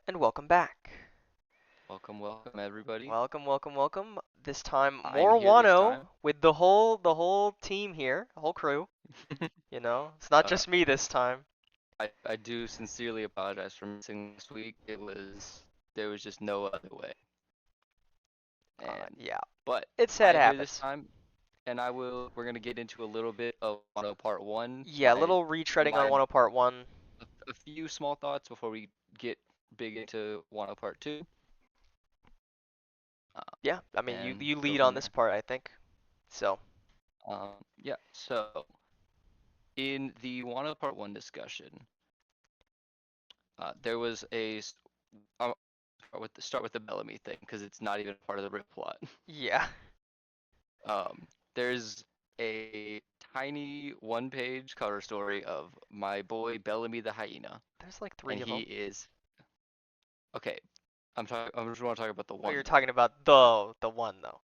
And welcome back. Welcome, welcome everybody. Welcome, welcome, welcome. This time I'm more here this Wano time. with the whole team here, the whole crew. It's not Uh, just me this time. I do sincerely apologize for missing last week. There was just no other way. And Yeah, but it's sad I am here this habits. time, and we're gonna get into a little bit of Wano Part One. Yeah, a little retreading on My Wano Part 1. a few small thoughts before we get big into Wano Part Two, uh, Yeah, I mean you and you go lead from on this there. part, I think. So, Yeah. So in the Wano Part One discussion, there was I'll start with the Bellamy thing because it's not even part of the real plot. yeah. There's a tiny one-page cover story of my boy Bellamy the hyena, There's like and 3 of he them. is okay. I just want to talk about the Oh, one you're though. talking about the one though.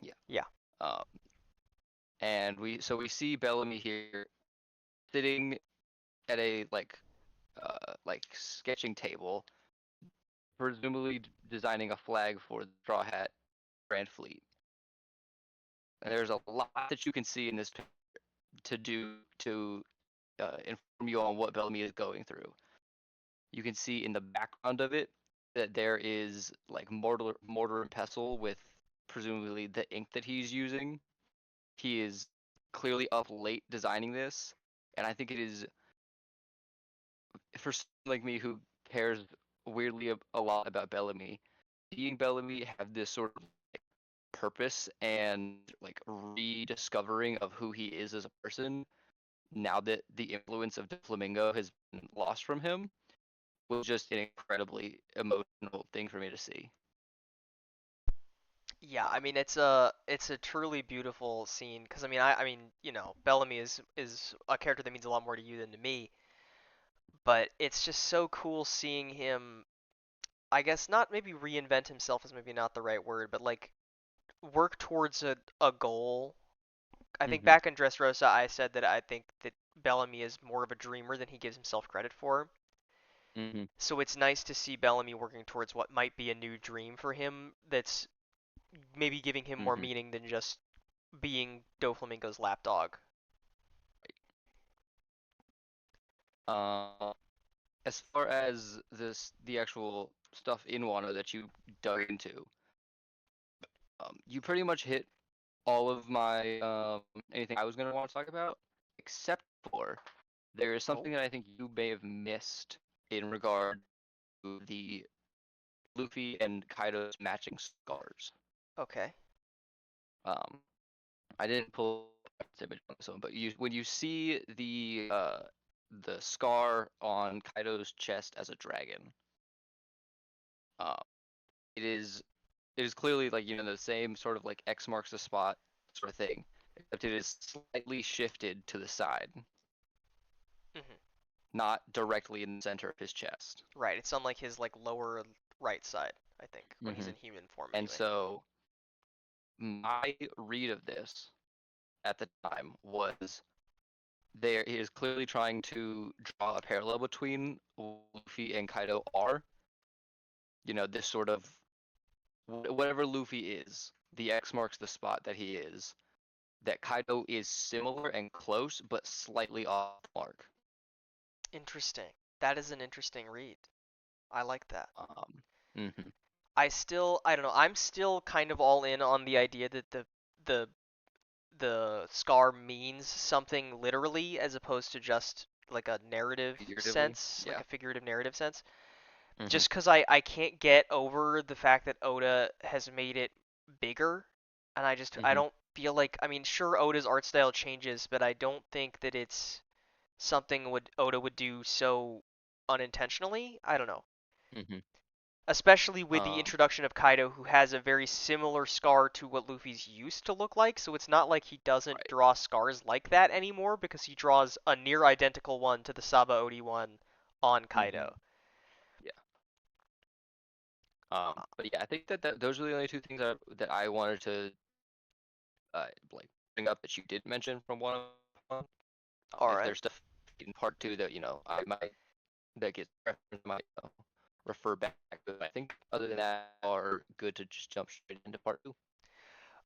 Yeah. Yeah. Um, and we see Bellamy here sitting at a like sketching table, presumably designing a flag for the Straw Hat Grand Fleet. And there's a lot that you can see in this to do to inform you on what Bellamy is going through. You can see in the background of it that there is like mortar and pestle with presumably the ink that he's using. He is clearly up late designing this, and I think it is for someone like me who cares weirdly a lot about Bellamy. Seeing Bellamy have this sort of purpose and like rediscovering of who he is as a person now that the influence of Flamingo has been lost from him was just an incredibly emotional thing for me to see. Yeah, I Um, mean it's a truly beautiful scene because I mean Bellamy is a character that means a lot more to you than to me, but it's just so cool seeing him, I guess not maybe reinvent himself is maybe not the right word, but like work towards a goal. I think mhm, back in Dressrosa I said that I think that Bellamy is more of a dreamer than he gives himself credit for. mhm, So it's nice to see Bellamy working towards what might be a new dream for him that's maybe giving him more mhm. meaning than just being Doflamingo's lapdog. Uh, as far as the actual stuff in Wano that you dug into, you pretty much hit all of my anything I was gonna want to talk about, except for there is Oh, something that I think you may have missed in regard to the Luffy and Kaido's matching scars. okay. Um, I didn't pull up this image on this one, but when you see the scar on Kaido's chest as a dragon, uh, it is it is clearly like the same sort of like X marks the spot sort of thing, except it is slightly shifted to the side, Hmm. not directly in the center of his chest. Right, it's on like his like lower right side, I think, when he's Hmm. in human form And anyway. so my read of this at the time was there he is clearly trying to draw a parallel between Luffy and Kaido are, this sort of whatever Luffy is, the X marks the spot that he is, that Kaido is similar and close, but slightly off mark. Interesting. That is an interesting read. I like that. Mhm. I don't know, I'm still kind of all in on the idea that the the scar means something literally as opposed to just like a narrative Figuratively, sense, like yeah. a figurative narrative sense. Mhm. Just because I can't get over the fact that Oda has made it bigger, and I Mhm. don't feel like, I mean, sure, Oda's art style changes, but I don't think that it's something would Oda would do so unintentionally. I don't know. Mhm. Especially with the Um, introduction of Kaido, who has a very similar scar to what Luffy's used to look like, so it's not like he doesn't right. draw scars like that anymore, because he draws a near identical one to the Saba Odi one on Mhm. Kaido. Yeah. But yeah, I think that those are the only two things that I wanted to like bring up that you did mention from one of them. If Alright. there's stuff in part two that I might that gets referenced, might know. refer back to it. I think other than that, are good to just jump straight into part two.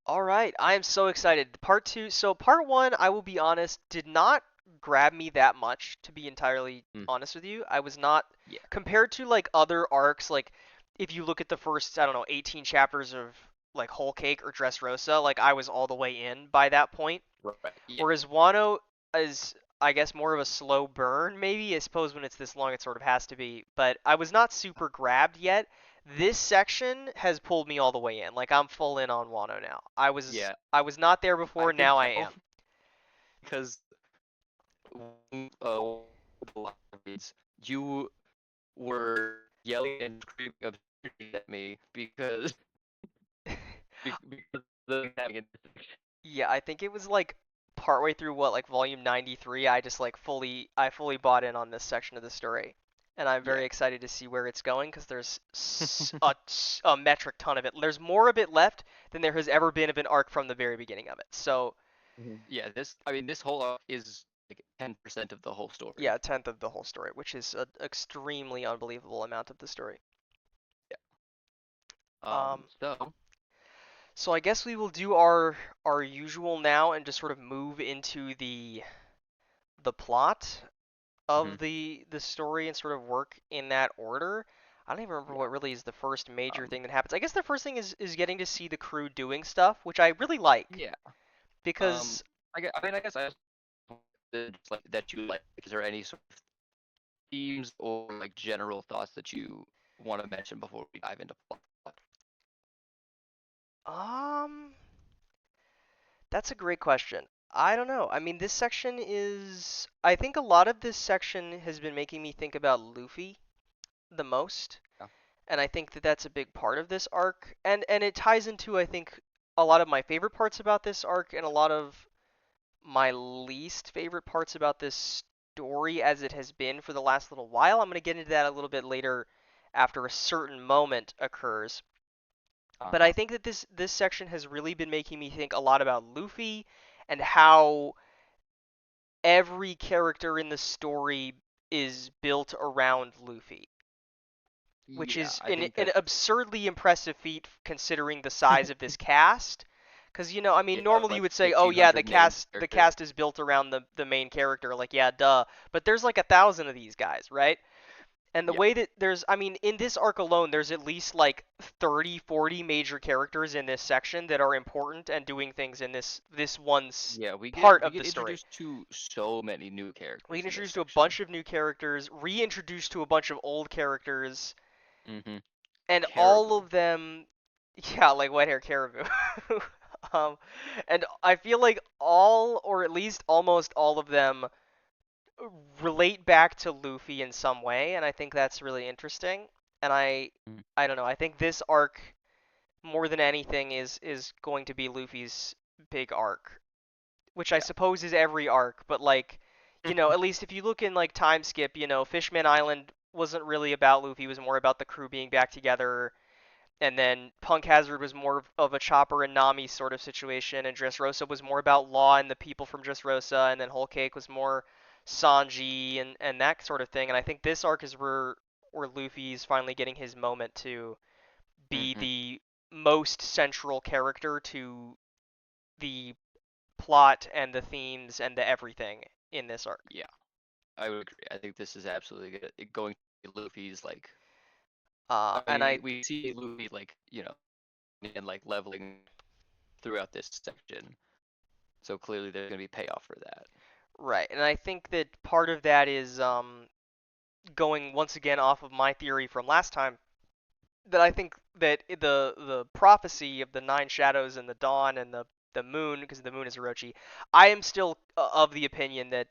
All right, I am so excited. Part two. So part one, I will be honest, did not grab me that much. To be entirely Mm, honest with you, I was not yeah, compared to like other arcs. Like if you look at the first, I don't know, 18 chapters of like Whole Cake or Dressrosa, like I was all the way in by that point. right. Yeah, Whereas Wano is, I guess, more of a slow burn, maybe. I suppose when it's this long, it sort of has to be. But I was not super grabbed yet. This section has pulled me all the way in. Like I'm full in on Wano now. yeah. I was not there I before. can Now I tell am. because the live reads, you were yelling and screaming obscenities at me because the having a Yeah, I think it was like partway through what like volume 93. I just like I fully bought in on this section of the story. And I'm yeah. very excited to see where it's going because there's a metric ton of it. There's more of it left than there has ever been of an arc from the very beginning of it. So Yeah, this whole arc is like 10% of the whole yeah, story. a tenth of the whole story, which is an extremely unbelievable amount of the story. Yeah. Um, So, so I guess we will do our usual now and just sort of move into the plot mhm, of the story and sort of work in that order. I don't even remember yeah. what really is the first major Um, thing that happens. I guess the first thing is getting to see the crew doing stuff, which I really like yeah. Um, because I guess I just like that you like. Is there any sort of themes or like general thoughts that you want to mention before we dive into plot? um that's a great question. I don't know. I mean, this section is I think a lot of this section has been making me think about Luffy the most, Yeah. and I think that that's a big part of this arc. And it ties into I think a lot of my favorite parts about this arc and a lot of my least favorite parts about this story as it has been for the last little while. I'm going to get into that a little bit later after a certain moment occurs. But I Uh-huh. think that this section has really been making me think a lot about Luffy and how every character in the story is built around Luffy, which Yeah, is I think an that's absurdly impressive feat considering the size of this cast. Because I mean, yeah, normally you like would say, oh yeah, 1,500 main the characters. cast is built around the main character, like yeah, duh. But there's like 1,000 of these guys, right? And the Yeah. way that I mean, in this arc alone, there's at least like 30, 40 major characters in this section that are important and doing things in this one Yeah, part we of get the story. introduced to so many new We characters get in this introduced to a section. bunch of new characters, reintroduced to a bunch of old characters, Mm-hmm. and Caribou. all of them, yeah, like White Hair Caribou. um, and I feel like all, or at least almost all of them, relate back to Luffy in some way, and I think that's really interesting. And Mm, I don't know. I think this arc, more than anything, is going to be Luffy's big arc, which I yeah. suppose is every arc, but like, at least if you look in like time skip, Fishman Island wasn't really about Luffy, it was more about the crew being back together. And then Punk Hazard was more of a Chopper and Nami sort of situation, and Dressrosa was more about Law and the people from Dressrosa, and then Whole Cake was more Sanji and that sort of thing. And I think this arc is where Luffy's finally getting his moment to be Mm-hmm. the most central character to the plot and the themes and the everything in this arc. Yeah, I would agree. I think this is absolutely good. Going to be Luffy's like, I And mean, I we see Luffy like, and like leveling throughout this section. So clearly there's gonna be payoff for that. right, and I think that part of that is going once again off of my theory from last time that I think that the prophecy of the nine shadows and the dawn and the moon, because the moon is Orochi, I am still of the opinion that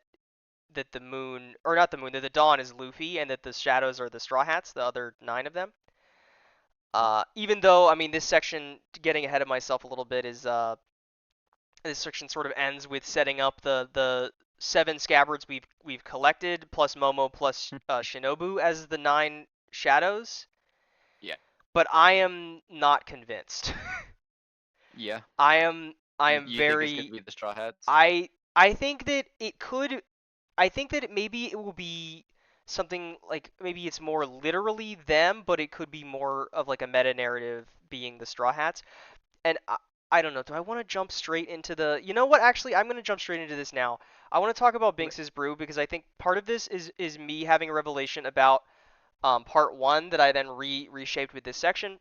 the moon, or not the moon, that the dawn is Luffy and that the shadows are the Straw Hats, the other nine of them. Even though I mean this section, getting ahead of myself a little bit, is this section sort of ends with setting up the seven scabbards we've collected plus Momo plus Shinobu as the nine shadows, Yeah. but I am not convinced. Yeah. I am You think it's gonna very be the Straw Hats? I think that it could I think that maybe it will be something like maybe it's more literally them, but it could be more of like a meta narrative being the Straw Hats. And I don't know. Do I want to jump straight into the? You know what? Actually, I'm gonna jump straight into this now. I want to talk about Okay. Binks's Brew because I think part of this is me having a revelation about part one that I then reshaped with this section,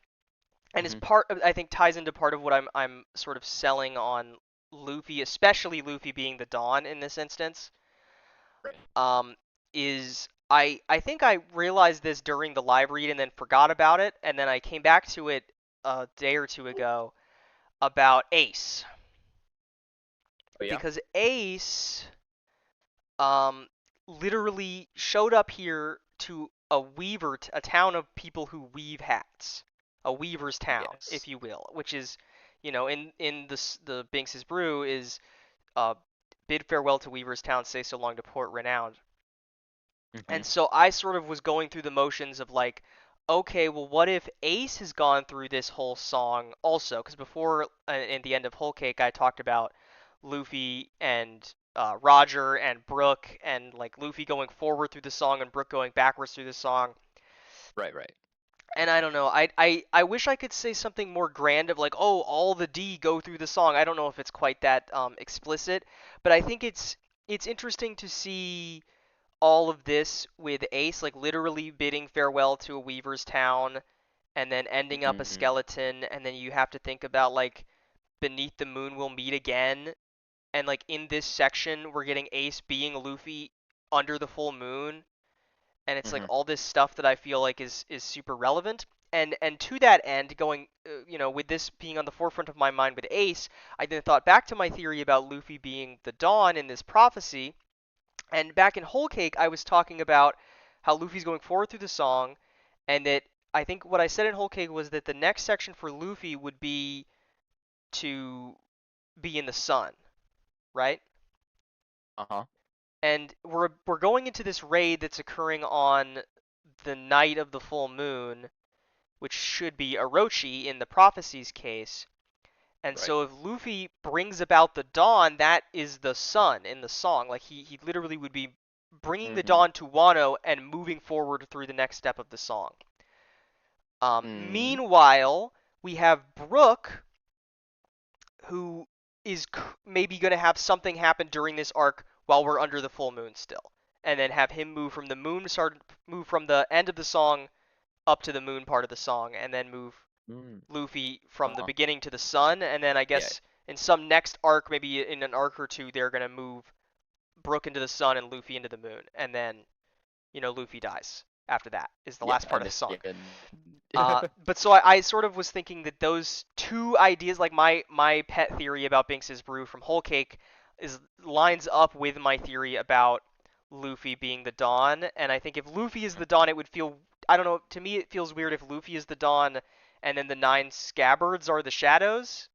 and is Mhm. part of, I think ties into part of what I'm sort of selling on Luffy, especially Luffy being the Dawn in this instance. Right. Um, is I think I realized this during the live read and then forgot about it, and then I came back to it a day or two ago about Ace, Oh yeah. because Ace um literally showed up here to a a town of people who weave hats, a weaver's town, if Yes. you will, which is, in the Binks's Brew is uh bid farewell to Weaver's town, say so long to Port Renowned. And Mhm. so I sort of was going through the motions of like, okay, well, what if Ace has gone through this whole song also? Because before, in the end of Whole Cake, I talked about Luffy and Roger and Brook, and like Luffy going forward through the song and Brook going backwards through the song. Right. Right. And I don't know. I wish I could say something more grand of like, oh, all the D go through the song. I don't know if it's quite that explicit, but I think it's interesting to see all of this with Ace, like literally bidding farewell to a Weaver's town and then ending up a Mhm. skeleton, and then you have to think about like beneath the moon we'll meet again, and like in this section we're getting Ace being Luffy under the full moon, and it's like Mhm. all this stuff that I feel like is super relevant. And to that end, going, with this being on the forefront of my mind with Ace, I then thought back to my theory about Luffy being the Dawn in this prophecy, and back in Whole Cake, I was talking about how Luffy's going forward through the song, and that I think what I said in Whole Cake was that the next section for Luffy would be to be in the sun, right? Uh-huh. And we're going into this raid that's occurring on the night of the full moon, which should be Orochi in the prophecy's case. And Right. so if Luffy brings about the dawn, that is the sun in the song. Like he literally would be bringing the Mhm. dawn to Wano and moving forward through the next step of the song. Mhm. Meanwhile, we have Brook, who is maybe going to have something happen during this arc while we're under the full moon still, and then have him move from the end of the song up to the moon part of the song, and then move Mm. Luffy from the Uh-huh. beginning to the sun, and then I Yeah. guess in some next arc, maybe in an arc or two, they're gonna move Brook into the sun and Luffy into the moon, and then Luffy dies. After that is the Yeah. last part of And the then song. yeah. But so I sort of was thinking that those two ideas, like my pet theory about Binks's brew from Whole Cake, is lines up with my theory about Luffy being the Dawn. And I think if Luffy is the Dawn, it would feel, I don't know, to me it feels weird if Luffy is the Dawn and then the nine scabbards are the shadows.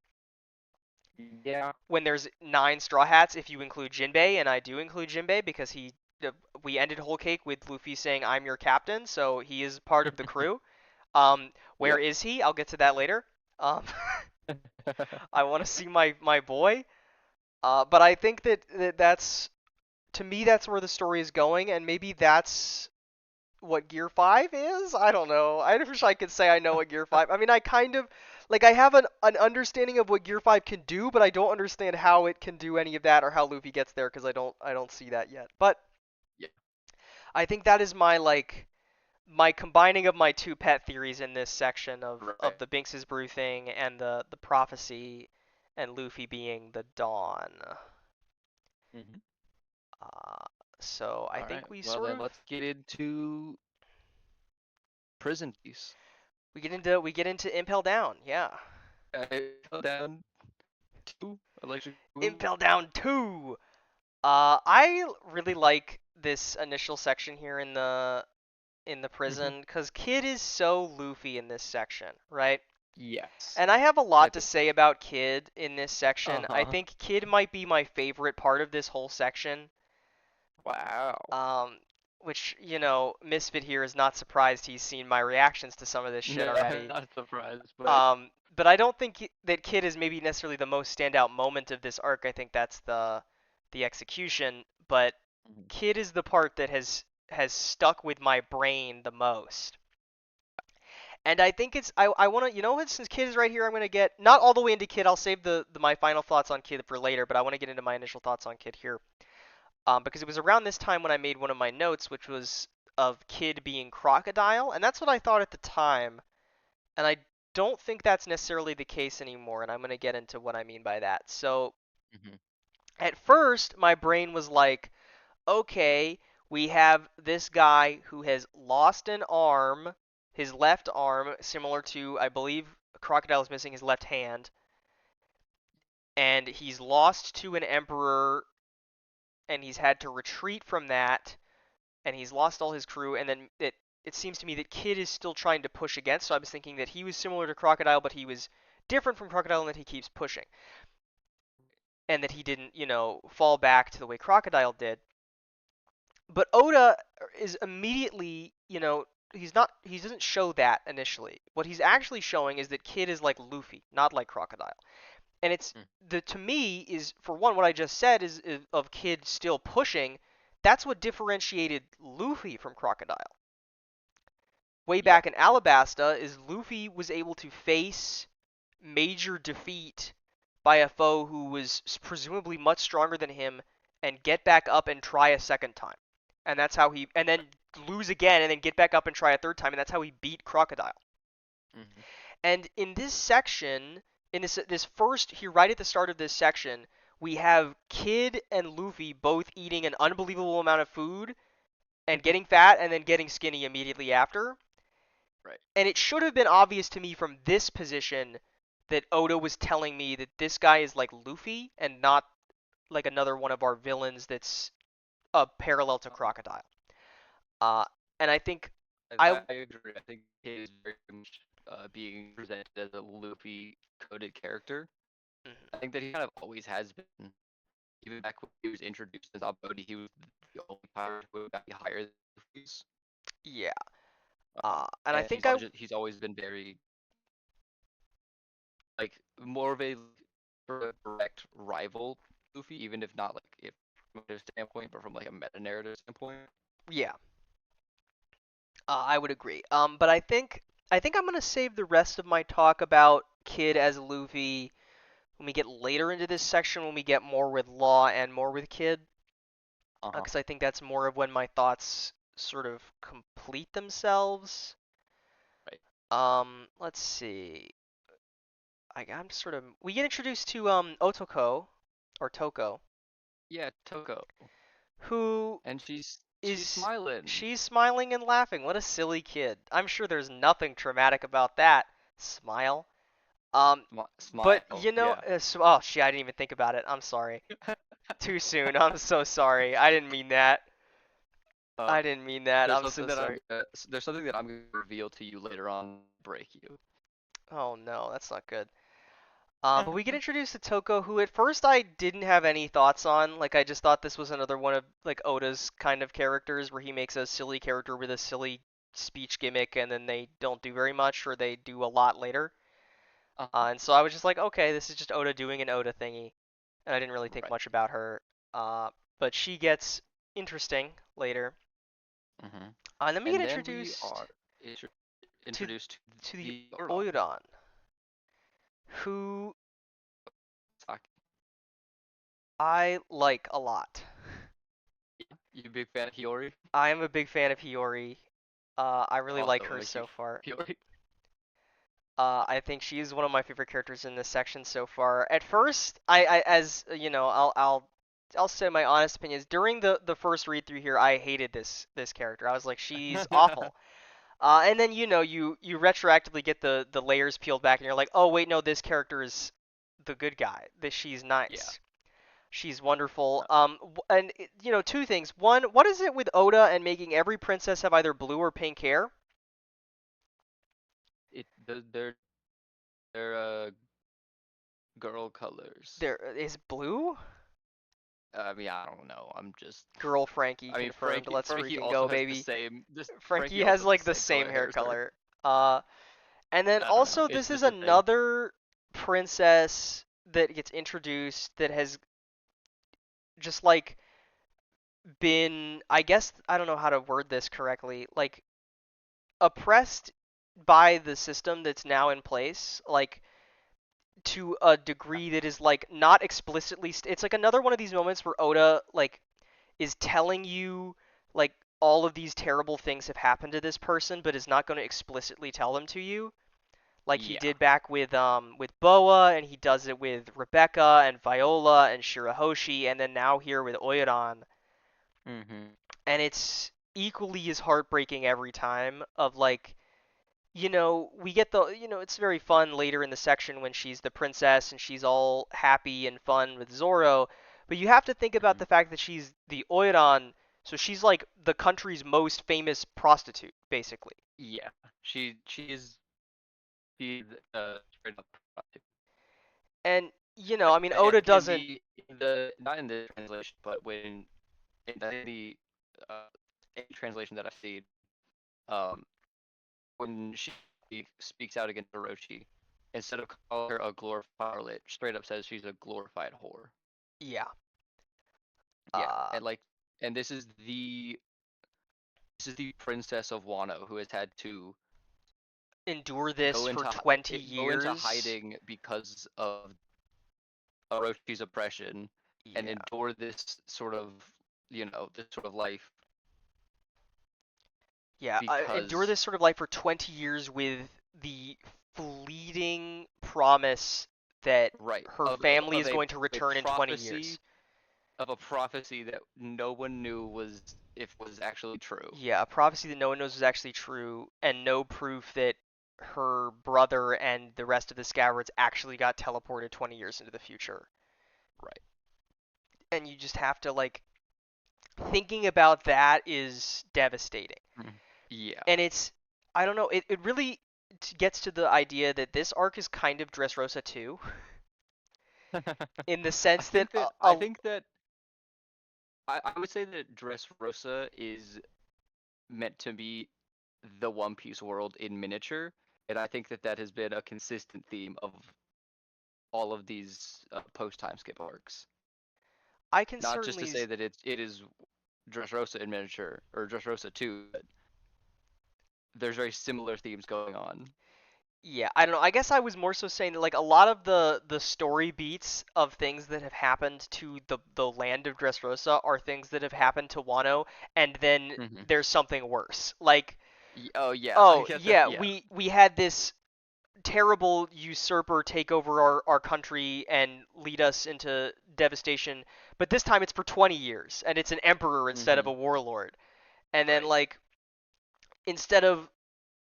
Yeah. When there's nine Straw Hats, if you include Jinbei, and I do include Jinbei because we ended Whole Cake with Luffy saying I'm your captain, so he is part of the crew. Where Yep. is he? I'll get to that later. Um, I want to see my boy. But I think that's, to me, that's where the story is going, and maybe that's what Gear 5 is? I don't know. I wish I could say I know what Gear 5. I mean, I kind of like I have an understanding of what Gear 5 can do, but I don't understand how it can do any of that or how Luffy gets there because I don't see that yet. But Yeah. I think that is my combining of my two pet theories in this section of Right. the Binks's Brew thing and the prophecy and Luffy being the Dawn. Mhm. Uh, so I All right. think we Well sort then of let's get into prison piece. we get into Impel Down, yeah. I fell down two electric blue. Impel Down 2. I really like this initial section here in the Mhm. prison because Kid is so Luffy in this section, right? Yes. And I have a I lot to think. say about Kid in this section. I Uh-huh. think Kid might be my favorite part of this whole section. Wow. Um, which, Misfit here is not surprised he's seen my reactions to some of this shit No, I'm already. not surprised, but But I don't think that Kid is maybe necessarily the most standout moment of this arc. I think that's the execution. But Mhm. Kid is the part that has stuck with my brain the most. And I think I want to, you know what, since Kid is right here, I'm going to get not all the way into Kid. I'll save my final thoughts on Kid for later, but I want to get into my initial thoughts on Kid here. Because it was around this time when I made one of my notes, which was of Kid being Crocodile, and that's what I thought at the time. And I don't think that's necessarily the case anymore, and I'm going to get into what I mean by that. So, Hmm. at first, my brain was like, okay, we have this guy who has lost an arm, his left arm, similar to, I believe, Crocodile is missing his left hand, and he's lost to an emperor, and he's had to retreat from that, and he's lost all his crew, and then it seems to me that Kid is still trying to push against, so I was thinking that he was similar to Crocodile, but he was different from Crocodile in that he keeps pushing, and that he didn't, fall back to the way Crocodile did. But Oda is immediately, he doesn't show that initially. What he's actually showing is that Kid is like Luffy, not like Crocodile. And it's Mm. the to me is for one what I just said is of Kid still pushing. That's what differentiated Luffy from Crocodile. Way Yep. back in Alabasta is Luffy was able to face major defeat by a foe who was presumably much stronger than him and get back up and try a second time. And that's how he and then lose again and then get back up and try a third time, and that's how he beat Crocodile. Hmm. And in this section, in this first here right at the start of this section, we have Kid and Luffy both eating an unbelievable amount of food and getting fat and then getting skinny immediately after. Right. And it should have been obvious to me from this position that Oda was telling me that this guy is like Luffy and not like another one of our villains that's a parallel to Uh-huh. Crocodile. Uh, and I think I I agree. I think he is very much being presented as a Luffy coded character. I mhm, think that he kind of always has been. Even back when he was introduced as Abodi, he was the only pirate who got higher than Luffy's. yeah. Uh, And I and think I he's always been very like more of a sort of direct rival to Luffy, even if not like if from a standpoint, but from like a meta narrative standpoint. yeah, I would agree. But I think I'm gonna save the rest of my talk about Kid as Luffy when we get later into this section when we get more with Law and more with Kid, Uh huh. because I think that's more of when my thoughts sort of complete themselves. Right. Let's see. I'm sort of we get introduced to Otoko or Toko, Yeah, Toko, who and she's is smiling. she's smiling and laughing. What a silly kid. I'm sure there's nothing traumatic about that. Smile. But Smile. Yeah. oh shit, I didn't even think about it. I'm sorry. Too soon. I'm so sorry. I didn't mean that. Uh, I didn't mean that. there's I'm something so that sorry. there's something that I'm gonna reveal to you later on. Break you. Oh no, that's not good. But we get introduced to Toko, who at first I didn't have any thoughts on. Like I just thought this was another one of like Oda's kind of characters where he makes a silly character with a silly speech gimmick, and then they don't do very much, or they do a lot later. Uh-huh. And so I was just like, okay, this is just Oda doing an Oda thingy, and I didn't really think Right. much about her. But she gets interesting later. Hmm. And then we get And then we introduced are intro- to introduced to to the the Oron. Oiran, who I like a lot. You a big fan of Hiyori? I am a big fan of Hiyori. I really like Also, her I'm a so huge far. fan of Hiyori. I think she is one of my favorite characters in this section so far. At first, as I'll say my honest opinions. During the first read through here, I hated this character. I was like, she's awful. And then you retroactively get the layers peeled back, and you're like, oh wait, no, this character is the good guy. That she's Yeah. nice. She's wonderful. Uh, And two things. One, what is it with Oda and making every princess have either blue or pink hair? they're girl colors. There is blue. I mean, I don't know. Girl Frankie I mean, confirmed. Let's Frankie freaking also go, has the baby. same. This Frankie Frankie has also has like the the same same color hair hair as her. color. Uh, and then I don't know. also It's this is just a thing. another princess that gets introduced that has just like been, I guess, I don't know how to word this correctly, like oppressed by the system that's now in place, like to a degree that is like not explicitly it's like another one of these moments where Oda like is telling you like all of these terrible things have happened to this person but is not going to explicitly tell them to you, like he Yeah. did back with Boa, and he does it with Rebecca and Viola and Shirahoshi, and then now here with Oiran. Mhm. And it's equally as heartbreaking every time of like, we get it's very fun later in the section when she's the princess and she's all happy and fun with Zoro, but you have to think about Mhm. the fact that she's the Oiran, so she's like the country's most famous prostitute, basically. Yeah. She's straight up prostitute. And I Like mean, Oda doesn't. in the not in the translation, but in the uh in translation that I've seen, um, when she speaks out against Orochi, instead of calling her a glorified harlot, straight up says she's a glorified whore. Yeah. Yeah, uh and like, and this is the princess of Wano who has had to Endure this go for into 20 go into years. hiding because of Orochi's oppression, and Yeah. endure this sort of, this sort of life Yeah, endure because, this sort of life for 20 years with the fleeting promise that right, her family of is going to a return in 20 years. prophecy that no one knew was if was actually true. Yeah, a prophecy that no one knows is actually true, and no proof that her brother and the rest of the Scourds actually got teleported 20 years into the future. Right. And you just have to, like, thinking about that is devastating. Mhm. Yeah. And I don't know, it really gets to the idea that this arc is kind of Dressrosa too, in the sense that I think that I would say that Dressrosa is meant to be the One Piece world in miniature, and I think that that has been a consistent theme of all of these post time skip arcs. I can Not just to certainly. say that it is Dressrosa in miniature or Dressrosa 2, but there's very similar themes going on. Yeah, I don't know. I guess I was more so saying that like a lot of the story beats of things that have happened to the land of Dressrosa are things that have happened to Wano, and then Hmm. there's something worse. Like, Oh yeah, I oh get that. yeah, Yeah. we had this terrible usurper take over our country and lead us into devastation, but this time it's for 20 years and it's an emperor instead of Hmm. a warlord. And then Right. like instead of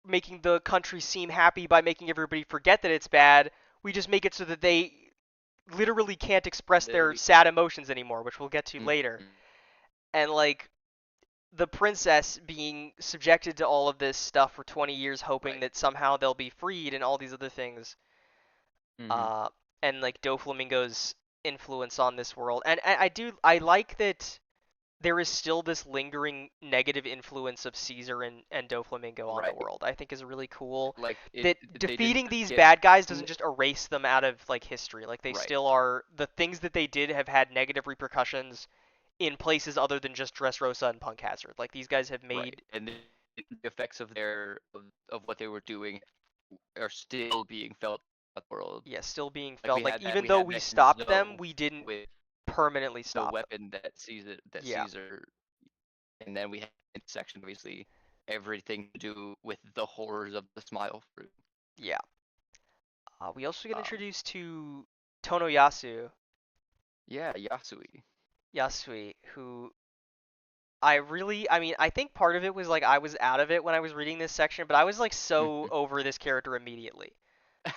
making the country seem happy by making everybody forget that it's bad, we just make it so that they literally can't express their Literally. sad emotions anymore, which we'll get to later. Hmm. And like the princess being subjected to all of this stuff for 20 years, hoping Right. that somehow they'll be freed and all these other things. Hmm. Uh, and like Doflamingo's influence on this world. And I like that there is still this lingering negative influence of Caesar and Doflamingo on the Right. world. I think is really cool. Like That they didn't defeating these get bad guys doesn't just erase them out of like history. Like they right. still are, the things that they did have had negative repercussions in places other than just Dressrosa and Punk Hazard. Like these guys have Right. made, And the effects of of what they were doing are still being felt at the world. yeah, still being Like felt. Like even we though had we that in stopped them, Zoe we didn't with permanently the stop them. weapon that Yeah, Caesar, and then we had in section obviously everything to do with the horrors of the smile fruit. yeah. We also get Um, introduced to Tonoyasu, yeah, Yasui. Yasui, who I mean, I think part of it was like I was out of it when I was reading this section, but I was like so Mhm. over this character immediately.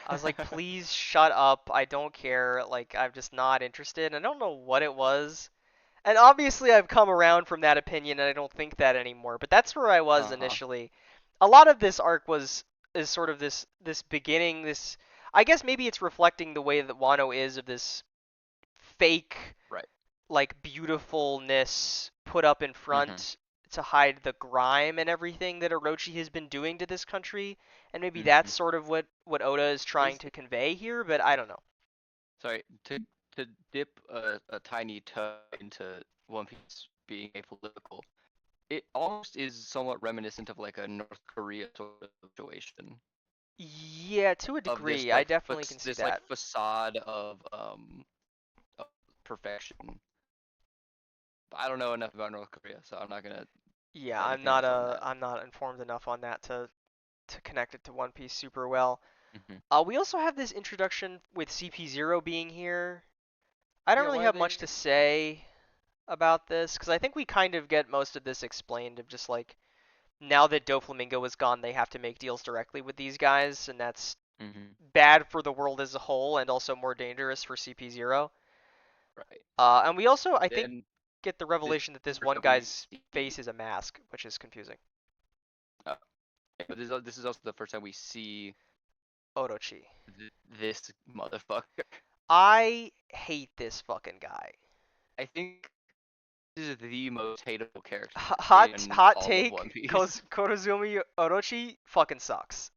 I was like, please shut up. I don't care. Like, I'm just not interested. And I don't know what it was. And obviously, I've come around from that opinion, and I don't think that anymore. But that's where I was Uh-huh. initially. A lot of this arc is sort of this beginning. This, I guess maybe it's reflecting the way that Wano is, of this fake Right. like beautifulness put up in Mhm. front to hide the grime and everything that Orochi has been doing to this country, and maybe that's Mhm. sort of what Oda is trying Is to convey here, but I don't know. sorry to dip a tiny toe into One Piece being apolitical. It almost is somewhat reminiscent of like a North Korea sort of situation Yeah, to a of this degree, I like definitely can see this like that. facade of perfection. But I don't know enough about North Korea, so I'm not gonna Yeah, say anything else on that. I'm not informed enough on that to connect it to One Piece super well. Hmm. We also have this introduction with CP0 being here. I don't Yeah, really why are have they much to here? say about this because I think we kind of get most of this explained of just like now that Doflamingo is gone, they have to make deals directly with these guys, and that's Hmm. bad for the world as a whole and also more dangerous for CP0. Right. And we also, I think, Then get the this revelation that is this where one we guy's see. face is a mask, which is confusing. Uh, this is also the first time we see Orochi. this motherfucker. I hate this fucking guy. I think this is the most hateable character Hot in hot all of One take. Piece. Korozumi Orochi fucking sucks.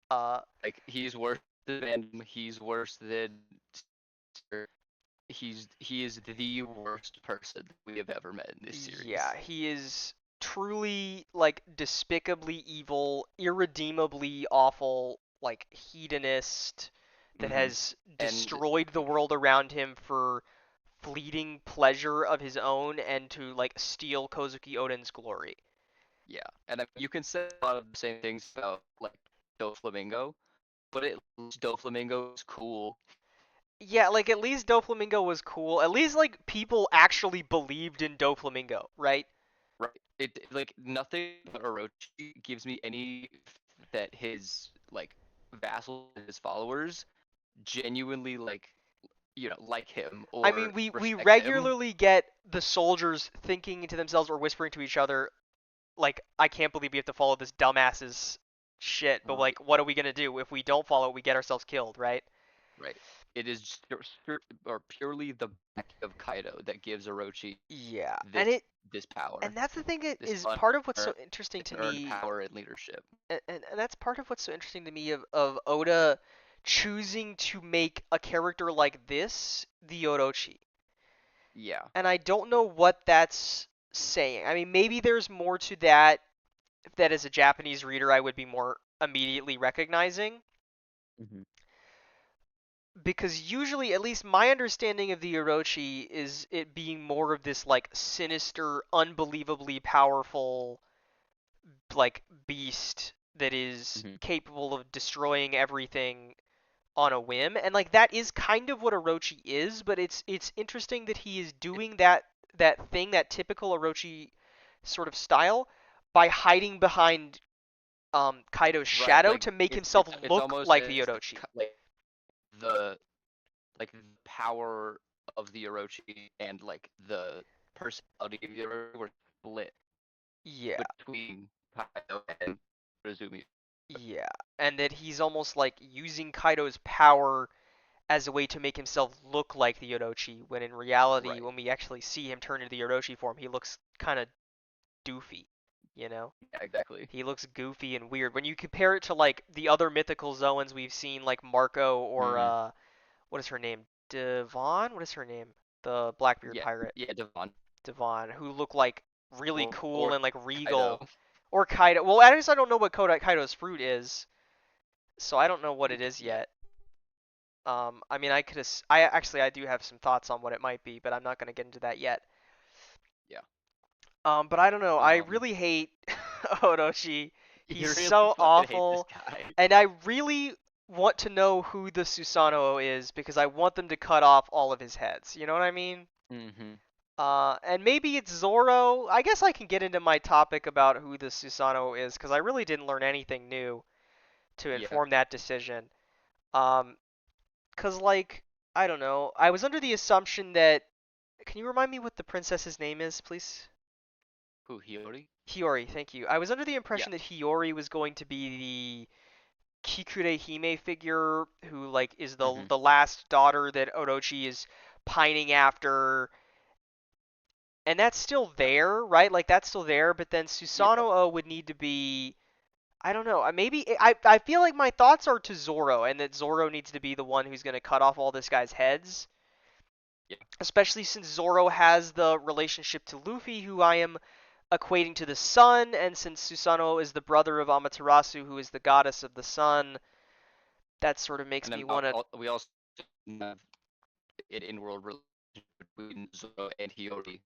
Uh, Like he's worse than Random, he's worse than Caesar, he is the worst person we have ever met in this yeah, series. he is truly like despicably evil, irredeemably awful, like hedonist that Hmm. has And destroyed the world around him for fleeting pleasure of his own and to like steal Kozuki Oden's glory. yeah, and you can say a lot of the same things about like Doflamingo, but at least Doflamingo is cool. Yeah, like at least Doflamingo was cool. At least like people actually believed in Doflamingo, right? Right. Like nothing about Orochi gives me any that his like vassals and his followers genuinely like him I mean, or we respect him. regularly get the soldiers thinking to themselves or whispering to each other, like, I can't believe we have to follow this dumbass's shit, but Right. like, what are we gonna do? If we don't follow it, we get ourselves killed, right? Right. It is or purely the back of Kaido that gives Orochi Yeah, this this and power, that's the thing that this is part of what's so unearned interesting to unearned me, power and leadership. and that's part of what's so interesting to me of Oda choosing to make a character like this the Orochi. Yeah. And I don't know what that's saying. I mean, maybe there's more to that that as a Japanese reader I would be more immediately recognizing. Hmm. Because usually, at least my understanding of the Orochi is it being more of this like sinister, unbelievably powerful like beast that is Hmm. capable of destroying everything on a whim. And like that is kind of what Orochi is, but it's interesting that he is It, doing that thing, that typical Orochi sort of style by hiding behind Kaido's right. shadow to make himself It's look almost like the as Orochi. like the the power of the Orochi and like the personality of the Orochi were split Yeah, between Kaido and Razumi. yeah. And that he's almost like using Kaido's power as a way to make himself look like the Orochi, when in reality, Right. when we actually see him turn into the Orochi form, he looks kind of doofy, you know? Yeah, exactly. He looks goofy and weird. When you compare it to like the other mythical Zoans we've seen, like Marco or Hmm. what is her name? Devon? What is her name? The Blackbeard Yeah. pirate, Yeah, Devon. Devon, who look like really cool Or and like Kaido. regal. Or Kaido. Well, at least I don't know what Kaido's fruit is, so I don't know what it is Yeah. yet. I mean, I could. I actually I do have some thoughts on what it might be, but I'm not gonna get into that yet. Yeah. But I don't know. I Um, really hate Orochi. He's you really so fucking hate this awful, guy. and I really want to know who the Susanoo is because I want them to cut off all of his heads. You know what I mean? Hmm. And maybe it's Zoro. I guess I can get into my topic about who the Susanoo is because I really didn't learn anything new to Yeah. inform that decision. Um, cause like I don't know. I was under the assumption that. Can you remind me what the princess's name is, please? Who, Hiyori? Hiyori, thank you. I was under the Yeah. impression that Hiyori was going to be the Kikure Hime figure who like is Hmm. the last daughter that Orochi is pining after, and that's still Yeah. there, right? Like that's still there, but then Yeah. Susanoo would need to be. I don't know. Maybe I feel like my thoughts are to Zoro, and that Zoro needs to be the one who's going to cut off all this guy's heads. Yeah. especially since Zoro has the relationship to Luffy, who I am equating to the sun, and since Susanoo is the brother of Amaterasu, who is the goddess of the sun, that sort of makes And me then want to. we also have an in-world relationship between Zoro and Hiyori.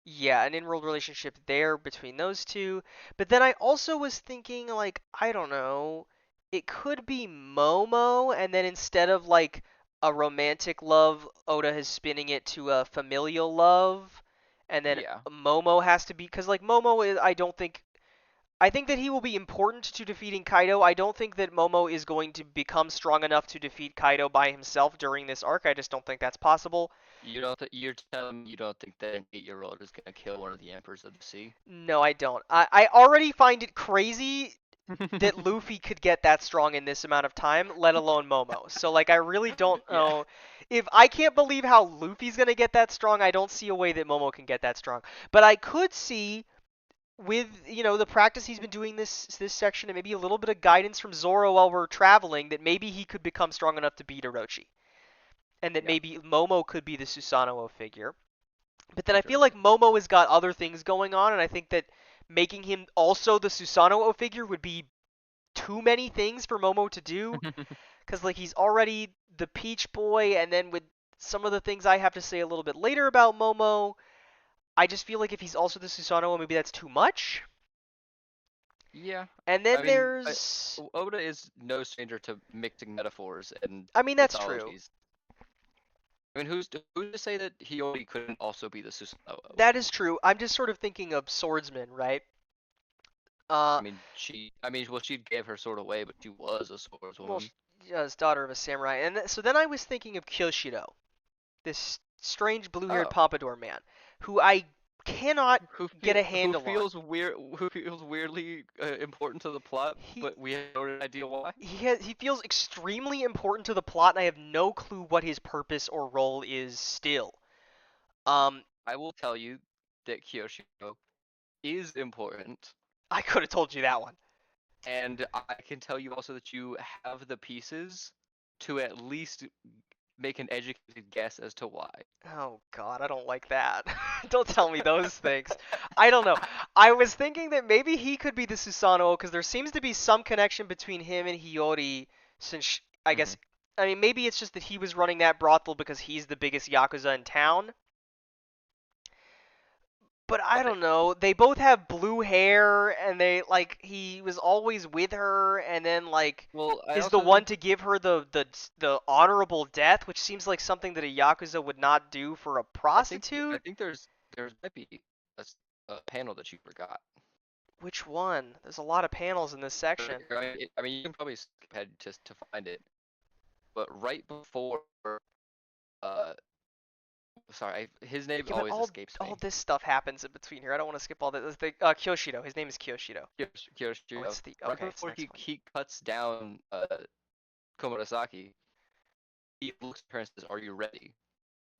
Yeah, an in-world relationship there between those two. But then I also was thinking, like, I don't know, it could be Momo, and then instead of like a romantic love, Oda is spinning it to a familial love, and then Yeah. Momo has to be, because like Momo is, I think that he will be important to defeating Kaido. I don't think that Momo is going to become strong enough to defeat Kaido by himself during this arc. I just don't think that's possible. You're telling me you don't think that an 8-year-old is gonna kill one of the emperors of the sea? No, I don't. I already find it crazy that Luffy could get that strong in this amount of time, let alone Momo. So like I really don't Yeah. know if I can't believe how Luffy's going to get that strong, I don't see a way that Momo can get that strong. But I could see with, the practice he's been doing this section and maybe a little bit of guidance from Zoro while we're traveling that maybe he could become strong enough to beat Orochi. And that Yeah. maybe Momo could be the Susanoo figure. But then I feel like Interesting. Momo has got other things going on, and I think that making him also the Susanoo figure would be too many things for Momo to do. Because, like, he's already the Peach Boy, and then with some of the things I have to say a little bit later about Momo, I just feel like if he's also the Susanoo, maybe that's too much. Yeah. And I then mean, there's. Oda is no stranger to mixing metaphors and I mean, that's true. mythologies. I mean, who's to say that Hiyori couldn't also be the Susanoo? That is true. I'm just sort of thinking of swordsman, right? Uh, Well, she gave her sword away, but she was a well, swordswoman. she's daughter of a samurai. And so then I was thinking of Kyoshiro, this strange blue-haired Oh, pompadour man, who I cannot get a who handle on. feels weird? Who feels weirdly important to the plot, He but we have no idea why. he feels extremely important to the plot, and I have no clue what his purpose or role is still. Um, I will tell you that Kyoshiro is important, I could have told you that one. and I can tell you also that you have the pieces to at least make an educated guess as to why. Oh God, I don't like that. Don't tell me those things. I don't know. I was thinking that maybe he could be the Susanoo because there seems to be some connection between him and Hiyori. Since I Hmm. guess, I mean, maybe it's just that he was running that brothel because he's the biggest yakuza in town. But I But don't know. They both have blue hair, and they like he was always with her, and then like well, I is the also one think to give her the honorable death, which seems like something that a yakuza would not do for a I prostitute. think there's might be a panel that you forgot. Which one? There's a lot of panels in this section. I mean, you can probably skip ahead just to find it, but right before, uh, sorry, his name Yeah, but always escapes all me. this stuff happens in between here. I don't want to skip all this. Kyoshiro. His name is Kyoshiro. Oh, Kyoshiro. it's the Right okay. It's the before next one. he cuts down Komurasaki, he looks at her and says, "Are you ready?"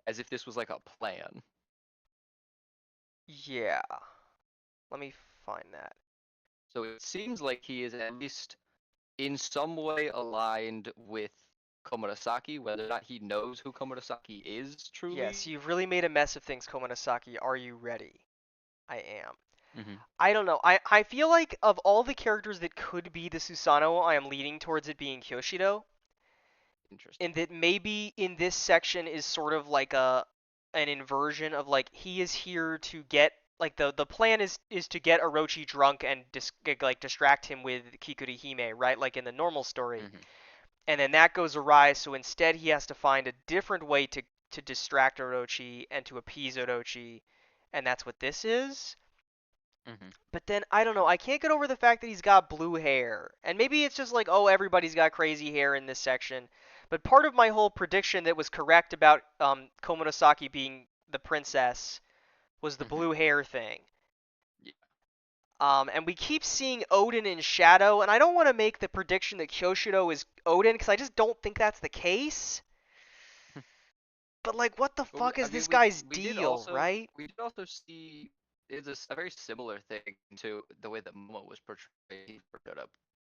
As if this was like a plan. Yeah. Let me find that. So it seems like he is at least in some way aligned with Komurasaki, whether or not he knows who Komurasaki is Yes, truly. you've really made a mess of things, Komonosaki. Are you ready? I am. Hmm. I don't know. I feel like of all the characters that could be the Susanoo, I am leaning towards it being Kyoshido. In Interesting. that maybe in this section is sort of like an inversion of like he is here to get like the plan is to get Orochi drunk and like distract him with Kikuri Hime, right? Like in the normal story. Hmm. And then that goes awry, so instead he has to find a different way to distract Orochi and to appease Orochi, and that's what this is. Hmm. But then I don't know. I can't get over the fact that he's got blue hair. And maybe it's just like, oh, everybody's got crazy hair in this section. But part of my whole prediction that was correct about Komonosaki being the princess was the Hmm. blue hair thing. Yeah. And we keep seeing Odin in shadow, and I don't want to make the prediction that Kyoshido is Odin because I just don't think that's the case. But like, what the Well, fuck I is mean, this guy's deal, right? we did also see it's a very similar thing to the way that Momo was portrayed. He showed up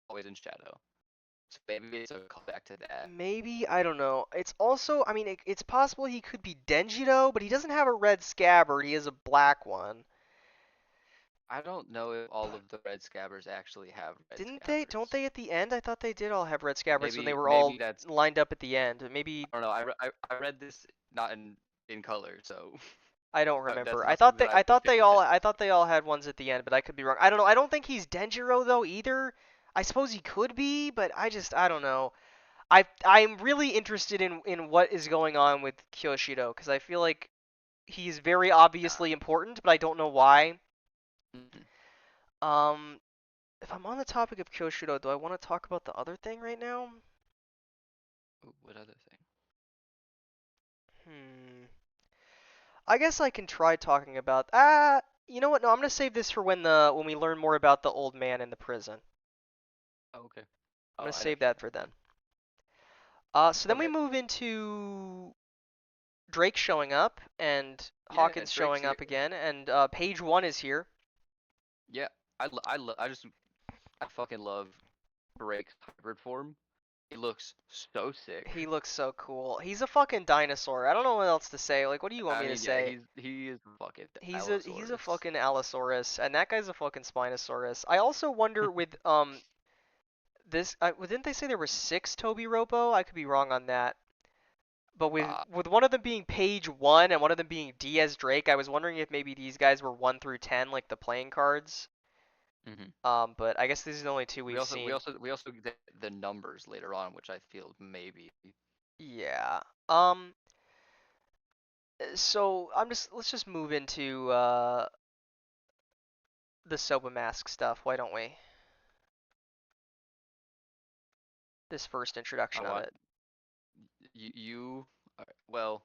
always in shadow. So maybe it's a callback to that. Maybe, I don't know. It's also, I mean, it's possible he could be Denjiro, but he doesn't have a red scabbard. He has a black one. I don't know if all of the red scabbards actually have red Didn't they? Don't scabbards. they at the end? I thought they did all have red scabbards when they were Maybe all that's lined up at the end. Maybe I don't know. I read this not in color, so I don't that's remember. not something that I pay I attention. thought they all had ones at the end, but I could be wrong. I don't know. I don't think he's Denjiro though either. I suppose he could be, but I don't know. I'm really interested in what is going on with Kyoshido because I feel like he's very Yeah. obviously important, but I don't know why. Mhm. Um, if I'm on the topic of Kyoshido, do I want to talk about the other thing right now? Ooh, what other thing? Hmm. I guess I can try talking about you know what? No, I'm gonna save this for when we learn more about the old man in the prison. Oh, okay. I'm Oh, gonna I save understand. that for then. So then we Okay. move into Drake showing up and Yeah, Hawkins Drake's showing here. up again, and Page One is here. Yeah, I fucking love Drake's hybrid form. He looks so sick. He looks so cool. He's a fucking dinosaur. I don't know what else to say. Like, what do you want I me to mean, yeah, say? he is fucking He's a Allosaurus. fucking Allosaurus, and that guy's a fucking Spinosaurus. I also wonder with this. Didn't they say there were six Toby Ropo? I could be wrong on that. But with Uh, with one of them being Page One and one of them being Diaz Drake, I was wondering if maybe these guys were 1 through 10, like the playing cards. mhm. But I guess these are the only two We we've also we seen. also we also get the numbers later on, which I feel maybe. Yeah. Um. So let's just move into the Soba Mask stuff. Why don't we? This first I introduction of want it. you. Well,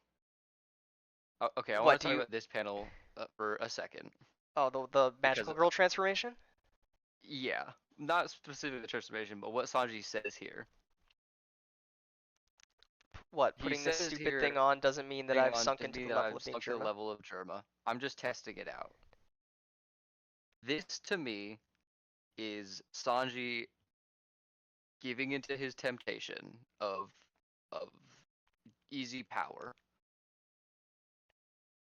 okay. I What want do to talk you? about this panel for a second Oh, the because magical girl transformation. yeah, not specifically the transformation, but what Sanji says here. What? He Putting this says stupid here, thing on doesn't mean that thing I've on sunk doesn't into mean the that level I've of being sunk to the Germa. level of Germa. I'm just testing it out. This to me is Sanji giving into his temptation of easy power,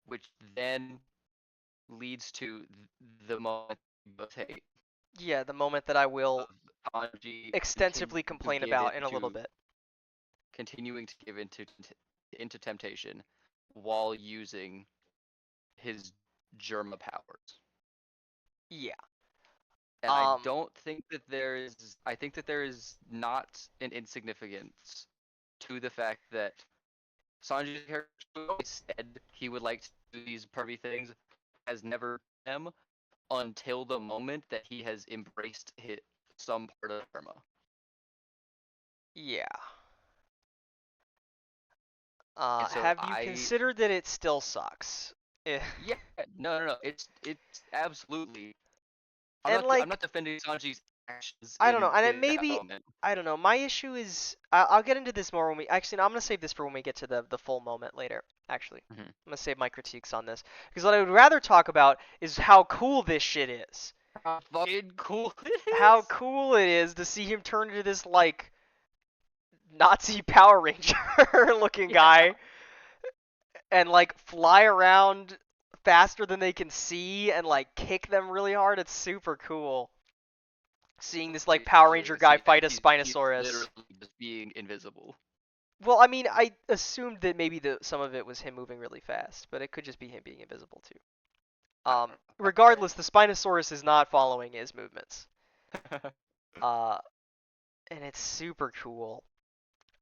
which then leads to the moment we both hate Yeah, the moment that I of will Sanji extensively complain about in a little bit. continuing to give into temptation while using his Germa powers. Yeah. And Um. I think that there is not an insignificance to the fact that Sanji's character always said he would like to do these pervy things, has never done them until the moment that he has embraced some part of Dharma. Yeah. And so Have you considered that it still sucks? Eh. yeah, no, it's absolutely. And I'm like, not defending Sanji's actions I don't know, and it in that maybe moment. I don't know. My issue is I'll get into this more when we actually. No, I'm gonna save this for when we get to the full moment later. Actually, Mhm. I'm gonna save my critiques on this because what I would rather talk about is how cool this shit is. How fucking cool it How is! cool it is to see him turn into this like Nazi Power Ranger looking Yeah, guy and like fly around faster than they can see and like kick them really hard. It's super cool. Seeing this like really Power fascinating Ranger to guy see that fight a he's Spinosaurus. literally just being invisible. Well, I mean, I assumed that maybe some of it was him moving really fast, but it could just be him being invisible too. I don't Regardless, the Spinosaurus is not following his movements. know. Uh, and it's super cool.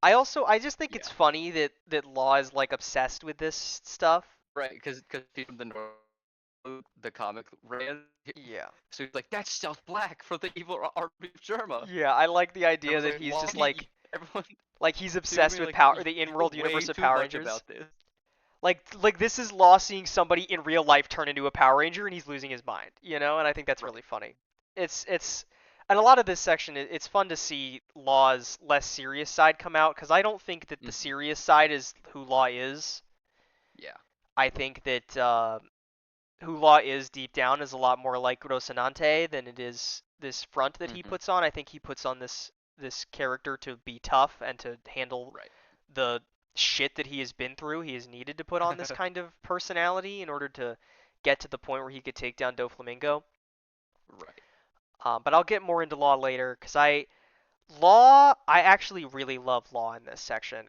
I just think it's Yeah, funny that Law is like obsessed with this stuff. right. Because from the the comic ran, Yeah. so he's like, "That's Stealth Black from the evil army of Germa." Yeah, I like the idea Everyone's that like, he's just "Why?" like Everyone he's seems to obsessed be with like, power the "You know in-world way universe of too Power much Rangers. about this." Like this is Law seeing somebody in real life turn into a Power Ranger and he's losing his mind, you know? And I think that's Right. really funny. It's and a lot of this section it's fun to see Law's less serious side come out because I don't think that the Hmm. serious side is who Law is. Yeah. I think that who Law is deep down is a lot more like Rocinante than it is this front that he Hmm. puts on. I think he puts on this. this character to be tough and to handle Right. the shit that he has been through. He has needed to put on this kind of personality in order to get to the point where he could take down Doflamingo. Right. But I'll get more into Law later because Law, I actually really love Law in this section.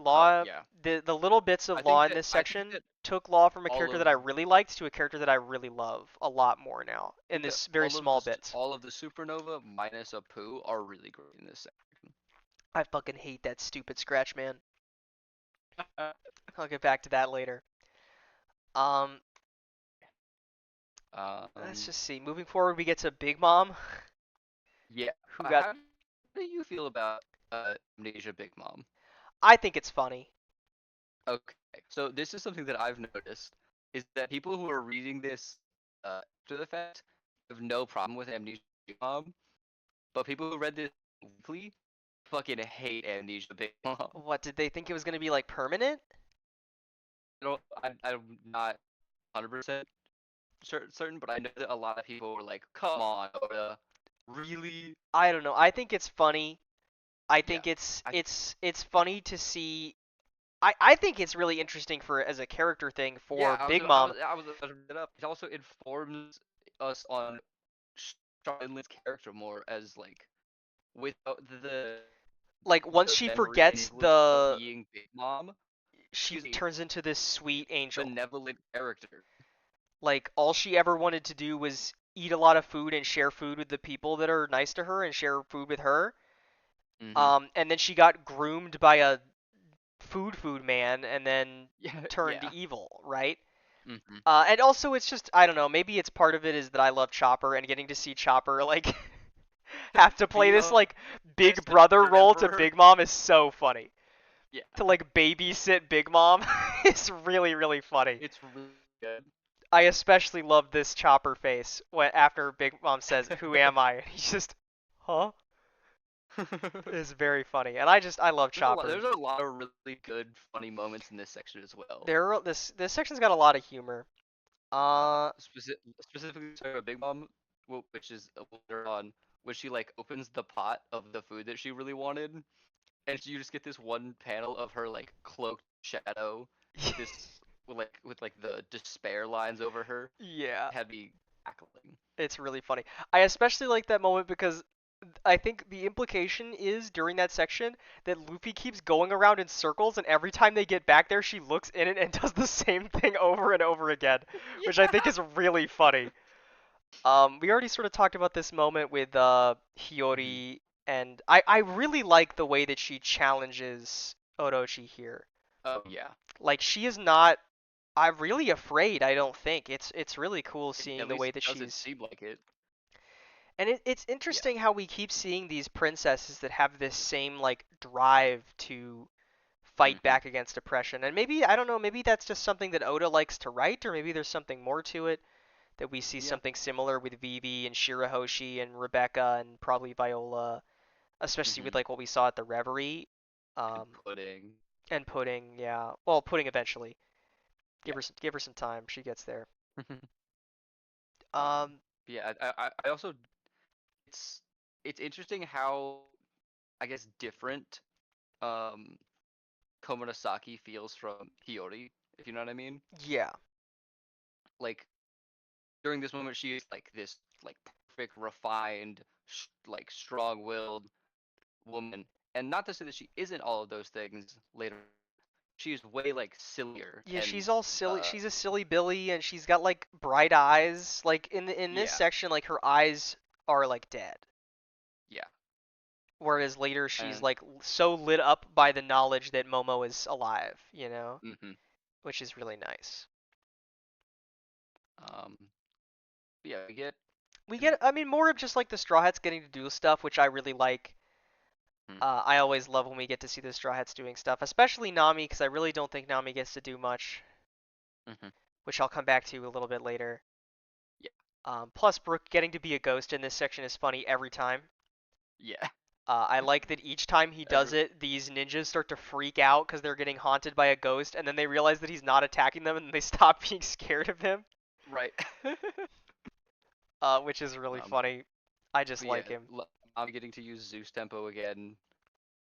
Oh Law, yeah. the little bits of Law in this I think section that took Law from a all character of that I really liked to a character that I really love a lot more now I in think that this very small bits. all of the supernova minus a poo are really great in this section. I fucking hate that stupid Scratch Man. I'll get back to that later. Um, let's um just see. Moving forward, we get to Big Mom, yeah. who got. How do you feel about Amnesia Big Mom? I think it's funny. Okay. So this is something that I've noticed is that people who are reading this after the fact have no problem with Amnesia Big Mom, but people who read this weekly fucking hate Amnesia Big Mom. What did they think it was gonna be like permanent? I'm not 100% certain, but I know that a lot of people were like, "Come on, Oda, really?" I don't know. I think it's funny. I Yeah, think it's I it's it's funny to see. I think it's really interesting for as a character thing yeah, for Big Mom. I was about to bring it up. It also informs us on Charlin's character more as like without Like once the she memory and forgets influence of the, being Big Mom, she she's a turns into this sweet angel. benevolent character. Like all she ever wanted to do was eat a lot of food and share food with the people that are nice to her and share food with her. Mm-hmm. And then she got groomed by a food man and then Yeah, turned yeah. evil, right? Mm-hmm. And also it's just I don't know, maybe it's part of it is that I love Chopper and getting to see Chopper like have to play Be this a like big assistant brother for role to Emperor. Big Mom is so funny. Yeah, To like babysit Big Mom is really really funny. it's really good. I especially love this Chopper face when after Big Mom says, "Who am I?" And he's just, "Huh?" It's very funny, and I love Chopper. There's a lot of really good funny moments in this section as well. This section's got a lot of humor. Uh, Specifically sorry about Big Mom, which is later on, when she like opens the pot of the food that she really wanted, and you just get this one panel of her like cloaked shadow with this with like the despair lines over her. yeah, Had me cackling. it's really funny. I especially like that moment because I think the implication is during that section that Luffy keeps going around in circles, and every time they get back there, she looks in it and does the same thing over and over again, which I think Yeah. is really funny. We already sort of talked about this moment with Hmm. Hiyori, and I really like the way that she challenges Orochi here. Oh yeah. Like she is not. I'm really afraid. I don't think it's really cool seeing At the least way it that doesn't she's. seem like it. And it's Yeah. interesting how we keep seeing these princesses that have this same like drive to fight Hmm. back against oppression. And maybe I don't know, maybe that's just something that Oda likes to write, or maybe there's something more to it that we see Yeah. something similar with Vivi and Shirahoshi and Rebecca and probably Viola, especially with Hmm. like what we saw at the Reverie. And Um, pudding. and Pudding, yeah. Well, Pudding eventually. Yeah. Give her some time. She gets there. um. Um, Yeah. I also it's it's interesting how I guess different um Komonosaki feels from Hiyori, if you know what I mean. yeah. Like during this moment, she is like this like perfect, refined, like strong-willed woman, and not to say that she isn't all of those things later. She's way like sillier Yeah, and she's all silly. uh She's a silly Billy, and she's got like bright eyes. Like in this yeah, section, like her eyes are like dead. yeah, Whereas later she's and like so lit up by the knowledge that Momo is alive, mm-hmm. which is really nice. um yeah, we get We and, get, I mean, more of just like the Straw Hats getting to do stuff, which I really like. mm, I always love when we get to see the Straw Hats doing stuff, especially Nami, because I really don't think Nami gets to do much, mm-hmm. which I'll come back to a little bit later. Yeah, Plus, Brooke getting to be a ghost in this section is funny every time. yeah. I like that each time he does Every it, these ninjas start to freak out because they're getting haunted by a ghost, and then they realize that he's not attacking them, and they stop being scared of him, right. which is really um funny. I just but yeah, like him. I'm getting to use Zeus Tempo again.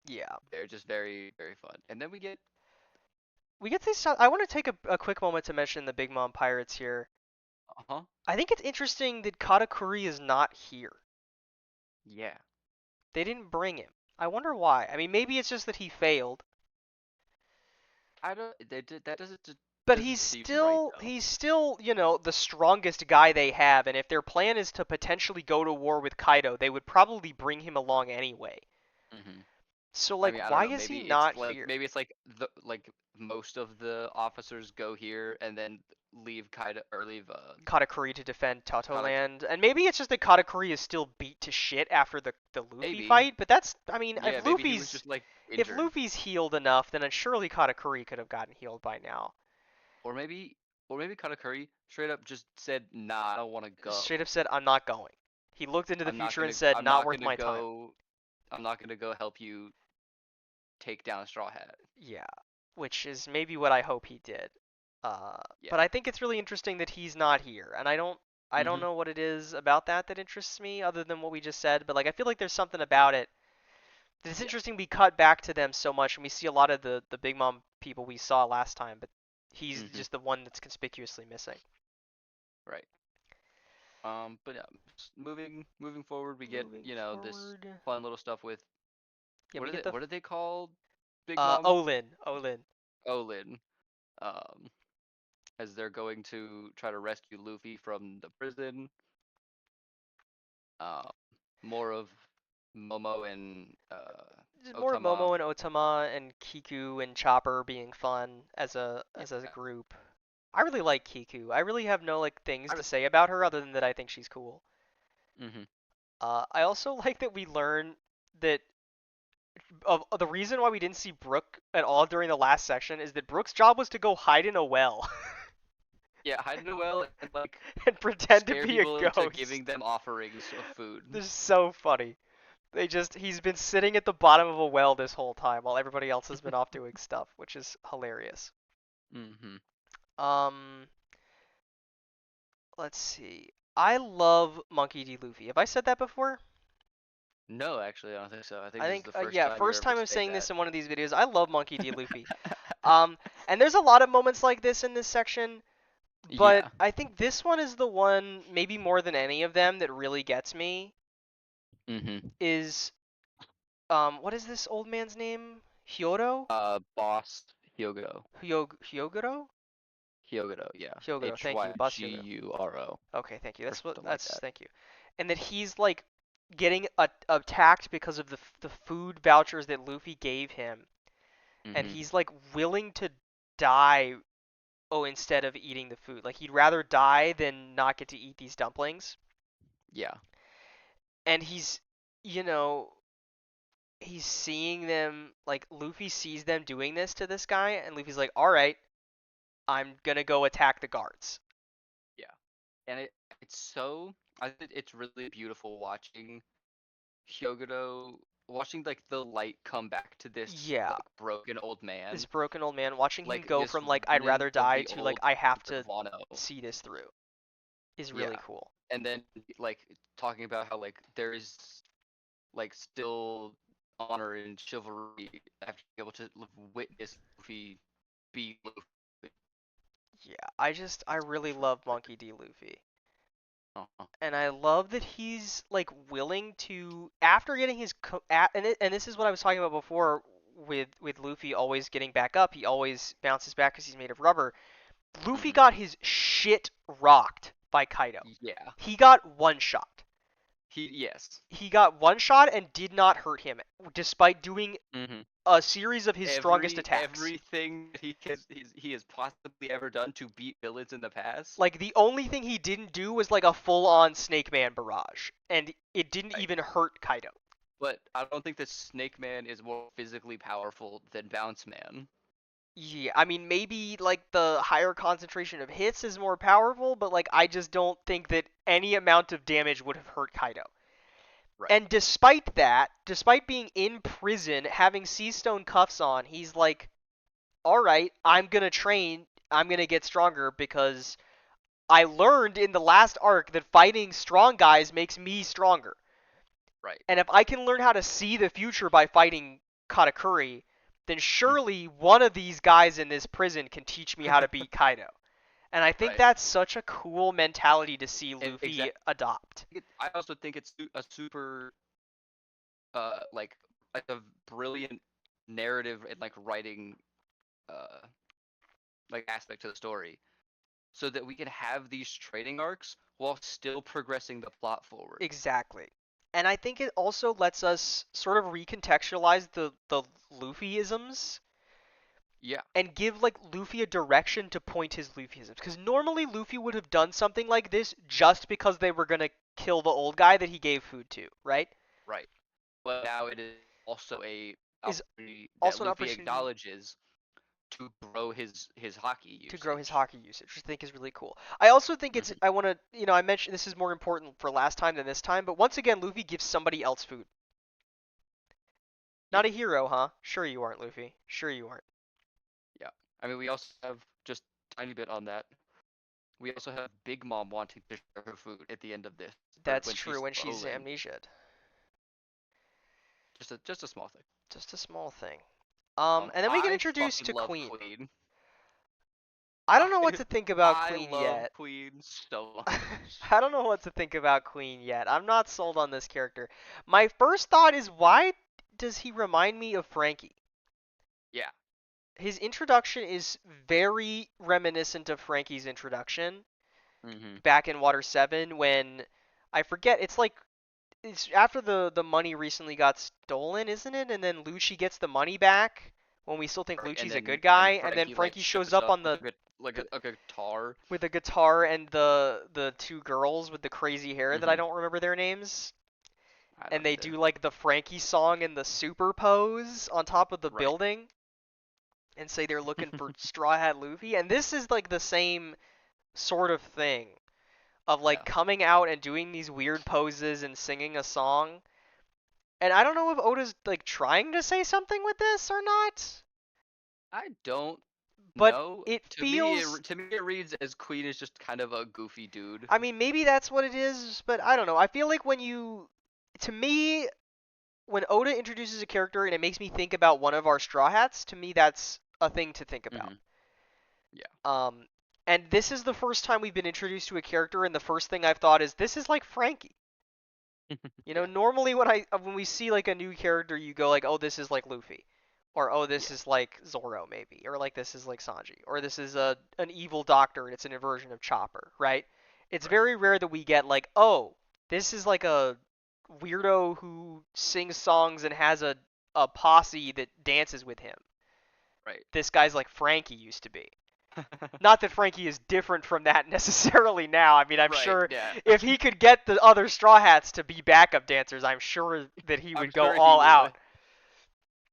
Yeah. They're just very, very fun. And then we get, We get this. I want to take a quick moment to mention the Big Mom Pirates here. huh? I think it's interesting that Katakuri is not here. Yeah. They didn't bring him. I wonder why. I mean, maybe it's just that he failed, I don't. That but doesn't seem right though. he's still, the strongest guy they have, and if their plan is to potentially go to war with Kaido, they would probably bring him along anyway. Hmm. So I like, mean, I don't why know. is he Maybe it's not like here? maybe it's like the like most of the officers go here and then leave Kaido or leave Katakuri to defend Kata. Land, and maybe it's just that Katakuri is still beat to shit after the Luffy Maybe. fight. But that's, I mean, Yeah, maybe he was just like If injured. Luffy's healed enough, then surely Katakuri could have gotten healed by now. Or maybe Katakuri straight up just said, "Nah, I don't want to Straight go. up said, "I'm not going." He looked into the future and said, "Not worth my time." I'm not gonna go help you take down Straw Hat." Yeah, which is maybe what I hope he did. Uh, Yeah. but I think it's really interesting that he's not here, and I don't Mhm. know what it is about that interests me, other than what we just said. But like, I feel like there's something about it. It's Yeah. interesting we cut back to them so much, and we see a lot of the Big Mom people we saw last time, but he's Mhm. just the one that's conspicuously missing. Right. But yeah, moving forward, we get Moving this forward, fun little stuff with yeah, we get what are they called? Big Mom Olin. Olin. Um, as they're going to try to rescue Luffy from the prison. Uh, more of Momo and Just more of Otama. Momo and Otama and Kiku and Chopper being fun as a Yeah. group. I really like Kiku. I really have no like things I to was. say about her other than that I think she's cool. Mhm. I also like that we learn that the reason why we didn't see Brooke at all during the last section is that Brooke's job was to go hide in a well Yeah, hide in a well and like and pretend to scare be a people into ghost. giving them offerings of food. This is so funny. He's been sitting at the bottom of a well this whole time while everybody else has been off doing stuff, which is hilarious. Mhm. Um, let's see. I love Monkey D. Luffy. Have I said that before? No, actually, I don't think so. I think I this is think the first yeah, time you're first ever time I'm saying saying that. this in one of these videos. I love Monkey D. Luffy. And there's a lot of moments like this in this section, but Yeah. I think this one is the one, maybe more than any of them, that really gets me. Mhm. Is what is this old man's name? Hyodo? Boss Hyogo. Hyogoro? Hyogo, yeah. Hyogoro. Thank you, Boss Hyogoro. Hyguro Okay, thank you. or something like That's that. thank you. And that he's like getting attacked because of the food vouchers that Luffy gave him, and Mhm. he's like willing to die. Oh, instead of eating the food, like he'd rather die than not get to eat these dumplings. Yeah. And you know, he's seeing them, like Luffy sees them doing this to this guy, and Luffy's like, "All right, I'm gonna go attack the guards." Yeah. And it's so I think it's really beautiful watching Hyogoro watching like the light come back to this Yeah, like broken old this man. broken old man, watching him Like go this from like "I'd remnant rather of die" the to like old "I have of to Wano. see this through" is really Yeah. cool. And then like talking about how like there is like still honor and chivalry after being able to witness Luffy be Luffy. Yeah, I really love Monkey D. Luffy. Uh-huh. And I love that he's like willing to, after getting and this is what I was talking about before with Luffy always getting back up. He always bounces back because he's made of rubber. Luffy Hmm. got his shit rocked by Kaido. Yeah. He got one shot. Yes. He got one shot and did not hurt him, despite doing Hmm. a series of his strongest attacks. Everything he has possibly ever done to beat villains in the past. Like the only thing he didn't do was like a full-on Snake Man barrage, and it didn't Right. even hurt Kaido. But I don't think that Snake Man is more physically powerful than Bounce Man. Yeah, I mean maybe like the higher concentration of hits is more powerful, but like I just don't think that any amount of damage would have hurt Kaido. Right. And despite that, despite being in prison, having Sea Stone cuffs on, he's like, "All right, I'm going to train, I'm going to get stronger because I learned in the last arc that fighting strong guys makes me stronger." Right. And if I can learn how to see the future by fighting Katakuri, then Mhm. surely one of these guys in this prison can teach me how to beat Kaido. And I think Right. that's such a cool mentality to see And Luffy exactly. adopt. I also think it's a super like a brilliant narrative and like writing uh like aspect to the story, so that we can have these training arcs while still progressing the plot forward. Exactly. And I think it also lets us sort of recontextualize the Luffyisms Yeah. and give like Luffy a direction to point his Luffyisms. Because normally Luffy would have done something like this just because they were gonna kill the old guy that he gave food to, right? Right. But now it is also a Is opportunity that also an Luffy opportunity acknowledges to grow his hockey to grow his usage. hockey usage, which I think is really cool. I also think it's Hmm. I want to I mentioned this is more important for last time than this time, but once again Luffy gives somebody else food. Yeah. Not a hero, huh? Sure you aren't, Luffy. Sure you aren't. Yeah. I mean, we also have just a tiny bit on that. We also have Big Mom wanting to share her food at the end of this, or That's when true she's when she's trolling. amnesiac. Just a small thing. Just a small thing. And then we get I introduced fucking to love Queen. Queen. I don't I know what to think about I Queen love yet. Queen so much. I don't know what to think about Queen yet. I'm not sold on this character. My first thought is why does he remind me of Frankie? Yeah. His introduction is very reminiscent of Frankie's introduction Hmm. back in Water 7 when I forget it's after the money recently got stolen, isn't it? And then Lucci gets the money back when we still think Right. And Lucci's a good then guy, and then Frankie like Frankie shows shows up up on with the, like the a guitar. with the guitar and the two girls with the crazy hair that I Hmm. don't remember their names. I And don't they either. do like the Frankie song and the super pose on top of the Right. building and say they're looking for Straw Hat Luffy. And this is like the same sort of thing of like Yeah. coming out and doing these weird poses and singing a song. And I don't know if Oda's like trying to say something with this or not, I don't but know. it feels To me it reads as Queen is just kind of a goofy dude. I mean maybe that's what it is, but I don't know. I feel like to me when Oda introduces a character and it makes me think about one of our Straw Hats, to me that's a thing to think about. Hmm. Yeah. Um, and this is the first time we've been introduced to a character, and the first thing I've thought is this is like Frankie. Yeah. Normally when we see like a new character, you go like, oh, this is like Luffy, or oh, this Yeah. is like Zoro maybe, or like this is like Sanji, or this is a an evil doctor and it's an inversion of Chopper, right? It's Right. very rare that we get like, oh, this is like a weirdo who sings songs and has a posse that dances with him. Right. This guy's like Frankie used to be. Not that Frankie is different from that necessarily now. I mean, I'm Right. sure Yeah. if he could get the other Straw Hats to be backup dancers, I'm sure that he I'm would go sure he all would. out.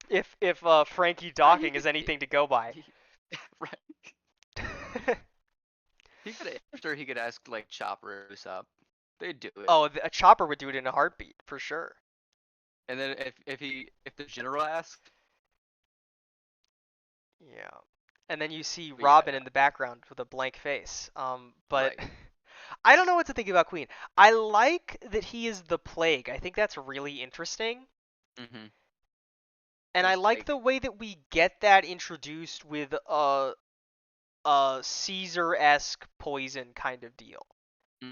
If Frankie He docking is could. anything to go by. He, right. He could after he could ask like Chopper or Usopp. They'd do it. Oh, a Chopper would do it in a heartbeat for sure. And then if the general asked, Yeah. And then you see but yeah, Robin in the background with a blank face. But right. I don't know what to think about Queen. I like that he is the plague. I think that's really interesting. Mm-hmm. And I Just like like the way that we get that introduced with a Caesar-esque poison kind of deal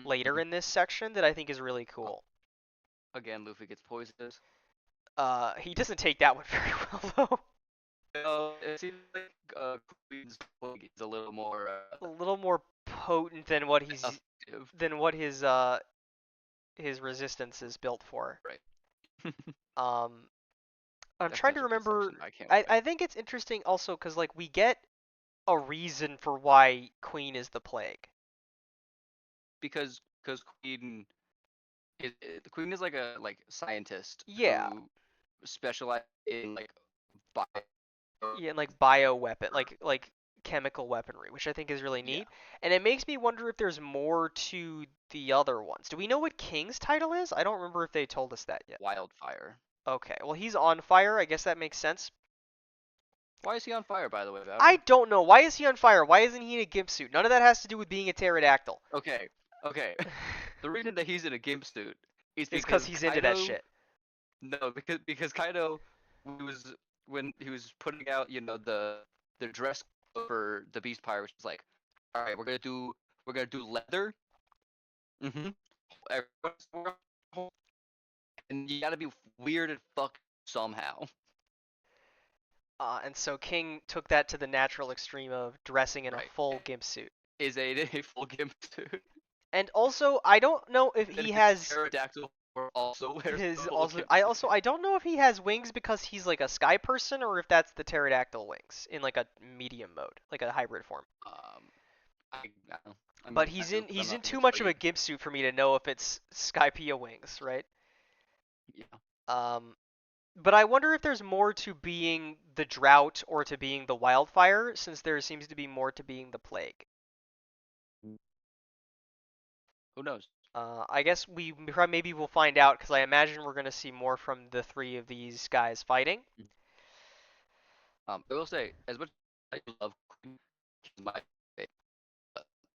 later mhm. in this section that I think is really Oh, cool. again, Luffy gets poisoned. He doesn't take that one very well though. No, it seems like Queen's plague is a little more A little more potent than what he's effective. than what his resistance is built for. Right. Um, I'm That's trying such to a good remember. section. I can't I wait. I think it's interesting also because like we get a reason for why Queen is the plague. Because the Queen is like a scientist Yeah, who specializes in like bio yeah, and like bio weapon, like chemical weaponry, which I think is really yeah, neat. And it makes me wonder if there's more to the other ones. Do we know what King's title is? I don't remember if they told us that yet. wildfire. Okay, well he's on fire. I guess that makes sense. Why is he on fire, by the way, I Bowden? don't know. Why is he on fire? Why isn't he in a gimp suit? None of that has to do with being a pterodactyl. Okay, okay. The reason that he's in a gimp suit is Is because because he's into that Kaido shit. No, because Kaido was when he was putting out, the dress code for the Beast Pirate, which was like, all right, we're gonna do leather. Mm-hmm. And you gotta be weird and fuck somehow. And so King took that to the natural extreme of dressing in a Right. full gimp suit. Is a full gimp suit. And also, I don't know if And he his has pterodactyl also wears a his full also gimp I suit. also I don't know if he has wings because he's like a sky person or if that's the pterodactyl wings in like a medium mode, like a hybrid form. Um, I don't know. But I'm he's in not gonna too tell much of you. a gimp suit for me to know if it's Skypea wings, right? Yeah. Um, but I wonder if there's more to being the drought or to being the wildfire, since there seems to be more to being the plague. Who knows? I guess maybe we'll find out because I imagine we're gonna see more from the three of these guys fighting. I will say, as much as I love Queen, she's my favorite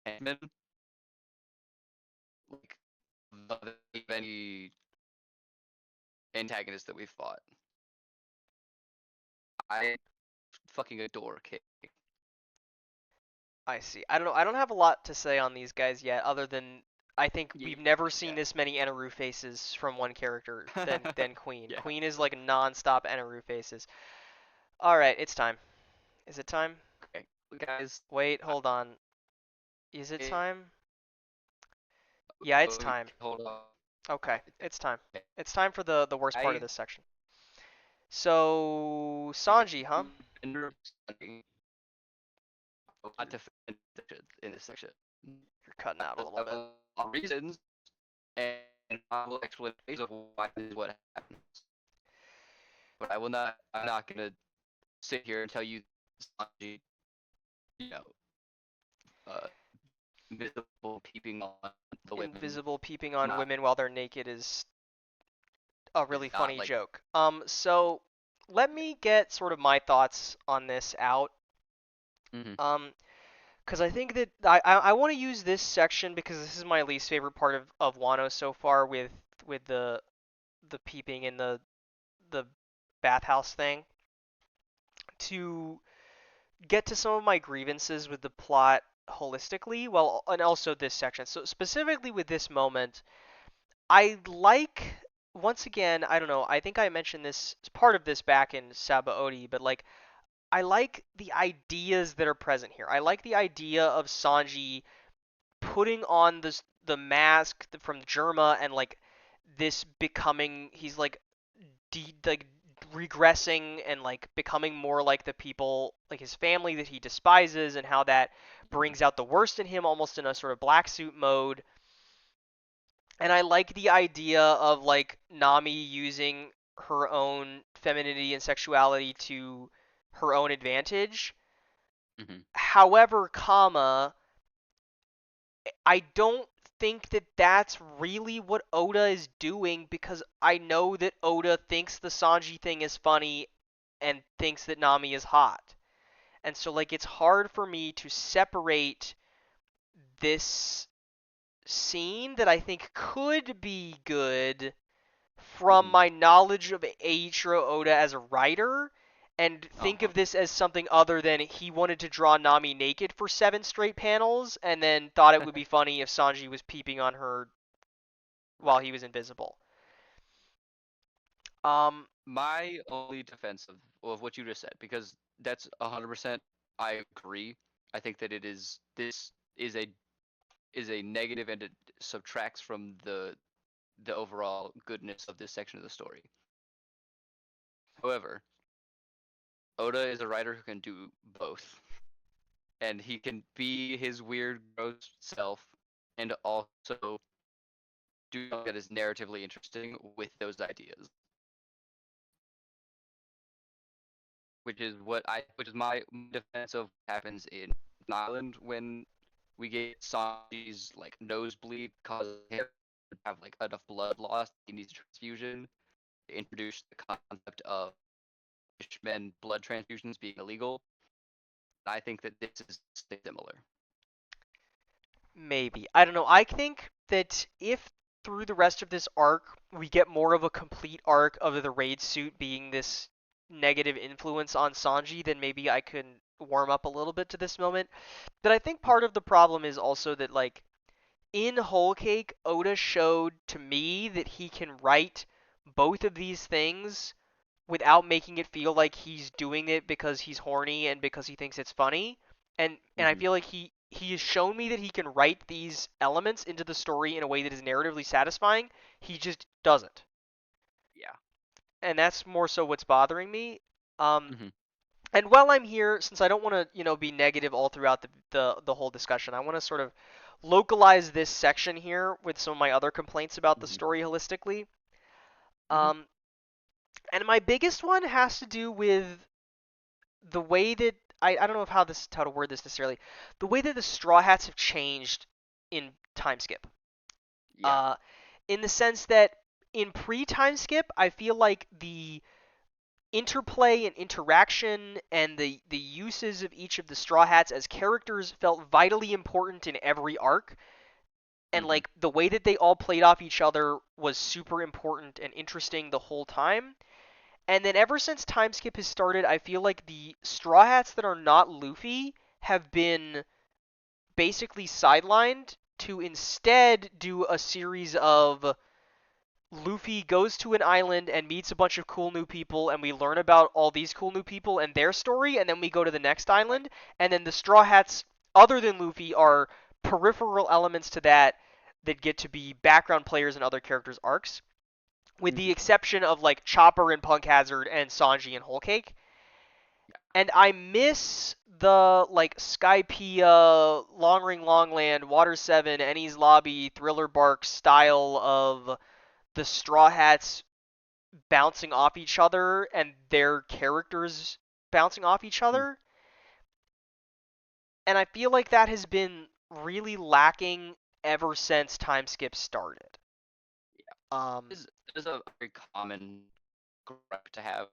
henchman, like of any antagonist that we've fought. I fucking adore King. I see. I don't know. I don't have a lot to say on these guys yet, other than I think we've never seen Yeah. this many Eneru faces from one character than Queen. Yeah. Queen is like non-stop Eneru faces. All right, it's time. Is it time? Okay, guys. Wait, hold on. Is it I, time? Yeah, it's time. hold on. Okay, it's time. Okay. It's time for the worst part of I this section. So Sanji, huh? understanding not to defend in this section. You're cutting out a I little have bit. a lot of reasons and I will explanations of why this is what happens. But I will not. I'm not gonna sit here and tell you, Sanji, you know, uh, invisible peeping on the women Invisible peeping is on not women while they're naked is a is really not funny like. joke. So let me get sort of my thoughts on this out. Mm-hmm. Um, because I think that I want to use this section because this is my least favorite part of Wano so far with the peeping in the bathhouse thing to get to some of my grievances with the plot holistically, well, and also this section. So specifically with this moment, I like once again, I don't know, I think I mentioned this part of this back in Sabaody, but like I like the ideas that are present here. I like the idea of Sanji putting on the mask from Germa and like this becoming he's like regressing and like becoming more like the people like his family that he despises and how that brings out the worst in him almost in a sort of black suit mode. And I like the idea of like Nami using her own femininity and sexuality to her own advantage. Mm-hmm. However, I don't think that that's really what Oda is doing because I know that Oda thinks the Sanji thing is funny and thinks that Nami is hot. And so like it's hard for me to separate this scene that I think could be good from Mm-hmm. my knowledge of Eiichiro Oda as a writer and Uh think huh. of this as something other than he wanted to draw Nami naked for 7 straight panels and then thought it would be funny if Sanji was peeping on her while Right. he was invisible. Um, My only defense of what you just said, because that's 100%. I agree. I think that this is a negative and it subtracts from the overall goodness of this section of the story. However, Oda is a writer who can do both, and he can be his weird, gross self, and also do something that is narratively interesting with those ideas, which is my defense of what happens in Island when we get Sanji's like nosebleed cause him to have like enough blood loss he needs a transfusion. They introduce the concept of men blood transfusions being illegal. I think that this is similar. maybe. I don't know. I think that if through the rest of this arc we get more of a complete arc of the raid suit being this negative influence on Sanji, then maybe I can warm up a little bit to this moment. But I think part of the problem is also that like in Whole Cake, Oda showed to me that he can write both of these things without making it feel like he's doing it because he's horny and because he thinks it's funny. And I Hmm. feel like he has shown me that he can write these elements into the story in a way that is narratively satisfying. He just doesn't. Yeah. And that's more so what's bothering me. Um Hmm. and while I'm here, since I don't want to, be negative all throughout the whole discussion, I want to sort of localize this section here with some of my other complaints about the Hmm. story holistically. Hmm. Um, and my biggest one has to do with the way that I don't know how to word this necessarily. The way that the Straw Hats have changed in time skip. Yeah. Uh, in the sense that in pre-time skip, I feel like the interplay and interaction and the uses of each of the Straw Hats as characters felt vitally important in every arc. And Hmm. like the way that they all played off each other was super important and interesting the whole time. And then ever since time skip has started, I feel like the Straw Hats that are not Luffy have been basically sidelined to instead do a series of Luffy goes to an island and meets a bunch of cool new people, and we learn about all these cool new people and their story, and then we go to the next Right. island, and then the Straw Hats, other than Luffy, are peripheral elements to that get to be background players in other characters' arcs, with the Hmm. exception of like Chopper and Punk Hazard and Sanji and Whole Cake. Yeah. And I miss the like Skypiea, Long Ring Longland, Water 7, Ennie's Lobby, Thriller Bark style of the Straw Hats bouncing off each other and their characters bouncing off each Mhm. other. And I feel like that has been really lacking ever since time skip started. Um, Is a very common gripe to have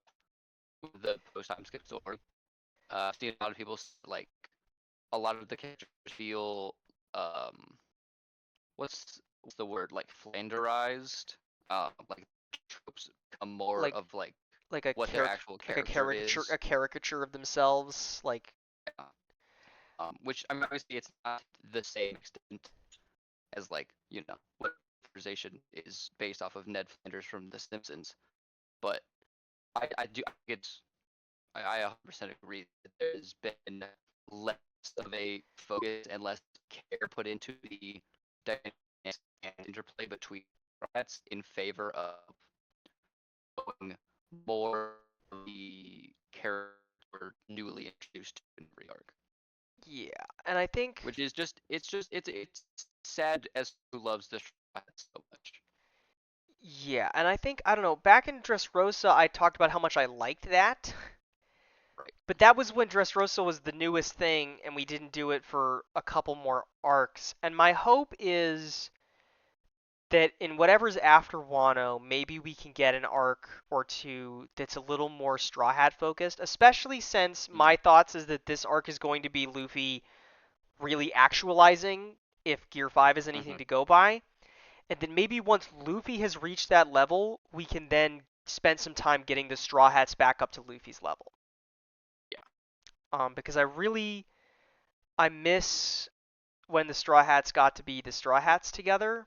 with the post-time skip story. I've seen a lot of people like a lot of the characters feel um what's the word, like flanderized, like tropes become more like of like like a what their actual character is. caricature of themselves. Like uh, which I mean, obviously it's not the same extent as like what characterization is based off of Ned Flanders from The Simpsons, but I do I think it's I 100% agree that there's been less of a focus and less care put into the dynamics and interplay between formats in favor of going more of the character newly introduced in every arc. yeah, and I think Which is it's sad as who loves the Straw so much. yeah, and I think I don't know. Back in Dressrosa, I talked about how much I liked that, Right. but that was when Dressrosa was the newest thing, and we didn't do it for a couple more arcs. And my hope is that in whatever's after Wano, maybe we can get an arc or two that's a little more Straw Hat focused, especially since Mm-hmm. my thoughts is that this arc is going to be Luffy really actualizing if Gear 5 is anything Mm-hmm. to go by. And then maybe once Luffy has reached that level, we can then spend some time getting the Straw Hats back up to Luffy's level. Yeah. Because I miss when the Straw Hats got to be the Straw Hats together.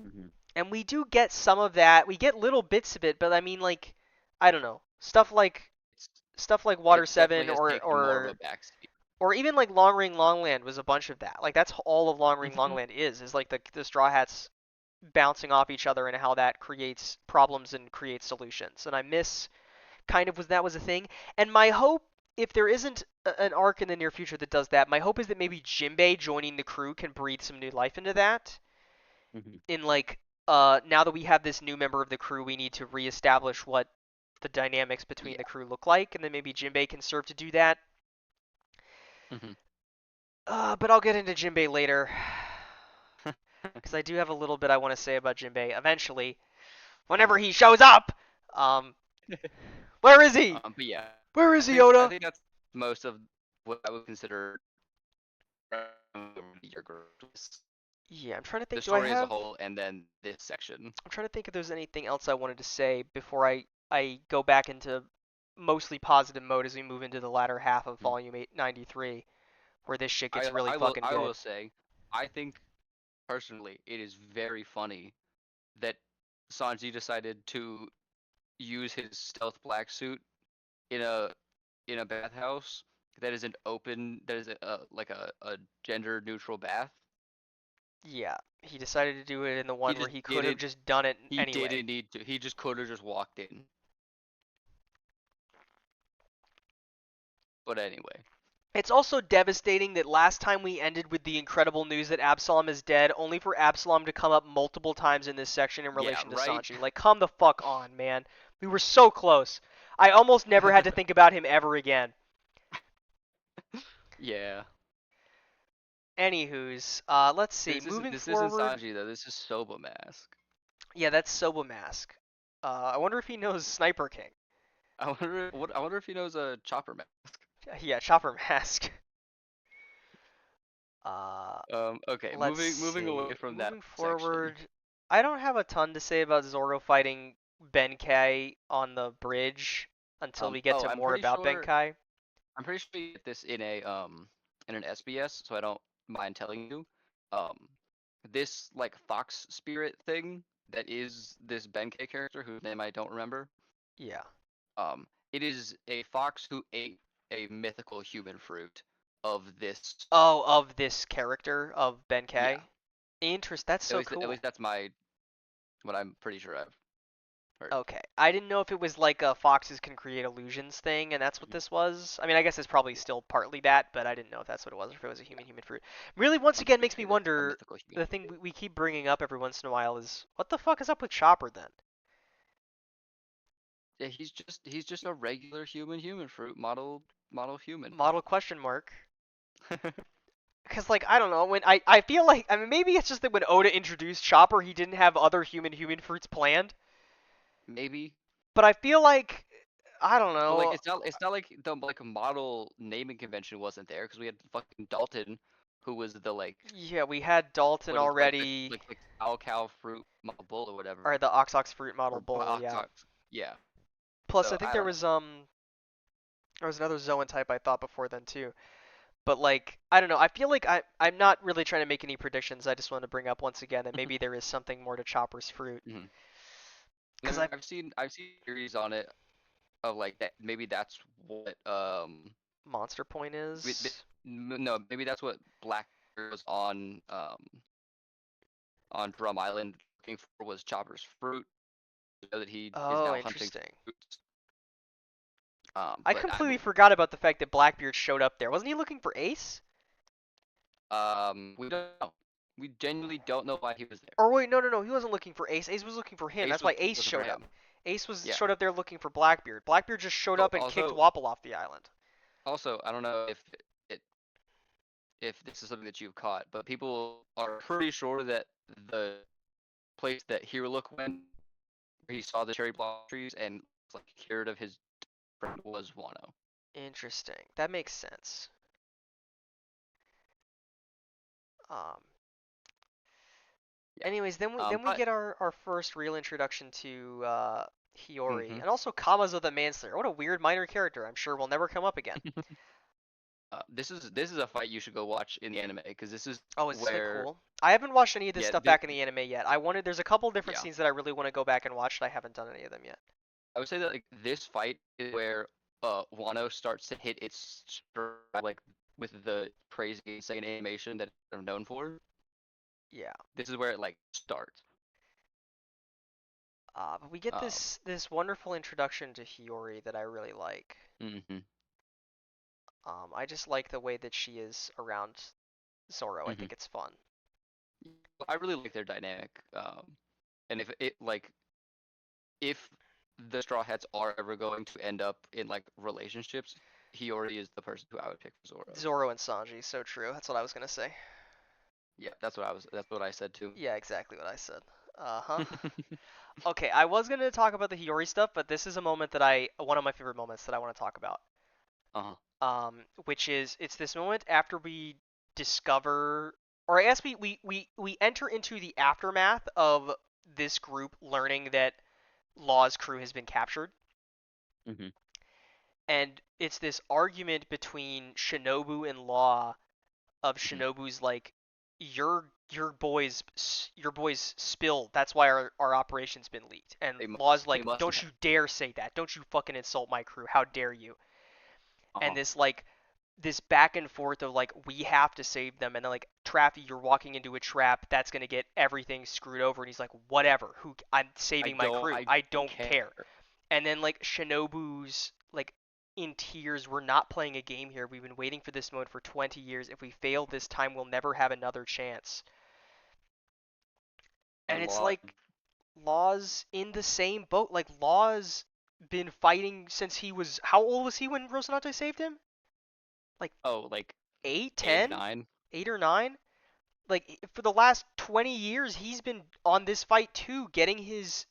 Mm-hmm. And we do get some of that. We get little bits of it, but I mean, like, I don't know, It's stuff like it Water definitely Seven, has taken more of a backseat. or even like Long Ring Longland was a bunch of that. Like that's all of Long Ring Mm-hmm. Longland is like the Straw Hats bouncing off each other and how that creates problems and creates solutions. And I miss kind of was that was a thing. And my hope, if there isn't an arc in the near future that does that, my hope is that maybe Jinbei joining the crew can breathe some new life into that. Mm-hmm. In like, now that we have this new member of the crew, we need to reestablish what the dynamics between the Yeah. crew look like, and then maybe Jinbei can serve to do that. Mm-hmm. But I'll get into Jinbei later, because I do have a little bit I want to say about Jinbei eventually, whenever Uh-huh. he shows up. Um, where is he? But yeah, Where is he, I Yoda? think that's most of what I would consider your growth. Yeah, I'm trying to The think. Do I story as a have? whole, and then this section. I'm trying to think if there's anything else I wanted to say before I go back into mostly positive mode as we move into the latter half of Mhm. Volume 893, where this shit gets I really I will fucking I good. will say, I think personally it is very funny that Sanji decided to use his stealth black suit in a bathhouse that is an open that is like a gender neutral bath. Yeah, he decided to do it in the He one where just he could have didn't just done it he anyway. didn't need to. He just could have just walked in. But anyway, It's also devastating that last time we ended with the incredible news that Absalom is dead, only for Absalom to come up multiple times in this section in yeah, relation to right? Sanji. Like, come the fuck on, man. We were so close. I almost never had to think about him ever again. Yeah. Anywho's, let's see. Moving This isn't forward, Sanji though. This is Soba Mask. yeah, that's Soba Mask. I wonder if he knows Sniper King. I wonder if he knows a Chopper Mask. Yeah, Chopper Mask. Uh, Okay, let's moving away see. from that Moving section. forward, I don't have a ton to say about Zoro fighting Benkei on the bridge until we get Oh, to more about Benkei. I'm pretty sure you get this in an SBS, so I don't mind telling you. Um, this like fox spirit thing that is this Benkei character whose name I don't remember. Yeah. It is a fox who ate a mythical human fruit of this. Oh, of this character of Yeah, Benkei. That's so at cool. least that's my what I'm pretty sure I've heard. Okay. I didn't know if it was like a foxes can create illusions thing, and that's what Mhm. this was. I mean, I guess it's probably Yeah, still partly that, but I didn't know if that's what it was, or if it was a human fruit. Really, once I'm again, pretty makes me sure that's a wonder. mythical human The thing fruit. we keep bringing up every once in a while is what the fuck is up with Chopper then? Yeah, he's just a regular human fruit model human. Model question mark. Because like I don't know when I feel like I mean maybe it's just that when Oda introduced Chopper he didn't have other human fruits planned, Maybe. but I feel like I don't But like know. it's not like the like model naming convention wasn't there because we had fucking Dalton, who was the like Yeah, we had Dalton what is already, like cow fruit model bull or or whatever the Ox fruit model or bull. ox Yeah. ox. Yeah. Plus I So think I don't know. there was another Zoan type I thought before then too. But like I don't know. I feel like I'm not really trying to make any predictions. I just want to bring up once again that maybe there is something more to Chopper's fruit. Mhm. I Because mean, I I've seen theories on it of like that maybe that's what Monster Point is. no maybe that's what Blackbeard was on Drum Island looking for was Chopper's fruit. You know that he is Oh, now hunting interesting. fruits. I But I completely forgot about the fact that Blackbeard showed up there. Wasn't he looking for Ace? we don't know. We genuinely don't know why he was there. Or wait, no, no, no. He wasn't looking for Ace. Ace was looking for him. Ace That's was why Ace looking for showed up. him. Ace was Yeah. showed up there looking for Blackbeard. Blackbeard just showed Oh, up and kicked Wapple off the island. also, I don't know it if this is something that you've caught, but people are pretty sure that the place that Hirulook went, where he saw the cherry blossom trees and was, like cured of his friend was Wano. Interesting. That makes sense. Um. Yeah. Anyways, then we But get our first real introduction to Hiyori hmm and also Kamazo the Manslayer. What a weird minor character. I'm sure will never come up again. this is a fight you should go watch in the anime because this is Oh, is this thing where cool? I haven't watched any of this yeah stuff back in the anime yet. There's a couple different yeah scenes that I really want to go back and watch, and I haven't done any of them yet. I would say that like this fight is where Wano starts to hit its stride, like with the crazy insane animation that they're known for. Yeah. This is where it like starts. But we get Um, this wonderful introduction to Hiyori that I really like. hmm I just like the way that she is around Zoro. I hmm think it's fun. I really like their dynamic. And if it like if the Straw Hats are ever going to end up in like relationships, Hiyori is the person who I would pick for Zoro. Zoro and Sanji, so true. That's what I was gonna say. Yeah, that's what I said too. Yeah, exactly what I said. Uh-huh. Okay, I was gonna talk about the Hiyori stuff, but this is a moment that one of my favorite moments that I want to talk about. Uh-huh. Which is it's this moment after we discover or I guess we enter into the aftermath of this group learning that Law's crew has been captured, Hmm. and it's this argument between Shinobu and Law of Hmm. Shinobu's like your boys spilled. That's why our operation's been leaked. And Law's They like, must don't have. you dare say that. Don't you fucking insult my crew. How dare you? And Uh-huh. this back and forth of like we have to save them, and then like Traffy, you're walking into a trap that's gonna get everything screwed over, and he's like, whatever. Who I'm saving my crew. I I don't don't care. care. And then like Shinobu's like in tears, we're not playing a game here. We've been waiting for this moment for 20 years. If we fail this time, we'll never have another chance. And And it's Law. like Law's in the same boat. Like Law's been fighting since he was how old was he when Rosinante saved him? Like Oh, like eight, eight, 10, nine. 8 or 9. Like for the last 20 years, he's been on this fight too, getting his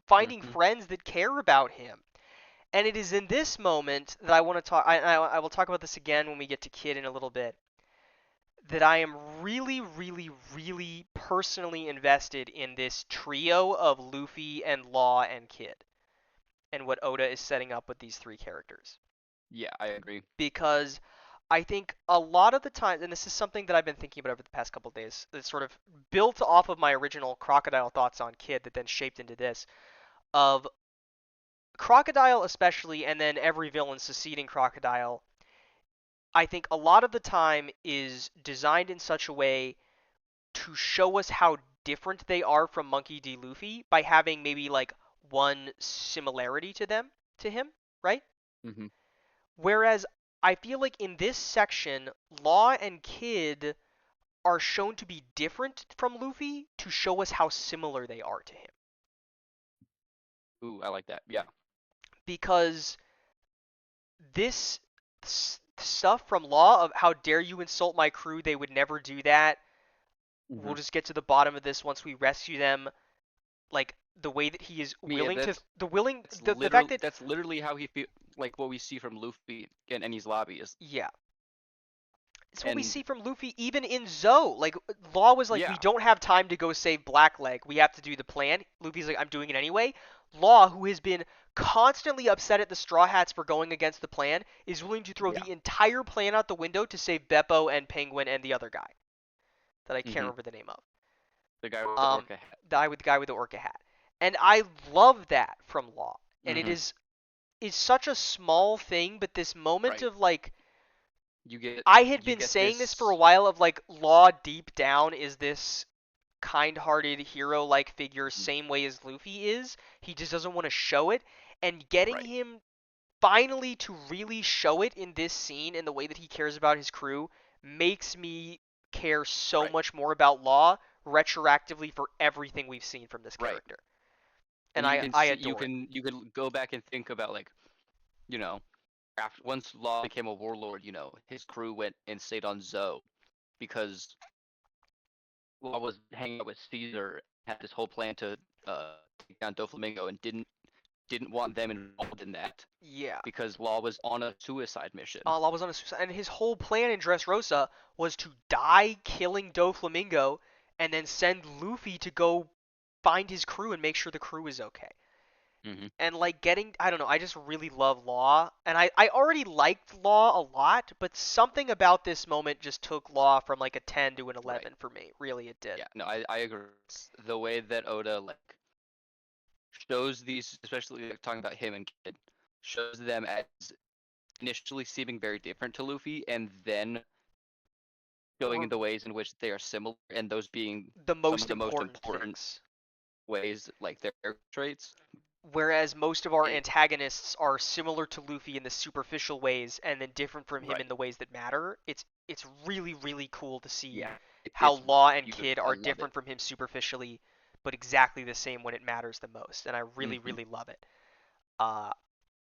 finding Hmm. friends that care about him. And it is in this moment that I want to talk. I will talk about this again when we get to Kid in a little bit. That I am really, really, really personally invested in this trio of Luffy and Law and Kid, and what Oda is setting up with these three characters. Yeah, I agree. Because I think a lot of the time, and this is something that I've been thinking about over the past couple of days, that's sort of built off of my original Crocodile thoughts on Kid that then shaped into this, of Crocodile especially, and then every villain succeeding Crocodile, I think a lot of the time is designed in such a way to show us how different they are from Monkey D. Luffy by having maybe like one similarity to him, right? Hmm. Whereas I feel like in this section, Law and Kid are shown to be different from Luffy to show us how similar they are to him. Ooh, I like that. Yeah. Because this stuff from Law of how dare you insult my crew, they would never do that. Hmm. We'll just get to the bottom of this once we rescue them. Like the way that he is I mean, willing to the fact that that's literally how he feel like what we see from Luffy in Enies lobby is. yeah, it's what we And see from Luffy even in Zoe. Like Law was like, yeah, we don't have time to go save Blackleg. We have to do the plan. Luffy's like, I'm doing it anyway. Law, who has been constantly upset at the Straw Hats for going against the plan, is willing to throw yeah. the entire plan out the window to save Beppo and Penguin and the other guy that I can't Hmm. remember the name of. The guy with the Um, orca hat. the guy with the orca hat. And I love that from Law. And it Hmm. is such a small thing, but this moment Right. of like You get I had you been get saying this for a this. while of like Law deep down is this kind-hearted hero-like figure Mm. same way as Luffy is. He just doesn't want to show it, and getting Right. him finally to really show it in this scene in the way that he cares about his crew makes me care so Right. much more about Law retroactively for everything we've seen from this Right. character. And And you can I see adore it. you can go back and think about like, you know, after once Law became a warlord, his crew went and stayed on Zoe because Law was hanging out with Caesar, had this whole plan to take down Doflamingo, and didn't want them involved in that Yeah. because Law was on a suicide mission. Law was on a suicide, and his whole plan in Dressrosa was to die killing Doflamingo and then send Luffy to go find his crew and make sure the crew is okay. Hmm. And like getting, I don't know, I just really love Law, and I already liked Law a lot, but something about this moment just took Law from like a 10 to an Right. 11 for me. Really, it did. Yeah. No, I agree. It's the way that Oda like shows these, especially like, talking about him and Kid, shows them as initially seeming very different to Luffy, and then showing the ways in which they are similar, and those being The some of most the most important important things. ways, like their character traits. Whereas most of our It, antagonists are similar to Luffy in the superficial ways and then different from him right. in the ways that matter. It's really really cool to see Yeah. how It's Law and beautiful. Kid I are love it. different from him superficially, but exactly the same when it matters the most. And I really Hmm. really love it. Uh,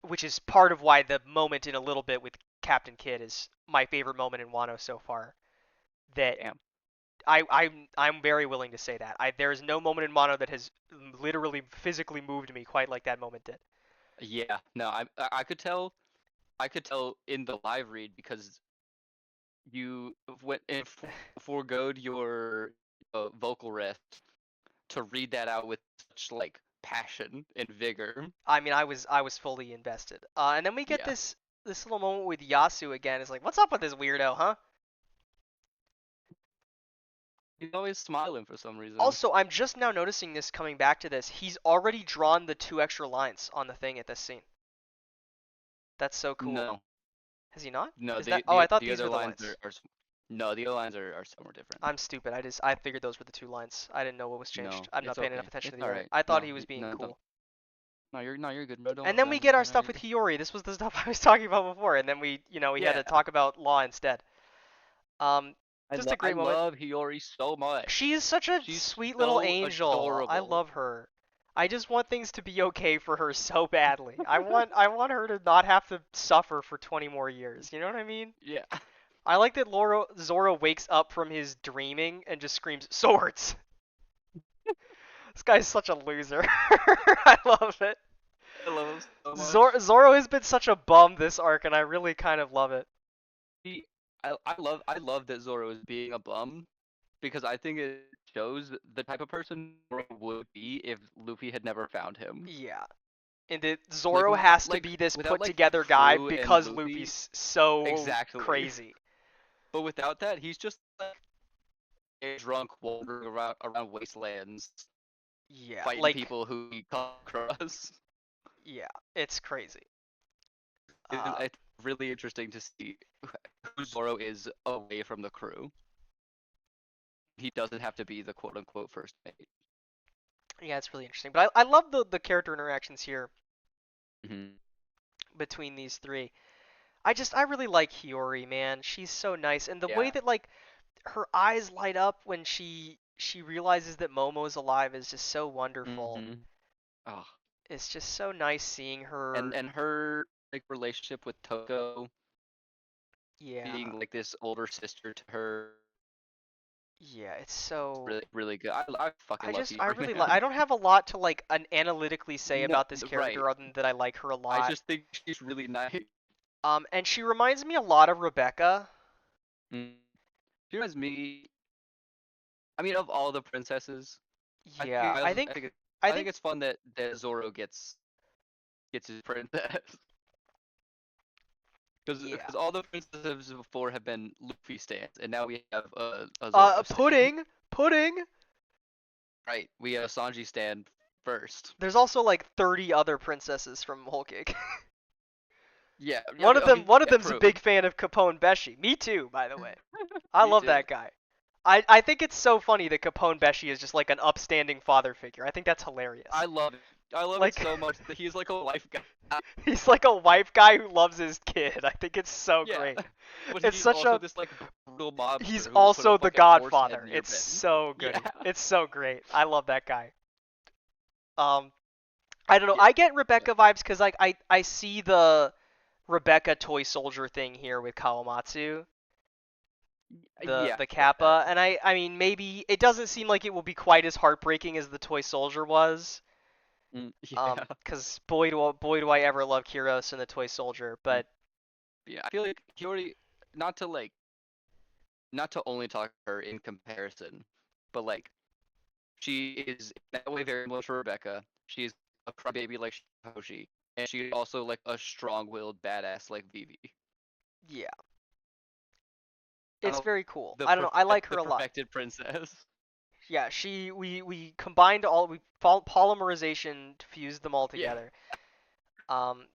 which is part of why the moment in a little bit with Captain Kidd is my favorite moment in Wano so far. That Damn. I'm very willing to say that. There is no moment in Wano that has literally physically moved me quite like that moment did. Yeah. No, I could tell. I could tell in the live read because you went and foregoed your vocal rest to read that out with such like passion and vigor. I mean, I was fully invested. And then we get Yeah, this little moment with Yasu again. It's like, what's up with this weirdo, huh? he's always smiling for some reason. Also, I'm just now noticing this coming back to this. He's already drawn the 2 extra lines on the thing at this scene. That's so cool. No, Has he not? no, Is that? Oh, I thought the these other were the lines lines. no, the other lines are somewhere different. I'm stupid. I figured those were the 2 lines. I didn't know what was changed. No, I'm not it's paying enough okay. attention It's to the all art. right. I thought No, he was being no, don't. cool. No, you're good, bro. And Don't then we get our no, stuff you're with good. Hiyori. This was the stuff I was talking about before, and then we had Yeah, to talk about Law instead. Um, just a I great moment. love Hiyori so She much. is such a She's sweet little so angel. I adorable. love her. I just want things to be okay for her so badly. I want her to not have to suffer for 20 more years. You know what I mean? Yeah, I like that Zoro wakes up from his dreaming and just screams swords. This guy's such a loser. I love it. I love him so much. Zoro has been such a bum this arc, and I really kind of love it. He, I love that Zoro is being a bum because I think it shows the type of person Zoro would be if Luffy had never found him. Yeah. And that Zoro has to be this without put like together guy Crew and because Luffy, Luffy's so exactly. crazy. But without that, he's just like a drunk wandering around wastelands, Yeah, fighting like people who he come across. yeah, it's crazy. Uh, It's really interesting to see who Zoro is away from the crew. He doesn't have to be the quote unquote first mate. yeah, it's really interesting. But I love the character interactions here Mm-hmm. between these three. I really like Hiyori, man. She's so nice, and the way Yeah. that like her eyes light up when she realizes that Momo's alive is just so wonderful. Mm-hmm. Oh, It's just so nice seeing her. and her like relationship with Toko Yeah, being like this older sister to her, yeah, it's so. really good. I fucking love I Hiyori, really like. I man. don't have a lot to like analytically say No, about this right. character other than that I like her a I lot. just think she's really nice. And she reminds me a lot of Rebecca. Mm. She reminds me. I mean, of all the princesses, Yeah, I think I I think think it's fun that Zoro gets his princess yeah. because all the princesses before have been Luffy stands, and now we have a Zoro stand. Pudding. Right, we have a Sanji stand first. There's also like 30 other princesses from Whole Cake. Yeah, yeah, One of them okay, one of yeah, them's a true. big fan of Capone Beshi. Me too, by the way. I Me love too. that guy. I think it's so funny that Capone Beshi is just like an upstanding father figure. I think that's hilarious. I love it. I love it Like so much that he's like a life guy. he's like a wife guy who loves his kid. I think it's so Yeah, great. but It's he's such also a this like brutal he's mobster who will put a also the fucking horse head Godfather. in your It's bed. so Yeah. good. It's so great. I love that guy. Um, I don't know. Yeah. I get Rebecca vibes because like I see the Rebecca toy soldier thing here with Kawamatsu, Yeah, the I get that. Kappa, and I mean maybe it doesn't seem like it will be quite as heartbreaking as the toy soldier was. Yeah. Because boy do I ever love Kiros and the toy soldier, Mm, but yeah. I feel like he already not to like not to only talk her in comparison, but like she is in that way very much for Rebecca. She's a crybaby like Hoshi, and she's also like a strong-willed badass like Vivi. yeah, Kind it's of very cool. I don't know. I like her the a lot. perfected princess. Yeah, we combined all we polymerization fused them all Yeah. together.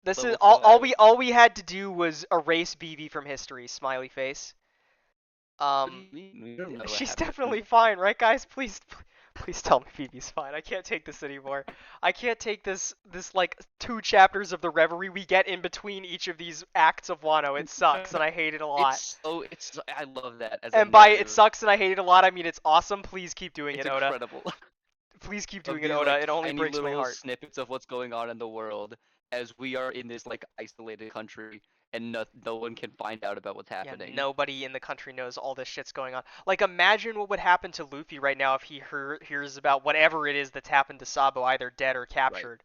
This is Level 5. all we had to do was erase BB from history. Smiley face. What do you mean? We don't know what She's happened. definitely fine, right, guys? Please tell me Phoebe's fine. I can't take this anymore. I can't take this like 2 chapters of the reverie we get in between each of these acts of Wano. It sucks, and I hate it a lot. I love that as a And by it narrative. sucks and I hate it a lot, I mean it's awesome. Please keep doing It's it, Oda. incredible. Please keep Of doing it, these Oda. like It only tiny breaks my little heart. snippets of what's going on in the world as we are in this like isolated country and no one can find out about what's Yeah, happening. nobody in the country knows all this shit's going on. Like, imagine what would happen to Luffy right now if he hears about whatever it is that's happened to Sabo, either dead or Right. captured.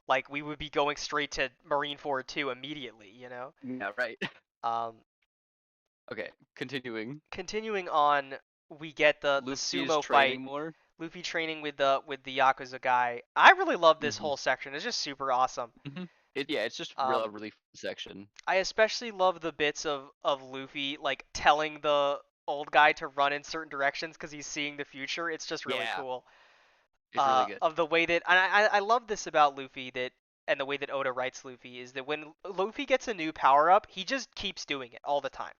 Like, we would be going straight to Marineford 2 immediately, you know? Yeah, right. Um, Okay, continuing. Continuing on, we get the Luffy is sumo fight. training more. Luffy training with the Yakuza guy. I really love this Hmm whole section. It's just super awesome. yeah, it's just real Um, really fun section. I especially love the bits of Luffy like telling the old guy to run in certain directions because he's seeing the future. It's just really Yeah, cool. it's really good. Of the way that and I love this about Luffy that and the way that Oda writes Luffy is that when Luffy gets a new power up, he just keeps doing it all the time.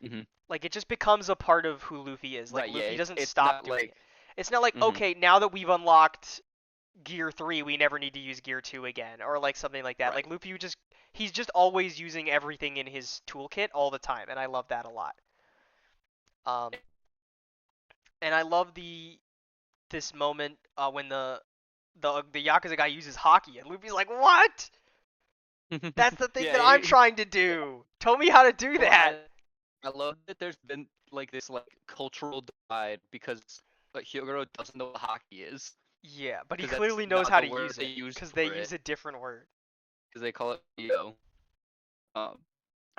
hmm Like it just becomes a part of who Luffy is. Like Right, yeah, Luffy doesn't it's stop not doing like it. It's not like hmm okay, now that we've unlocked Gear 3, we never need to use Gear 2 again or like something like that. Like right. Luffy just he's just always using everything in his toolkit all the time and I love that a lot. Um and I love the this moment when the Yakuza guy uses hockey and Luffy's like, "What? That's the thing Yeah, that I'm trying to do. Tell me how to do well, that." I love that there's been like this like cultural divide because like Hyogoro doesn't know what hockey is Yeah, but he because that's clearly knows not how the to word use they it use cuz they for it use a different word. because they call it Yo. Um,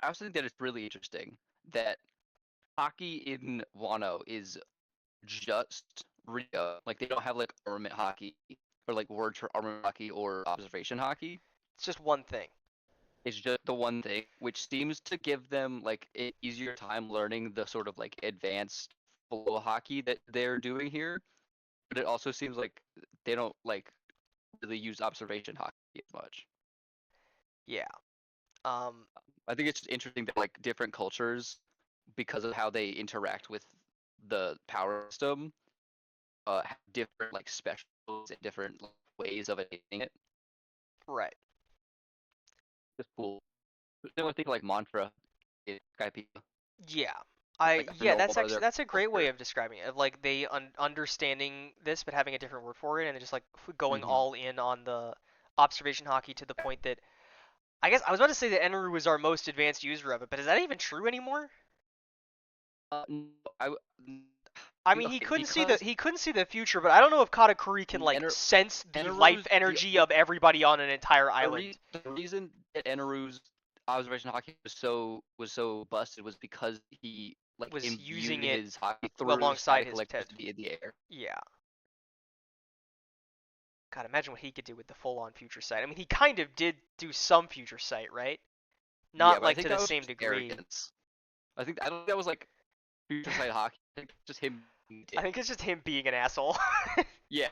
I also think that it's really interesting that hockey in Wano is just Rio. Like they don't have like armament hockey or like words for armament hockey or observation hockey. It's just one thing. It's just the one thing, which seems to give them like an easier time learning the sort of like advanced flow hockey that they're doing here. But it also seems like they don't like really use observation hockey as much. Yeah. Um I think it's just interesting that like different cultures, because of how they interact with the power system, have different like specials and different like, ways of attaining it. right. It's cool. The only thing like mantra is Skype, Yeah. like to Yeah, know that's more of actually their that's a great way culture. of describing it. Of like they understanding this but having a different word for it and just like going hmm all in on the observation hockey to the point that I guess I was about to say that Enru was our most advanced user of it, but is that even true anymore? No, I I mean, okay because he couldn't see the future, but I don't know if Katakuri can like Ener- sense the life Eneru's energy of everybody on an entire island. the reason that Eneru's observation hockey was so busted was because he like Was using imbued it his hockey through alongside static his electricity in the air. yeah. God, imagine what he could do with the full-on future sight. I mean, he kind of did do some future sight, right? Yeah, Not but I like think to the that was same just degree. arrogance. I don't think that was like future sight hockey. I think just him being a I dick. think it's just him being an asshole. Yeah.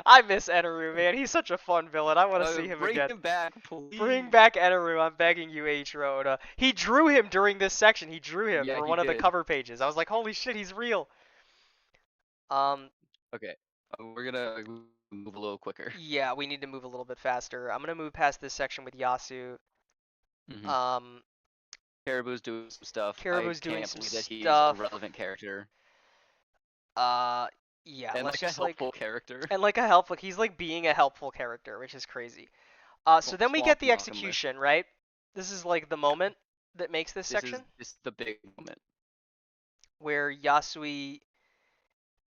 I miss Eneru, man. He's such a fun villain. I want to see him Bring again. him back, Bring please. back Eneru. I'm begging you, Eiichiro Oda. He drew him during this section. He drew him Yeah, for he one of the did. cover pages. I was like, holy shit, he's real. Um, Okay. We're gonna move a little quicker. yeah, we need to move a little bit faster. I'm gonna move past this section with Yasu. hmm Um, Caribou's doing some stuff. I Caribou's doing can't some believe that he's a stuff. relevant character Uh, yeah, and let's like a just like helpful character. and like a helpful. He's like being a helpful character, which is crazy. So Well, then we get Swamp the Monk him with. execution, right? This is like the Yeah. moment that makes this section This is the big moment. where Yasui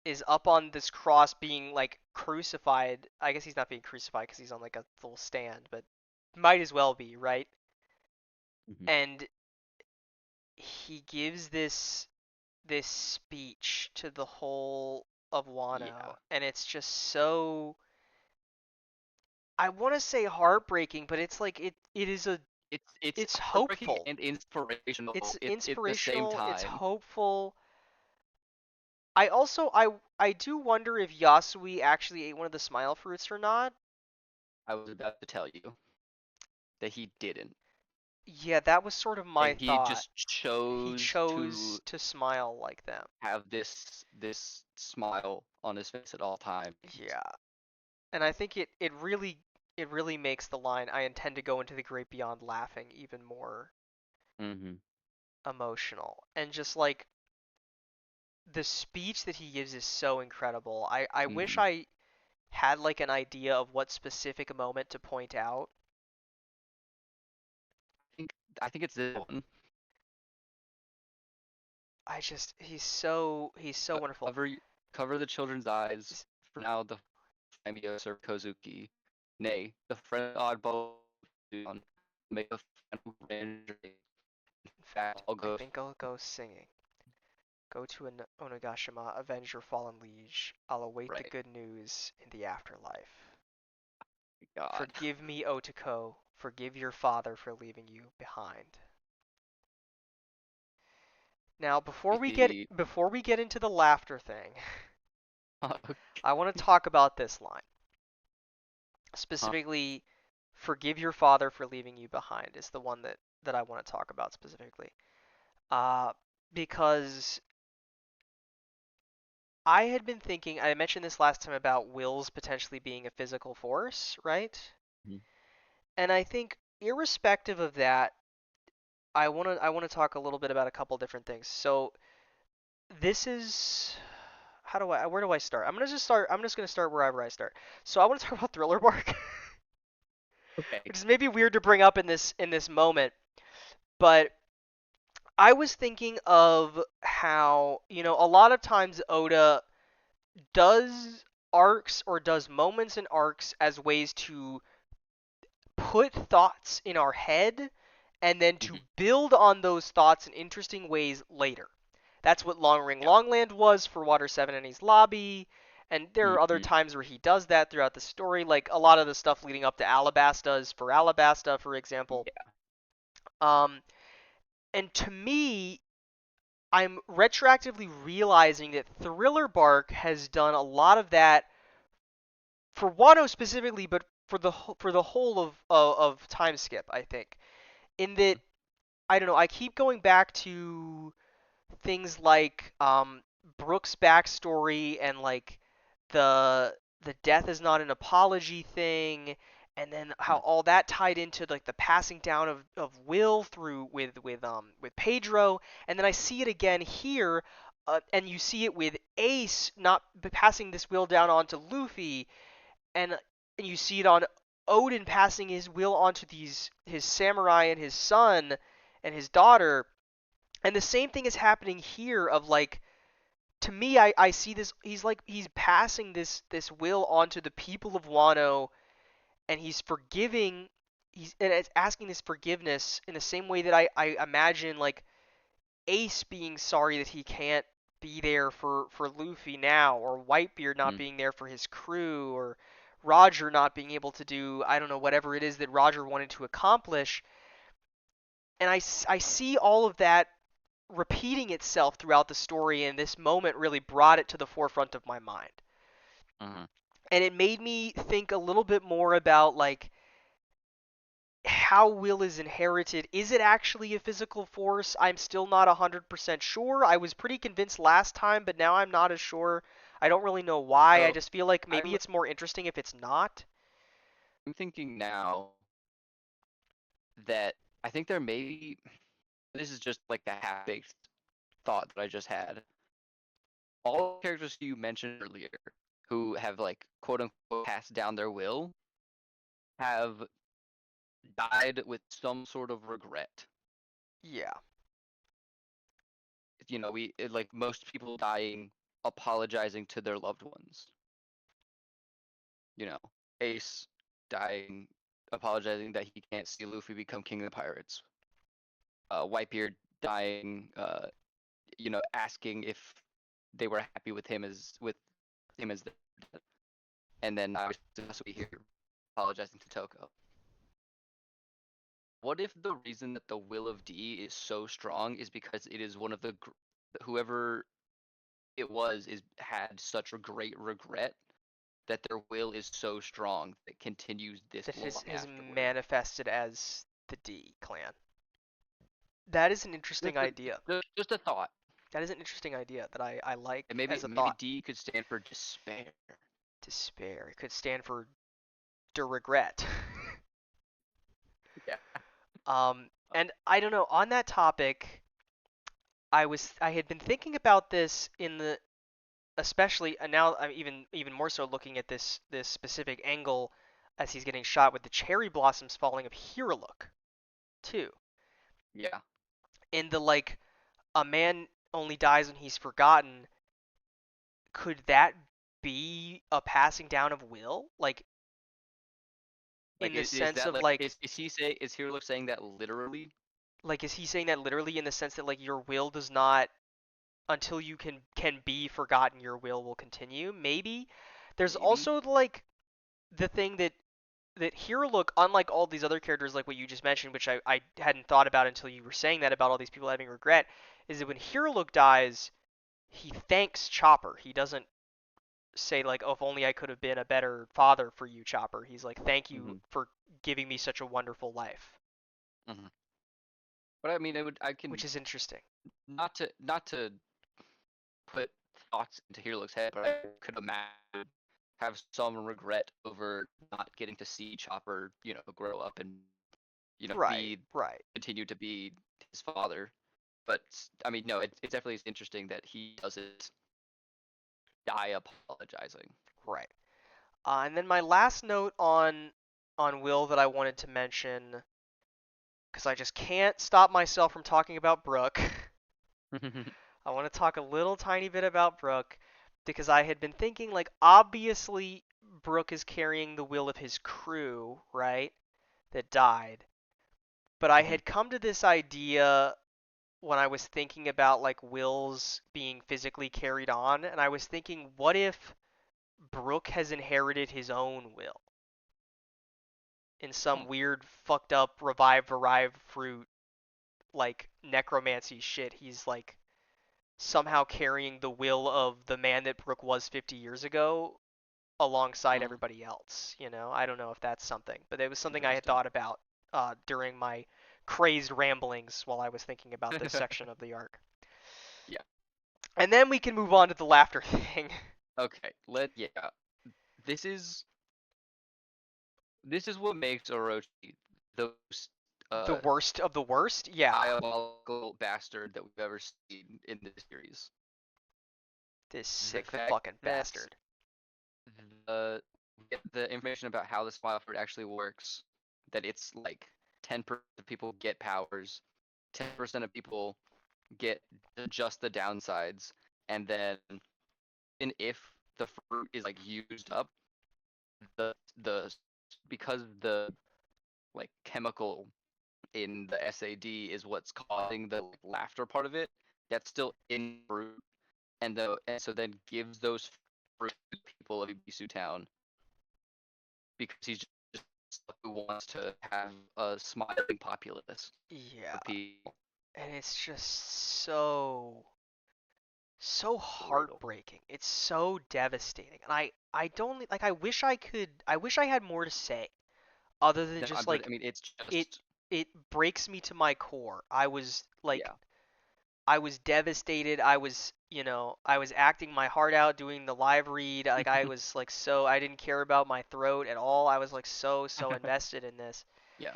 is up on this cross being like crucified. I guess he's not being crucified because he's on like a little stand, but might as well be, right? hmm And he gives this speech to the whole of Yeah. Wano, and it's just so I want to say heartbreaking, but it's like it is a It's it's heartbreaking hopeful. and inspirational It's at the same inspirational, it's time. hopeful. I also I do wonder if Yasui actually ate one of the smile fruits or not. I was about to tell you that he didn't, Yeah, that was sort of my and he thought. just He chose chose to to smile like them. have this smile on his face at all times. Yeah. And I think it really makes the line I intend to go into the great beyond laughing even more hmm emotional. And just like the speech that he gives is so incredible. I wish hmm I had like an idea of what specific moment to point out. think I think it's this one. I just he's so wonderful. Cover cover the children's eyes. He's For now, the Daimyo serve Kozuki. Nay, the friend oddball on make a final revenge fact, I'll I go. think I'll go singing. Go to an Onagashima, avenge your fallen liege. I'll await the Right. good news in the afterlife. God. Forgive me, Otoko. Forgive your father for leaving you behind. Now, We see. before we get into the laughter thing, Okay. I want to talk about this line. Huh? Specifically, forgive your father for leaving you behind is the one that I want to talk about specifically. Uh, because I had been thinking, I mentioned this last time about wills potentially being a physical force, right? Mhm. And I think irrespective of that, I want to talk a little bit about a couple different things. So this is how do I where do I start? I'm just gonna start wherever I start. So I want to talk about Thriller Bark, Okay. which is maybe weird to bring up in this moment, but I was thinking of how, a lot of times Oda does arcs or does moments in arcs as ways to put thoughts in our head and then to Hmm. build on those thoughts in interesting ways later. That's what Long Ring Yeah. Longland was for Water 7 and his lobby. And there are other Hmm. times where he does that throughout the story, like a lot of the stuff leading up to Alabasta for Alabasta, for example. Yeah. Um, and to me, I'm retroactively realizing that Thriller Bark has done a lot of that for Wano specifically, but for the whole of Time Skip, I think. In that, I don't know, I keep going back to things like Brooke's backstory and like the death is not an apology thing, and then how Mhm. all that tied into like the passing down of Will through with Pedro, and then I see it again here, and you see it with Ace not passing this will down onto Luffy, and you see it on Odin passing his will onto his samurai and his son and his daughter, and the same thing is happening here of like to me I see this he's passing this will onto the people of Wano, and he's forgiving and it's asking this forgiveness in the same way that I imagine like Ace being sorry that he can't be there for Luffy now, or Whitebeard not Mhm. being there for his crew, or Roger not being able to do I don't know whatever it is that Roger wanted to accomplish. And I see all of that repeating itself throughout the story, and this moment really brought it to the forefront of my mind. Mhm. And it made me think a little bit more about like how will is inherited. Is it actually a physical force? I'm still not 100% sure. I was pretty convinced last time, but now I'm not as sure. I don't really know why. I So just feel like maybe I'm it's more interesting if it's not. I'm thinking now that I think there may be. This is just like a half-baked thought that I just had. All the characters you mentioned earlier, who have like quote unquote passed down their will, have died with some sort of regret. Yeah. Like most people dying apologizing to their loved ones. You know, Ace dying apologizing that he can't see Luffy become king of the pirates. Whitebeard dying, asking if they were happy with him as the dead. And then obviously that's what we hear apologizing to Toko. What if the reason that the will of D is so strong is because it is one of whoever it was is had such a great regret that their will is so strong that it continues this That long is afterward. manifested as the D clan. That is an interesting Just a idea. just a thought. That is an interesting idea that I And like maybe as a maybe thought. D could stand for despair. Despair. It could stand for de regret. Yeah. And I don't know, on that topic, I had been thinking about this in the especially and now I'm even more so looking at this specific angle as he's getting shot with the cherry blossoms falling of Hiralook too. Yeah. In the like a man only dies when he's forgotten, could that be a passing down of will? Like in Like the is sense that of like like is he say is Hero saying that literally? Like, is he saying that literally in the sense that like your will does not, until you can be forgotten, your will will continue? Maybe. There's Maybe. also like the thing that Hiruluk, unlike all these other characters like what you just mentioned, which I hadn't thought about until you were saying that about all these people having regret, is that when Hiruluk dies, he thanks Chopper. He doesn't say like, "Oh, if only I could have been a better father for you, Chopper." He's like, "Thank you Hmm. for giving me such a wonderful life," Hmm. But I mean, I which can is interesting. not to put thoughts into Hero's head, but I could imagine have some regret over not getting to see Chopper, grow up and Right, be right, continue to be his father. But I mean, no, it definitely is interesting that he doesn't die apologizing. right. And then my last note on Will that I wanted to mention, because I just can't stop myself from talking about Brooke. I want to talk a little tiny bit about Brooke because I had been thinking like obviously Brooke is carrying the will of his crew, right? That died. But I Hmm. had come to this idea when I was thinking about like wills being physically carried on, and I was thinking, what if Brooke has inherited his own will in some Hmm. weird fucked up revive fruit like necromancy shit? He's like somehow carrying the will of the man that Brooke was 50 years ago alongside Hmm. everybody else. I don't know if that's something, but it was something I had Interesting. thought about during my crazed ramblings while I was thinking about this section of the arc. Yeah. And then we can move on to the laughter thing. Okay. Yeah. This is this is what makes Orochi the most The uh worst of the worst? Yeah. diabolical bastard that we've ever seen in this series. This The sick fact fucking that bastard. we get the information about how the smile fruit actually works, that it's like 10% of people get powers, 10% of people get just the downsides, and then even if the fruit is like used up, the because the like chemical in the SAD is what's causing the like, laughter part of it, that's still in fruit, and so then gives those fruit to people of Ibisu Town because he's just who wants to have a smiling populace Yeah. of people. And it's just so Brutal. heartbreaking. It's so devastating. And I don't like I wish I had more to say other than No, just but like I mean, it's it just it breaks me to my core. yeah. I was devastated. I was acting my heart out doing the live read. Like I was like so I didn't care about my throat at all. I was like so invested in this. Yeah.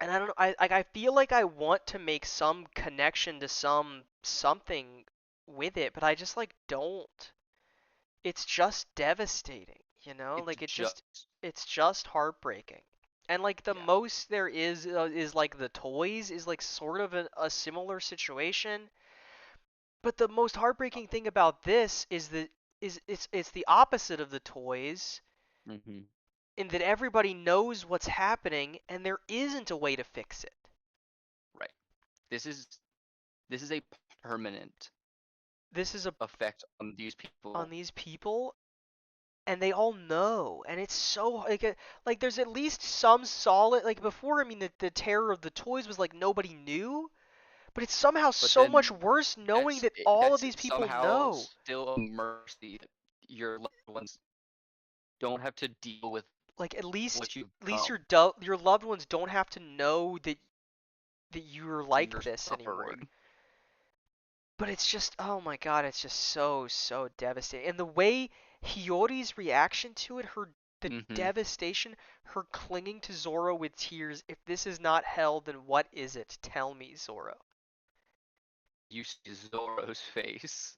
And I don't know, I feel like I want to make some connection to something with it, but I just like don't. It's just devastating, you know? It's Like just it's just heartbreaking. And like the yeah. most there is like the toys is like sort of a similar situation. But the most heartbreaking thing about this is that is it's the opposite of the toys Hmm. in that everybody knows what's happening and there isn't a way to fix it. Right. This is this is a permanent This is effect on these on people. these people and they all know and it's so like there's at least some solid like before. I mean the terror of the toys was like nobody knew, but it's somehow But so much then worse knowing that all of that's these people somehow know. still a mercy that your loved ones don't have to deal with Like what you've at least become. your loved ones don't have to know that you're like You're this anymore. suffering. But it's just, oh my god, it's just so devastating. And the way Hiyori's reaction to it, the Hmm. devastation, her clinging to Zoro with tears. If this is not hell, then what is it? Tell me, Zoro. You see Zoro's face.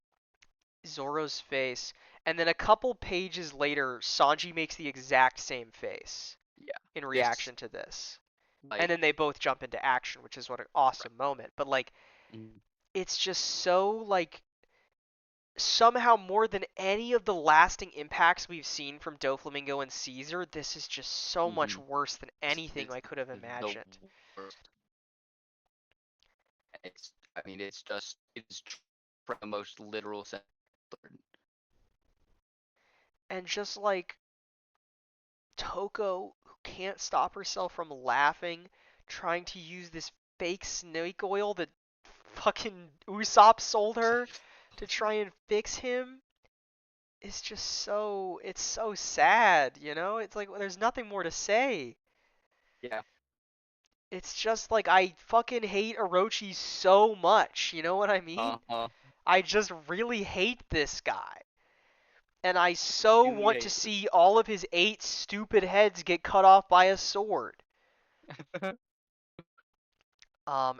Zoro's face. And then a couple pages later, Sanji makes the exact same face Yeah. in This reaction to this. And like then they both jump into action, which is what an right. awesome moment. But like, Mhm. it's just so like somehow more than any of the lasting impacts we've seen from Doflamingo and Caesar, this is just so much Mhm. worse than This anything is I could have the imagined. worst. I mean, it's from the most literal sense. And just like Toko, who can't stop herself from laughing, trying to use this fake snake oil that fucking Usopp sold her to try and fix him. It's just it's so sad, you know? It's like there's nothing more to say. Yeah. It's just like I fucking hate Orochi so much, you know what I mean? Uh-huh. I just really hate this guy. And I so In the want to eight. see all of his 8 stupid heads get cut off by a sword.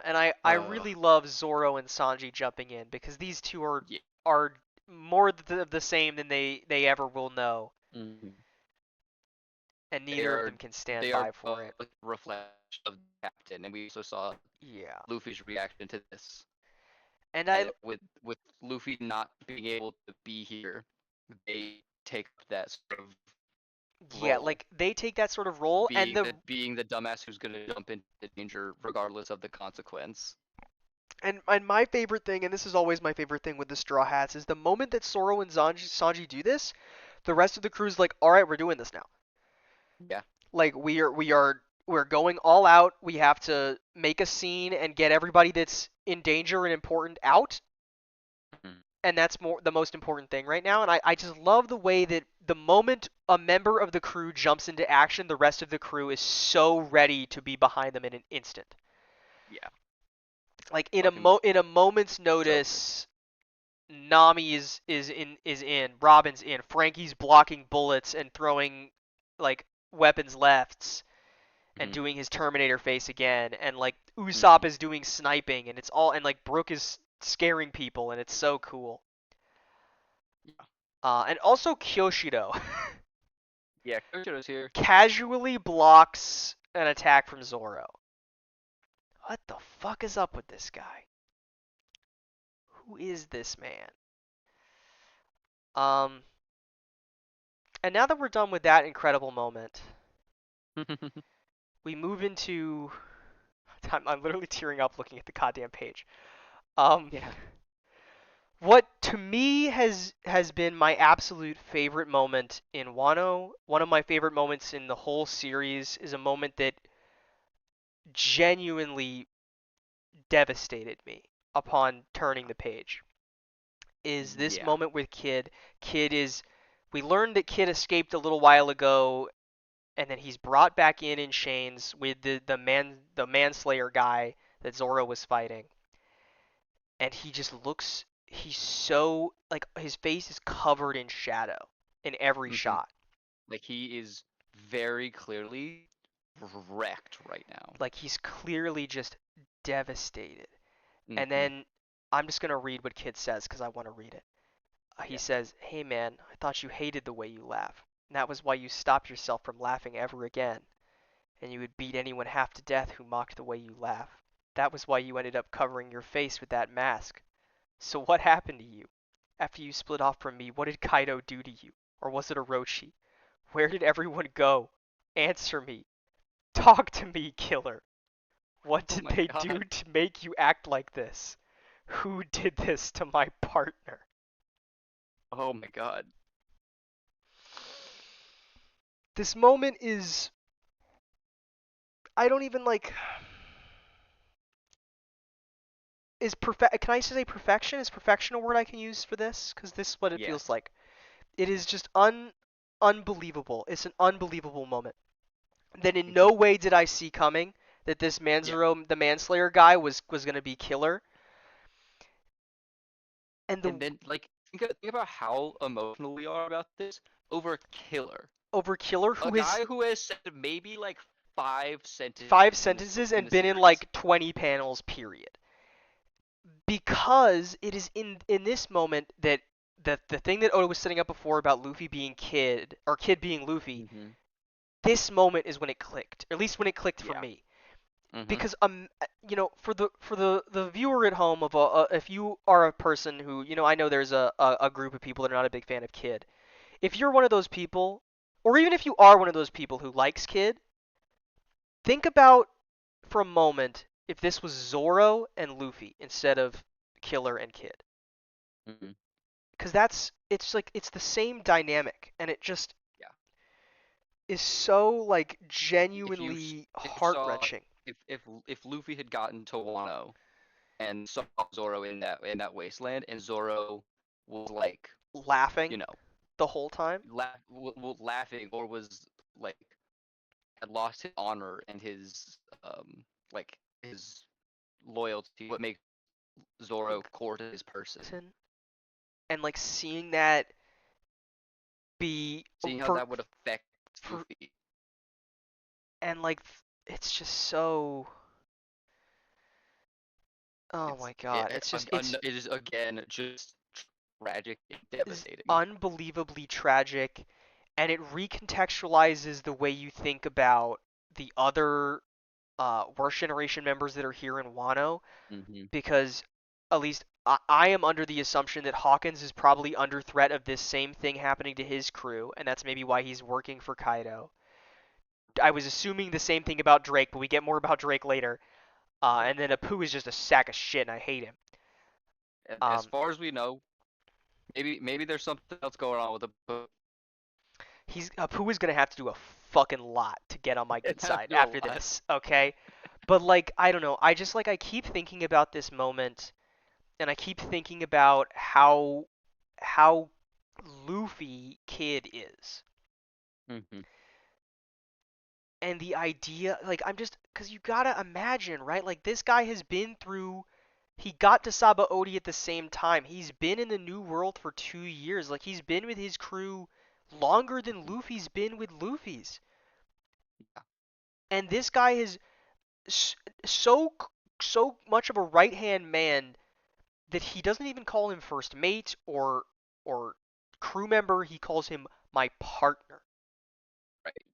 And I uh, really love Zoro and Sanji jumping in because these two yeah. are more the same than they ever will know, Mhm. and They neither of are them can stand they are by for it. a reflection of the captain, and we also saw Yeah. Luffy's reaction to this. And I With Luffy not being able to be here, they take up that sort of yeah, role, like they take that sort of role and being the dumbass who's gonna jump into danger regardless of the consequence. and my favorite thing, and this is always my favorite thing with the Straw Hats, is the moment that Zoro and Sanji do this, the rest of the crew's like, all right, we're doing this now. Yeah. Like we're going all out. We have to make a scene and get everybody that's in danger and important out, Mhm. and that's the most important thing right now. And I just love the way that the moment a member of the crew jumps into action, the rest of the crew is so ready to be behind them in an instant. Yeah. Like Fucking in a moment's so good. notice, Nami is in, Robin's in, Frankie's blocking bullets and throwing like weapons lefts and Mhm. doing his Terminator face again, and like Usopp Mhm. is doing sniping, and it's all, and like Brook is scaring people, and it's so cool. Yeah. And also Kyoshido Yeah. Koshiro's here. casually blocks an attack from Zoro. What the fuck is up with this guy? Who is this man? Um, and now that we're done with that incredible moment, we move into. I'm literally tearing up looking at the goddamn page. Um, Yeah. what to me has been my absolute favorite moment in Wano, one of my favorite moments in the whole series, is a moment that genuinely devastated me upon turning the page. Is this Yeah. moment with Kid. Kid is we learned that Kid escaped a little while ago, and then he's brought back in chains with the manslayer guy that Zoro was fighting. And he just looks, he's so like his face is covered in shadow in every Mhm. shot. Like he is very clearly wrecked right now. Like he's clearly just devastated. And Mhm. then I'm just gonna read what Kid says because I want to read it. He Yeah. says, "Hey man, I thought you hated the way you laugh. And that was why you stopped yourself from laughing ever again. And you would beat anyone half to death who mocked the way you laugh. That was why you ended up covering your face with that mask. So what happened to you? After you split off from me, what did Kaido do to you? Or was it Orochi? Where did everyone go? Answer me. Talk to me, killer. What Oh did my they do god. to make you act like this? Who did this to my partner?" Oh my god. This moment is, I don't even like, is perfect. Can I say perfection? Is perfection a word I can use for this? Because this is what it feels Yes. like. It is just unbelievable. It's an unbelievable moment that in no Mhm. way did I see coming that this Yeah. Manzuro, the Manslayer guy, was gonna be killer. And the And then like think about how emotional we are about this over Killer. over killer A who has guy who has said maybe like 5 sentences 5 sentences in and the been in series. like 20 panels, period. Because it is in this moment that the thing that Oda was setting up before about Luffy being Kid or Kid being Luffy, Mhm. this moment is when it clicked. Or at least when it clicked for Yeah. me. Mhm. Because for the viewer at home if you are a person who, I know there's a group of people that are not a big fan of Kid. If you're one of those people, or even if you are one of those people who likes Kid, think about for a moment if this was Zoro and Luffy instead of Killer and Kid. Hmm. Because it's like it's the same dynamic, and it just Yeah. is so like If you genuinely if you saw heart-wrenching. if Luffy had gotten to Wano and saw Zoro in that wasteland, and Zoro was like, you Laughing know, the whole time. laughing, or was like had lost his honor and his like his loyalty, what makes Zoro core to his person. And like seeing that be Seeing how for that would affect for Luffy, and like it's just so, oh it's my god, it's just it is again just tragic and is devastating. unbelievably tragic, and it recontextualizes the way you think about the other worst generation members that are here in Wano, Hmm. because at least I am under the assumption that Hawkins is probably under threat of this same thing happening to his crew, and that's maybe why he's working for Kaido. I was assuming the same thing about Drake, but we get more about Drake later. Yeah. And then Apu is just a sack of shit, and I hate him. As Um, far as we know, maybe there's something else going on with the Apu is gonna have to do a fucking lot to get on my it good have side to a after lot. this, okay? But like, I don't know. I just like I keep thinking about this moment, and I keep thinking about how Luffy Kid is, Hmm. and the idea, like, I'm just because you gotta imagine, right? Like, this guy has been through. He got to Sabaody at the same time. He's been in the New World for 2 years. Like, he's been with his crew longer than Hmm. Luffy's been with Luffy's. Yeah. And this guy is so so much of a right hand man that he doesn't even call him first mate or crew member. He calls him my partner. Right.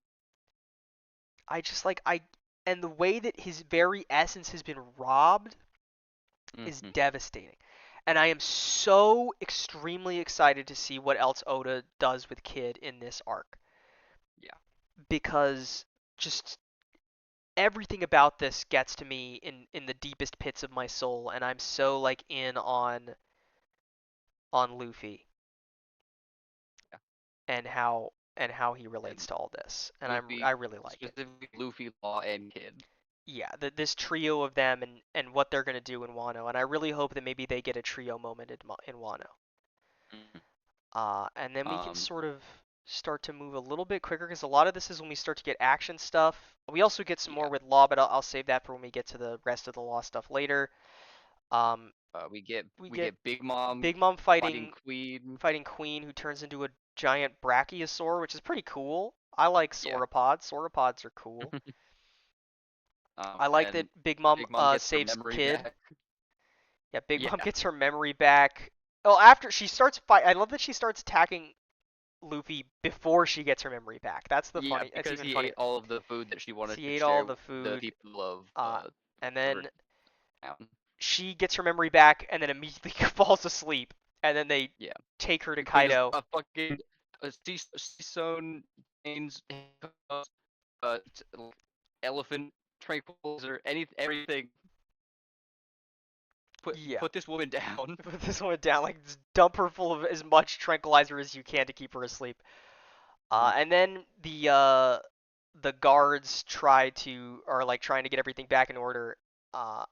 I just like I and the way that his very essence has been robbed is Hmm. devastating. And I am so extremely excited to see what else Oda does with Kid in this arc, Yeah. because just everything about this gets to me in the deepest pits of my soul, and I'm so like in on Luffy Yeah. and how he relates And to all this. And I Luffy, really like it. specifically Luffy, Law, and Kid. Yeah, this trio of them and what they're gonna do in Wano, and I really hope that maybe they get a trio moment in Wano. Mhm. And then we can Um. sort of start to move a little bit quicker, because a lot of this is when we start to get action stuff. We also get some more Yeah. with Law, but I'll save that for when we get to the rest of the Law stuff later. Um, we We get get Big Mom Big Mom fighting fighting Queen. Queen, who turns into a giant brachiosaur, which is pretty cool. I like Yeah. sauropods. Sauropods are cool. I like that And Big Mom Big Mom gets her saves memory Kid. back. Yeah, Big Mom Yeah. gets her memory back. Oh, after she starts fight, I love that she starts attacking Luffy before she gets her memory back. That's the Yeah, funny. That's because even he funnier. ate all of the food that she wanted She to ate all share the with the food, people of uh, and whatever then town. she gets her memory back, and then immediately falls asleep. And then they Yeah. take her to And Queen is Kaido. a fucking sewn chains, like, elephant tranquilizer, everything. Yeah, Put this woman down. put this one down. Like, just dump her full of as much tranquilizer as you can to keep her asleep. Mhm. And then the guards are like trying to get everything back in order. Uh,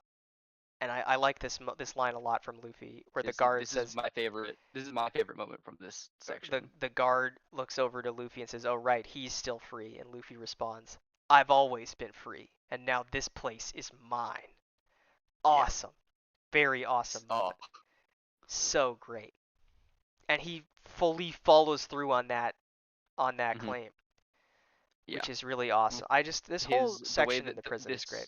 and I like this line a lot from Luffy, where the guard This is says, my favorite. This is my favorite moment from this section. the guard looks over to Luffy and says, "Oh right, he's still free." And Luffy responds, "I've always been free, and now this place is mine." Yeah. Awesome, very awesome moment, Stop. so great, and he fully follows through on that Hmm. claim, Yeah. which is really awesome. I just this whole The way section in that the prison is great.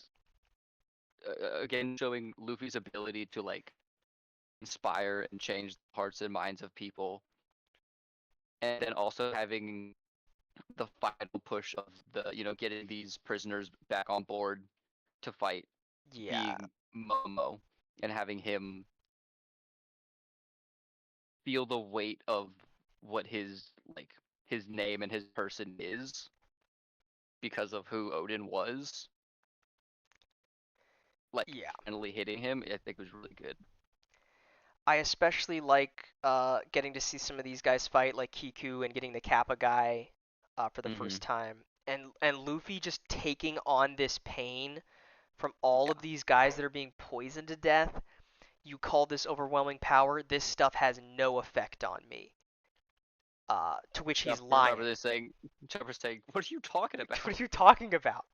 this again showing Luffy's ability to like inspire and change the hearts and minds of people, and then also having the final push of the getting these prisoners back on board to fight, Yeah, being Momo, and having him feel the weight of what his name and his person is because of who Odin was. like Yeah. finally hitting him, I think was really good. I especially like getting to see some of these guys fight, like Kiku and getting the Kappa guy for the Hmm. first time, and Luffy just taking on this pain from all of Yeah. these guys that are being poisoned to death. You call this overwhelming power? This stuff has no effect on me. To which he's Chopper lying. is saying, Chopper's saying, "What are you talking What about?" are you talking about?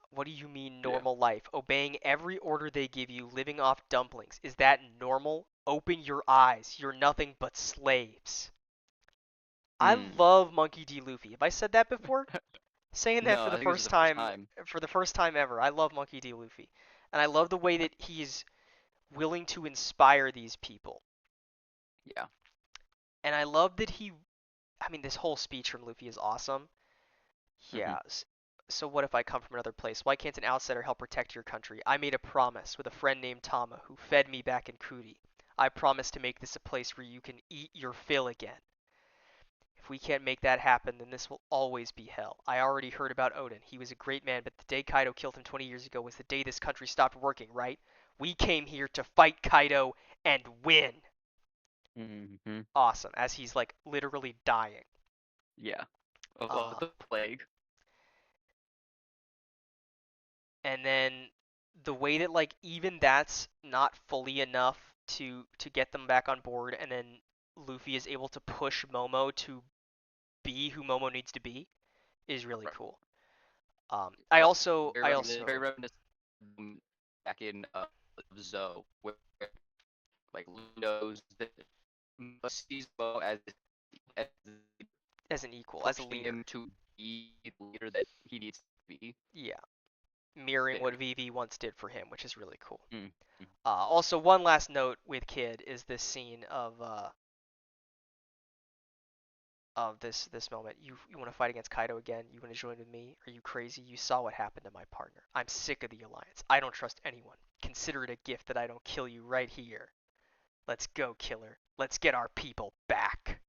What do you mean Yeah. normal life? Obeying every order they give you, living off dumplings. Is that normal? Open your eyes. You're nothing but slaves. I Hmm. love Monkey D. Luffy. Have I said that before? Saying that No, I think this is the first time. for the first time ever. I love Monkey D. Luffy. And I love the way that he's willing to inspire these people. Yeah. And I love that I mean, this whole speech from Luffy is awesome. Hmm. Yeah. So what if I come from another place? Why can't an outsider help protect your country? I made a promise with a friend named Tama who fed me back in Kuti. I promise to make this a place where you can eat your fill again. If we can't make that happen, then this will always be hell. I already heard about Odin. He was a great man, but the day Kaido killed him 20 years ago was the day this country stopped working, right? We came here to fight Kaido and win. Hmm. Awesome. As he's like literally dying. Yeah. Of Uh, the plague. and then the way that like even that's not fully enough to get them back on board, and then Luffy is able to push Momo to be who Momo needs to be is really Right. cool. I Uh, also very I reminiscent, also back in Zoe, where like Luffy knows that sees Mo as as an equal, as a pushing leader. him to be the leader that he needs to be Yeah, mirroring what there. Vivi once did for him, which is really cool. Mm. Also, one last note with Kid is this scene of this moment. You want to fight against Kaido again? You want to join with me? Are you crazy? You saw what happened to my partner. I'm sick of the alliance. I don't trust anyone. Consider it a gift that I don't kill you right here. Let's go, killer. Let's get our people back.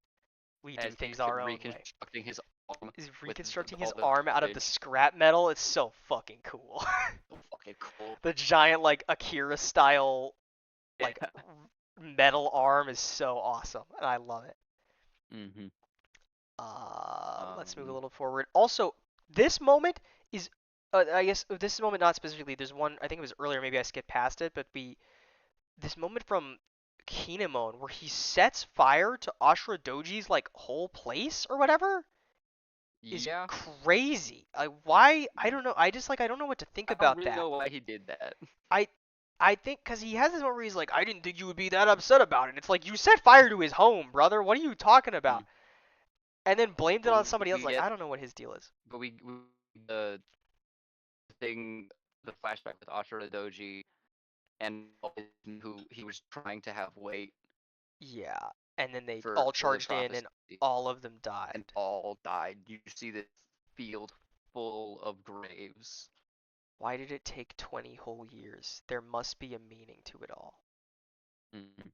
We do As things he's our own way. reconstructing his arm Is with reconstructing his all the arm out of the garbage. scrap metal. It's so fucking cool. So fucking cool. The giant like Akira style Yeah. like metal arm is so awesome, and I love it. Hmm. Let's move a Um. little forward. Also, this moment is, I guess this moment not specifically. There's one I think it was earlier. Maybe I skipped past it, but this moment from Kinemon where he sets fire to Ashura Doji's like whole place or whatever is Yeah. crazy. Why? I don't know. I just like I don't know what to think I don't about really that. know why he did that. I I think because he has this moment where he's like, I didn't think you would be that upset about it. It's like you set fire to his home, brother. What are you talking about? Mm. And then blamed it But on somebody else. we Like get, I don't know what his deal is. we the thing, the flashback with Ashura Doji and who he was trying to have wait Yeah. And then they for all the charged in, prophecy, and all of them and died. all died. You see this field full of graves. Why did it take 20 whole years? There must be a meaning to it all. Mm.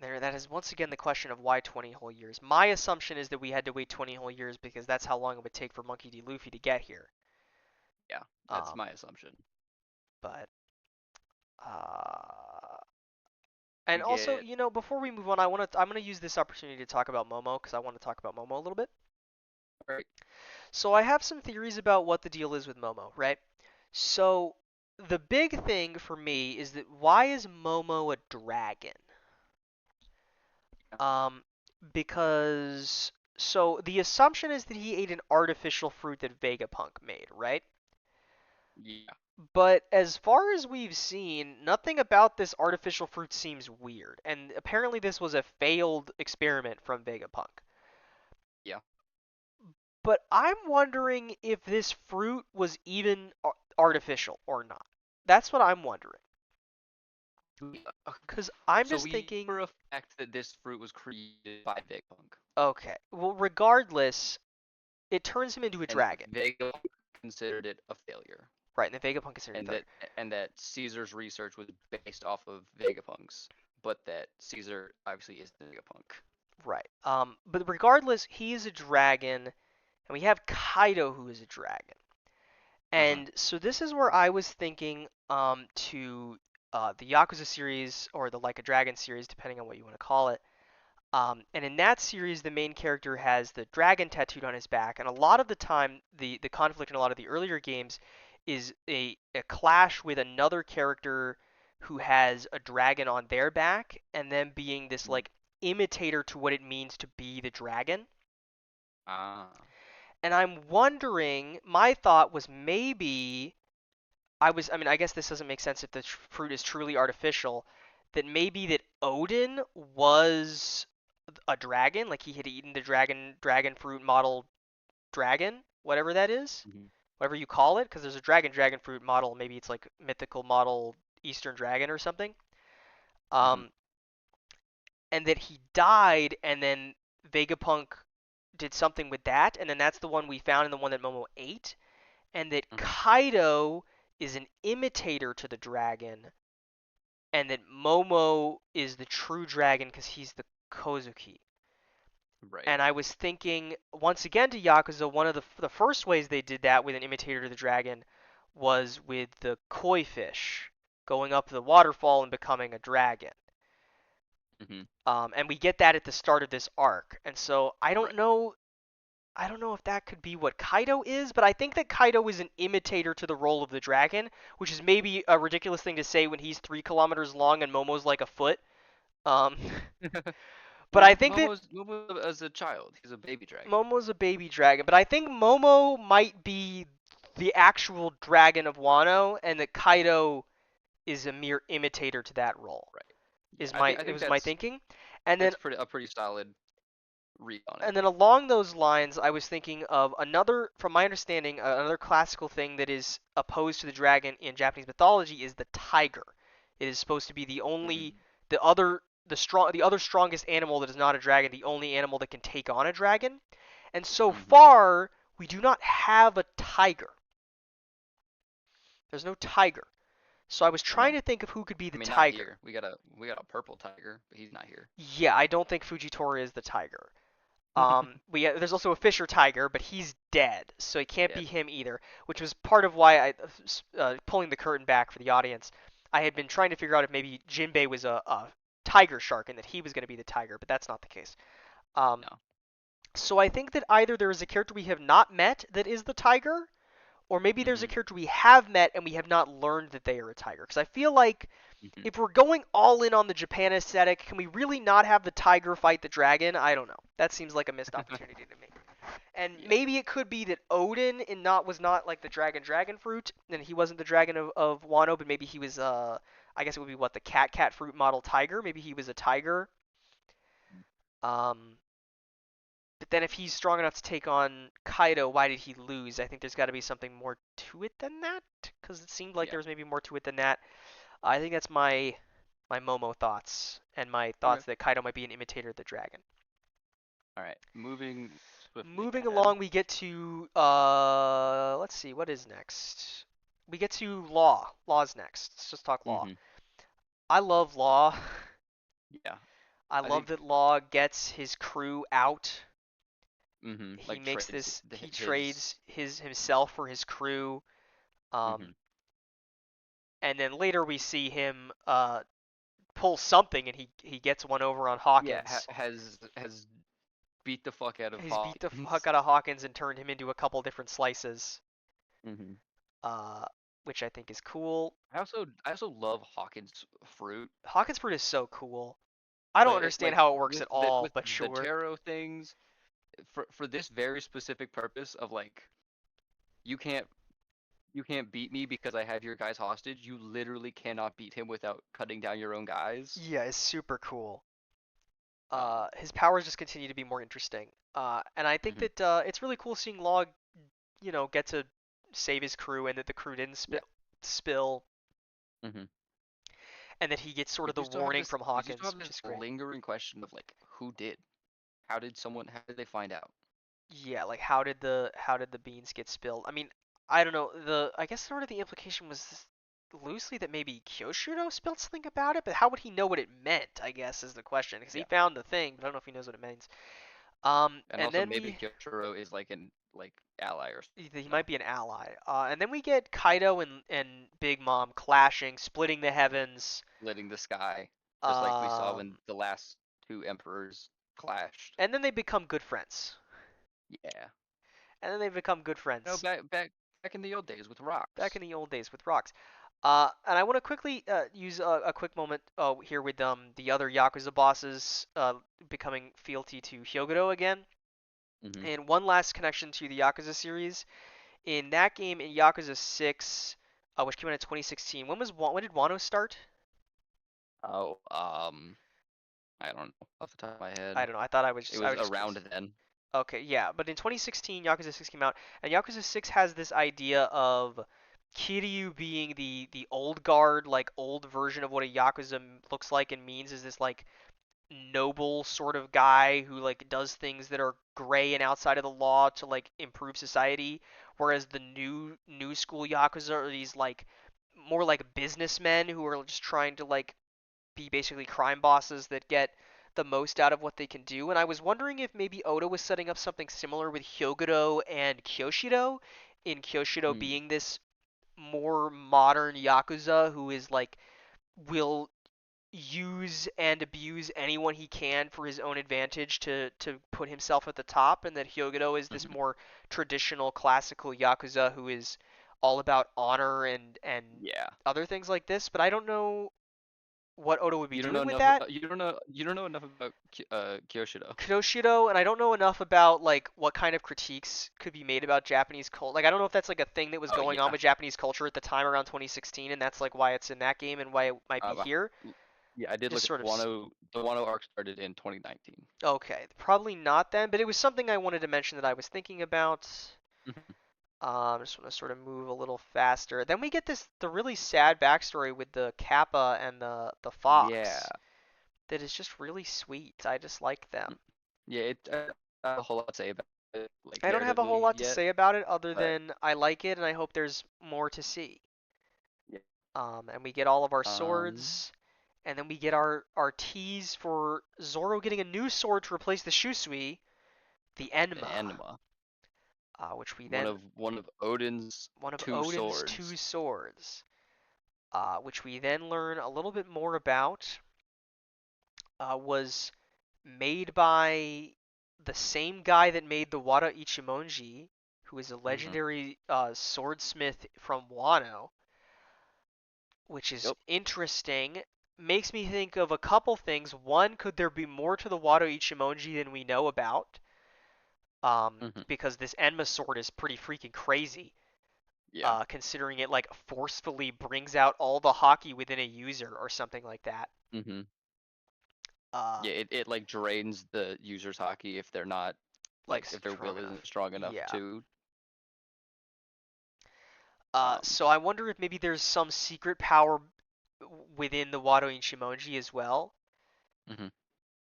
That is once again the question of why 20 whole years. My assumption is that we had to wait 20 whole years because that's how long it would take for Monkey D. Luffy to get here. Yeah, that's Um, my assumption. but uh, and We also, get before we move on, I'm gonna use this opportunity to talk about Momo because I want to talk about Momo a little bit. right. So I have some theories about what the deal is with Momo, right? So the big thing for me is that why is Momo a dragon? Yeah. Um, because so the assumption is that he ate an artificial fruit that Vegapunk made, right? Yeah. But as far as we've seen, nothing about this artificial fruit seems weird, and apparently this was a failed experiment from Vegapunk. Yeah. But I'm wondering if this fruit was even artificial or not. That's what I'm wondering. Because I'm So just we thinking, for a fact that this fruit was created by Vegapunk, okay, well, regardless, it turns him into a and that dragon. Vegapunk considered it a failure, Right, and the Vegapunk is and failure. that Caesar's research was based off of Vegapunk's, but that Caesar obviously isn't Vegapunk. Right. But regardless, he is a dragon, and we have Kaido who is a dragon. Uh-huh. And so this is where I was thinking to the Yakuza series or the Like a Dragon series, depending on what you want to call it. And in that series, the main character has the dragon tattooed on his back, and a lot of the time, the conflict in a lot of the earlier games is a clash with another character who has a dragon on their back, and them being this Mm. like imitator to what it means to be the dragon. Ah. And I'm wondering, my thought was maybe I mean, I guess this doesn't make sense if the fruit is truly artificial, that maybe that Odin was a dragon, like he had eaten the dragon fruit model dragon, whatever that is, Mhm. whatever you call it, because there's a dragon fruit model, maybe it's like mythical model Eastern dragon or something. Mhm. Um, and that he died, and then Vegapunk did something with that, and then that's the one we found and the one that Momo ate, and that Mhm. Kaido is an imitator to the dragon, and that Momo is the true dragon because he's the Kozuki. Right. And I was thinking, once again, to Yakuza, one of the first ways they did that with an imitator to the dragon was with the koi fish going up the waterfall and becoming a dragon. Mhm. And we get that at the start of this arc. And so Right. I don't know if that could be what Kaido is, but I think that Kaido is an imitator to the role of the dragon, which is maybe a ridiculous thing to say when he's 3 kilometers long and Momo's like a foot. Um, but Well, I think that Momo's as a child. He's a baby dragon. Momo's a baby dragon, but I think Momo might be the actual dragon of Wano, and that Kaido is a mere imitator to that role. Right. Yeah. Is I my think I it think was my thinking, and then that's a pretty solid read on it. and then along those lines, I was thinking of another, from my understanding, another classical thing that is opposed to the dragon in Japanese mythology is the tiger. It is supposed to be the only, Mm. the other strongest animal that is not a dragon, the only animal that can take on a dragon. And so Mhm. far, we do not have a tiger. There's no tiger. So I was trying No. to think of who could be I the mean, not tiger. here. We got a purple tiger, but he's not here. Yeah, I don't think Fujitora is the tiger. There's also a Fisher Tiger, but he's dead, so it can't Yeah. be him either. Which was part of why pulling the curtain back for the audience. I had been trying to figure out if maybe Jinbei was a tiger shark and that he was going to be the tiger, but that's not the case. Um, No. so I think that either there is a character we have not met that is the tiger, or maybe there's a Mhm. character we have met and we have not learned that they are a tiger. Because I feel like Mhm. if we're going all in on the Japan aesthetic, can we really not have the tiger fight the dragon? I don't know. That seems like a missed opportunity to me. And Yeah. maybe it could be that Odin was not like the dragon fruit, and he wasn't the dragon of Wano, but maybe he was I guess it would be what, the cat fruit model tiger. Maybe he was a tiger. Um, but then if he's strong enough to take on Kaido, why did he lose? I think there's got to be something more to it than that, because it seemed like Yeah. there was maybe more to it than that. I think that's my Momo thoughts and my Okay. thoughts that Kaido might be an imitator of the dragon. All right. Moving swiftly Moving ahead. along, we get to let's see, what is next? We get to Law. Law's next. Let's just talk Law. Mhm. I love Law. Yeah. I I love think that Law gets his crew out. He like makes trades this. He his. trades himself for his crew. Um, Mhm. and then later we see him pull something, and he gets one over on Yeah. Hawkins. Has beat the fuck out of He's beat the fuck Hawkins. out of Hawkins and turned him into a couple different slices, Mhm. uh, which I think is cool. I also love Hawkins fruit. Hawkins fruit is so cool. I don't understand Like how it works at all, with but the sure. tarot things for this very specific purpose of like you can't you can't beat me because I have your guys hostage. You literally cannot beat him without cutting down your own guys. Yeah, it's super cool. Um, His powers just continue to be more interesting. And I think mhm. that it's really cool seeing Log, get to save his crew and that the crew didn't Yeah. spill, Hmm. and that he gets sort But of the warning from you do still Hawkins, have which this is great. lingering question of like who did? How did they find out? Yeah, like how did the beans get spilled? I mean, I don't know. I guess sort of the implication was loosely that maybe Kyoshudo spilled something about it, but how would he know what it meant? I guess is the question, because he Yeah. found the thing, but I don't know if he knows what it means. And And also then maybe we Kyoshiro is like an like ally or He no, might be an ally. And then we get Kaido and Big Mom clashing, splitting the heavens. splitting the sky, just like we saw when Um, the last two emperors clashed. and then they become good friends. Yeah. And then they become good No, friends back in the old days with back in rocks. the old days with rocks. And I want to quickly use a quick moment here with the other Yakuza bosses becoming fealty to Hyogoro again. Hmm. And one last connection to the Yakuza series. In that game, in Yakuza 6, which came out in 2016, when did Wano start? Oh, I don't know off the top of my head. I don't know. I thought It I was was just around curious. then. Okay, yeah, but in 2016, Yakuza 6 came out, and Yakuza 6 has this idea of Kiryu being the old guard, like old version of what a Yakuza looks like and means, is this like noble sort of guy who like does things that are gray and outside of the law to like improve society, whereas the new school Yakuza are these like more like businessmen who are just trying to like be basically crime bosses that get the most out of what they can do. And I was wondering if maybe Oda was setting up something similar with Hyogoro and Kyoshido, in Kyoshido Hmm. being this more modern Yakuza who is like will use and abuse anyone he can for his own advantage to put himself at the top, and that Hyogoro is this Hmm. more traditional classical Yakuza who is all about honor and Yeah. other things like this. But I don't know what Oda would be You don't know doing with enough. that. You don't know enough about Kyoshido. Knoshido, and I don't know enough about like what kind of critiques could be made about Japanese culture. Like I don't know if that's like a thing that was Oh going on yeah. with Japanese culture at the time around 2016, and that's like why it's in that game and why it might be Um, here. yeah, I did Just look at sort of Wano. The Wano arc started in 2019. okay, probably not then, but it was something I wanted to mention that I was thinking about. Mhm. Just want to sort of move a little faster. Then we get the really sad backstory with the Kappa and the Yeah. fox that is just really sweet. I just like them. Mm. Yeah. I don't have a whole lot to say about it, like I don't have a whole narratively lot to yet, say about it other but than I like it and I hope there's more to see. yeah. And we get all of our Um, swords, and then we get our tease for Zoro getting a new sword to replace the Shusui, the Enma, Enma, which we then one of Odin's one of two Odin's two swords. swords, which we then learn a little bit more about, was made by the same guy that made the Wada Ichimonji, who is a Hmm. legendary swordsmith from Wano, which is Yep. interesting. Makes me think of a couple things. One, could there be more to the Wado Ichimonji than we know about? Hmm. Because this Enma sword is pretty freaking crazy. Yeah. Considering it like forcefully brings out all the hockey within a user or something like that. Hmm. Uh, Yeah. It like drains the user's hockey if they're not like like if their strong will enough. isn't strong enough Yeah. to. So I wonder if maybe there's some secret power within the Wado Ichimonji as well. Hmm.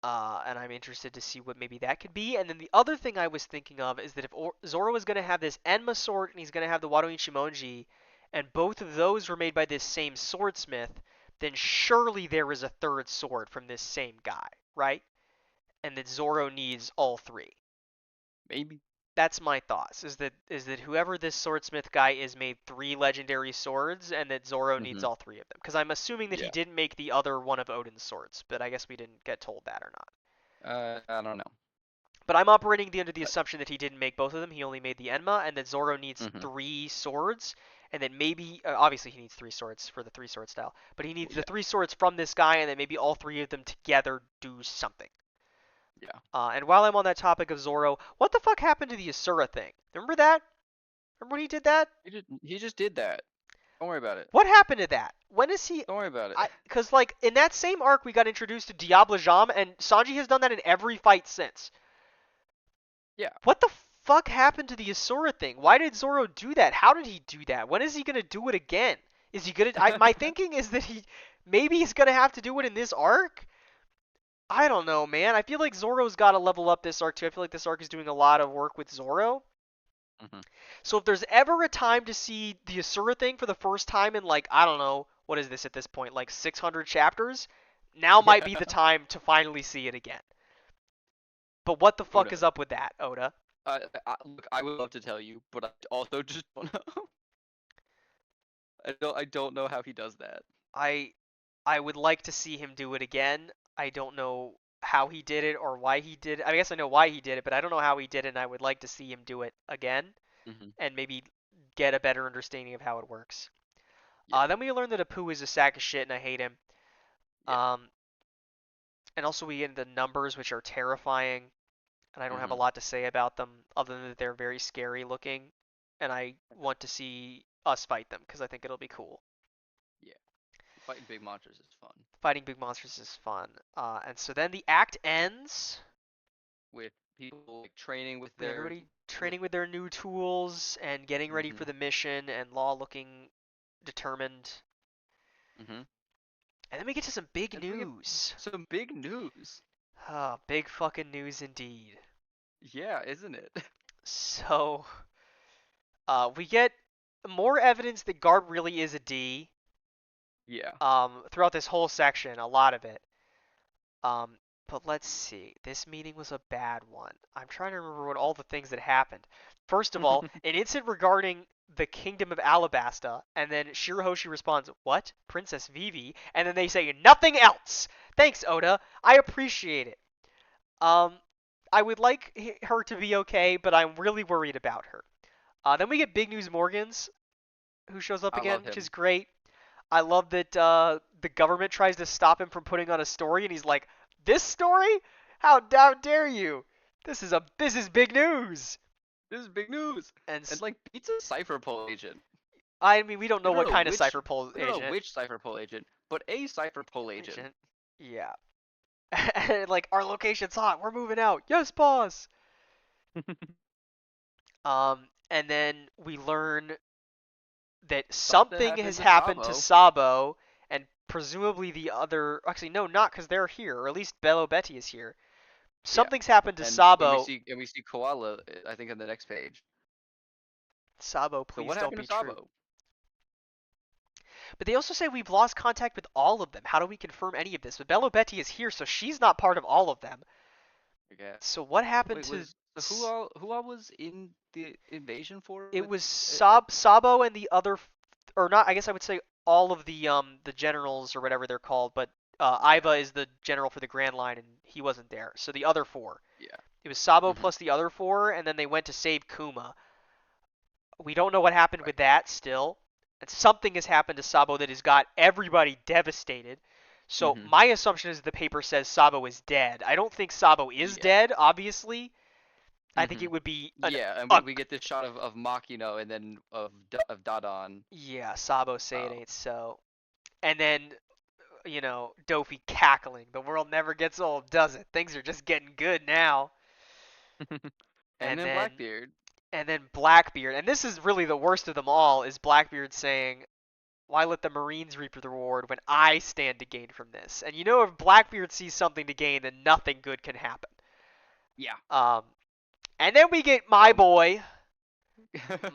And I'm interested to see what maybe that could be. And then the other thing I was thinking of is that if Zoro is going to have this Enma sword and he's going to have the Wado Ichimonji, and both of those were made by this same swordsmith, then surely there is a third sword from this same guy, right? And that Zoro needs all three. Maybe. That's my thoughts. Is that whoever this swordsmith guy is made three legendary swords, and that Zoro needs Hmm. all three of them. Because I'm assuming that he Yeah. didn't make the other one of Odin's swords, but I guess we didn't get told that or not. I don't know. But I'm operating under the But, assumption that he didn't make both of them. He only made the Enma, and that Zoro needs hmm. three swords, and that maybe obviously he needs three swords for the three sword style, but he needs Well, the yeah. three swords from this guy, and then maybe all three of them together do something. Yeah. And while I'm on that topic of Zoro, what the fuck happened to the Asura thing? Remember that? Remember when he did that? He just did that. Don't worry about it. What happened to that? When is he? Don't worry about it. Because like in that same arc, we got introduced to Diable Jam, and Sanji has done that in every fight since. Yeah. What the fuck happened to the Asura thing? Why did Zoro do that? How did he do that? When is he gonna do it again? Is he gonna? My thinking is that maybe he's gonna have to do it in this arc. I don't know, man. I feel like Zoro's got to level up this arc too. I feel like this arc is doing a lot of work with Zoro. Hmm. So if there's ever a time to see the Asura thing for the first time in like I don't know what is this at this point like 600 chapters, now might Yeah. be the time to finally see it again. But what the fuck Oda. is up with that, Oda? look, I would love to tell you, but I also just don't know. I don't know how he does that. I I would like to see him do it again. I don't know how he did it or why he did it. I guess I know why he did it, but I don't know how he did it, and I would like to see him do it again Hmm. and maybe get a better understanding of how it works. Yeah, Then we learn that Apu is a sack of shit and I hate him. yeah. Um, and also we get into numbers, which are terrifying, and I don't have a Hmm. lot to say about them other than that they're very scary looking, and I want to see us fight them because I think it'll be cool. Yeah. Fighting big monsters is fun. Fighting big monsters is fun. And so then the act ends With people like training with with their everybody with. training with their new tools and getting ready Hmm. for the mission, and Law looking determined. Hmm. And then we get to some big And we get news. some big news. Ah, big fucking news indeed. Yeah, isn't it? So, we get more evidence that Garp really is a D. Yeah. Throughout this whole section, a lot of it. Um, but let's see. This meeting was a bad one. I'm trying to remember what all the things that happened. First of all, an incident regarding the Kingdom of Alabasta, and then Shirahoshi responds, "What? Princess Vivi?" And then they say, "Nothing else." Thanks, Oda. I appreciate it. Um, I would like her to be okay, but I'm really worried about her. Then we get Big News Morgans, who shows up I again, love which is him. great. I love that the government tries to stop him from putting on a story, and he's like, "This story? How dare you? This is big news." This is big news. And And like Pete's a cipher pole agent. I mean, we don't know We don't what know kind of which cipher pole we don't know agent. which cipher pole agent, but a cipher pole agent. Agent, yeah. Like our location's hot. We're moving out. Yes, boss. And then we learn that Something something happened has to happened to Sabo. Sabo, and presumably the other. Actually, no, not because they're here, or at least Bello Betty is here. Yeah. Something's happened to And we Sabo. see and we see Koala, I think, on the next page. Sabo, So please what don't happened be to true. Sabo? But they also say we've lost contact with all of them. How do we confirm any of this? But Bello Betty is here, so she's not part of all of them. I guess. So what happened Wait, to? was so who all was in the invasion for It with was at Sabo and the other, or not? I guess I would say all of the generals or whatever they're called. But Iva yeah. is the general for the Grand Line, and he wasn't there. So the other four. Yeah. It was Sabo Hmm. plus the other four, and then they went to save Kuma. We don't know what happened Right. with that still. And something has happened to Sabo that has got everybody devastated. So Hmm. my assumption is the paper says Sabo is dead. I don't think Sabo is Yeah. dead, obviously. I think Hmm. it would be an Yeah, and a we get this shot of Makino and then of Dadan. yeah, Sabo say it Uh, ain't so. And then Dofi cackling. The world never gets old, does it? Things are just getting good now. and And then then Blackbeard. and then Blackbeard, and this is really the worst of them all, is Blackbeard saying, "Why let the Marines reap the reward when I stand to gain from this?" And if Blackbeard sees something to gain, then nothing good can happen. Yeah. Um, and then we get my Um. boy,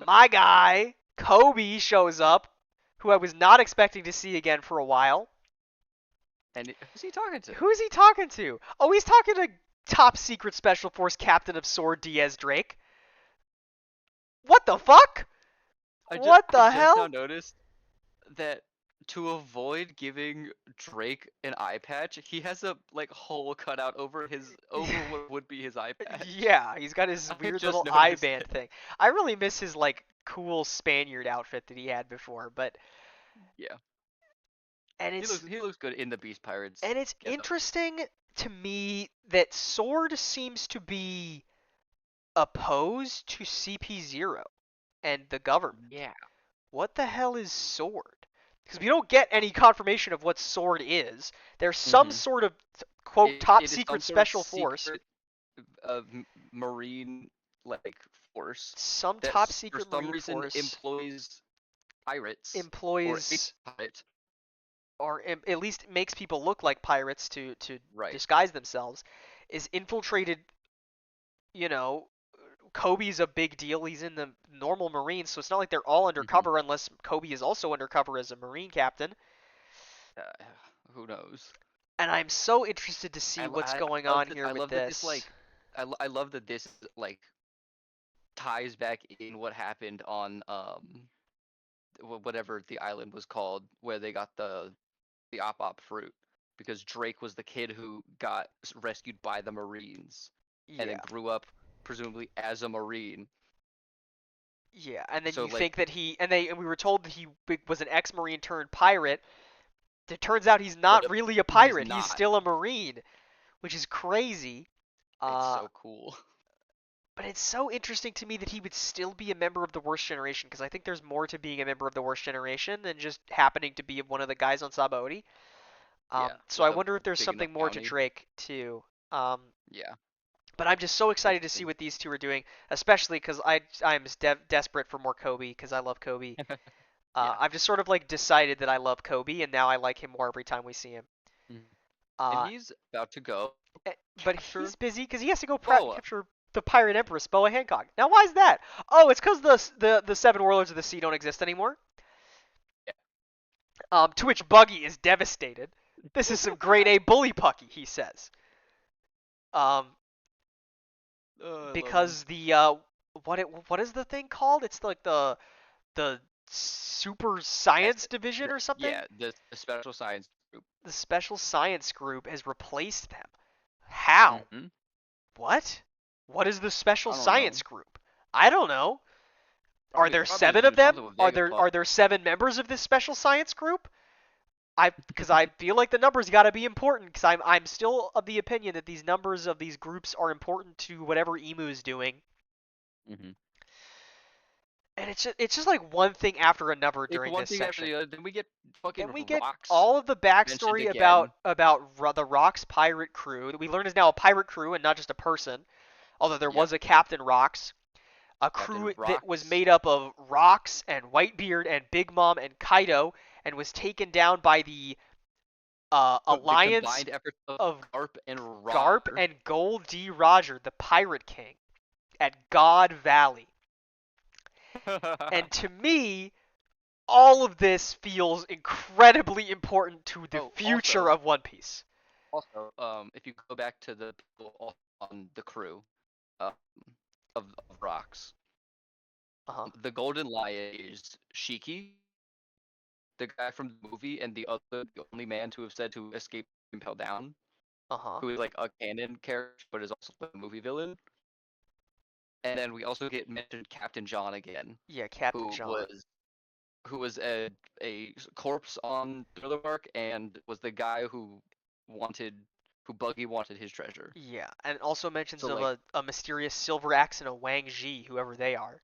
my guy, Kobe shows up, who I was not expecting to see again for a while. And who's he talking to? Who is he talking to? Oh, he's talking to top secret special force captain of Sword Diaz Drake. What the fuck? What I the just now hell? noticed that to avoid giving Drake an eye patch, he has a like hole cut out over what would be his eye patch. Yeah, he's got his I weird just little eye noticed band it. thing. I really miss his like cool Spaniard outfit that he had before, but Yeah. and He looks it's he looks good in the Beast Pirates and it's getup. interesting to me that Sword seems to be opposed to CP0 and the government. Yeah. What the hell is Sword? Because we don't get any confirmation of what Sword is. There's some Mhm. sort of quote top It is secret some sort of special force, secret marine like force some that top for secret some marine reason force employs pirates or a employs pirate. or at least makes people look like pirates to Right. disguise themselves, is infiltrated. You know, Kobe's a big deal. He's in the normal Marines, so it's not like they're all Mhm. undercover unless Kobe is also undercover as a Marine captain. Uh, who knows? And I'm so interested to see what's I going love on that here with this this. like I love that this is like ties back in what happened on whatever the island was called, where they got the op fruit, because Drake was the kid who got rescued by the Marines and then Yeah. grew up presumably as a Marine. Yeah, and then So you like, think that and we were told that he was an ex-Marine turned pirate. It turns out he's but not really a he's pirate. He's not. still a Marine, which is crazy. It's Uh, so cool. but it's so interesting to me that he would still be a member of the Worst Generation, because I think there's more to being a member of the Worst Generation than just happening to be one of the guys on Sabaody. Yeah, So with I a wonder if there's big enough something more to bounty. Drake too. Um, Yeah, but I'm just so it excited to could see be. what these two are doing, especially because I'm desperate for more Kobe because I love Kobe. Yeah. I've just sort of like decided that I love Kobe, and now I like him more every time we see him. Mhm. And Uh, he's about to go but capture he's busy because he has to go Boa. capture the pirate empress Boa Hancock. Now, why is that? Oh, it's because the seven warlords of the sea don't exist anymore. Yeah. To which Buggy is devastated. This is some grade A bully pucky, he says. Um, Oh, I love him. because what is the thing called? It's like the super As science division or something. yeah, the special science group. The special science group has replaced them. How? Hmm. What? What is the special I don't know. science group? I don't know. Are there Probably to seven do of them? something with Are there Vegapunk. are there seven members of this special science group? I feel like the numbers got to be important because I'm still of the opinion that these numbers of these groups are important to whatever Emu is doing. Hmm. And it's just like one thing after another It's during one this thing after section. the other. Then we get fucking Then we get rocks all of the mentioned backstory about again. the Rock's pirate crew that we learn is now a pirate crew and not just a person. Although there Yep. was a Captain Rocks, a Captain crew that was Rocks. made up of Rocks and Whitebeard and Big Mom and Kaido, and was taken down by the The alliance combined efforts of of Garp and Garp Roger. and Gold D. Roger, the Pirate King, at God Valley. And to me, all of this feels incredibly important to the Oh, future of One Piece. if you go back to the people on the crew uh, of Rocks, Uh huh. the Golden Lion is Shiki, the guy from the movie, and the only man to have said to escape impel down, Uh huh. who is like a canon character, but is also a movie villain. And then we also get mentioned Captain John again, Yeah, Captain who John. was who was a corpse on Thriller Bark and was the guy wanted who Buggy wanted his treasure. Yeah, and also mentions So of like, a mysterious Silver Axe and a Wang Ji, whoever they are.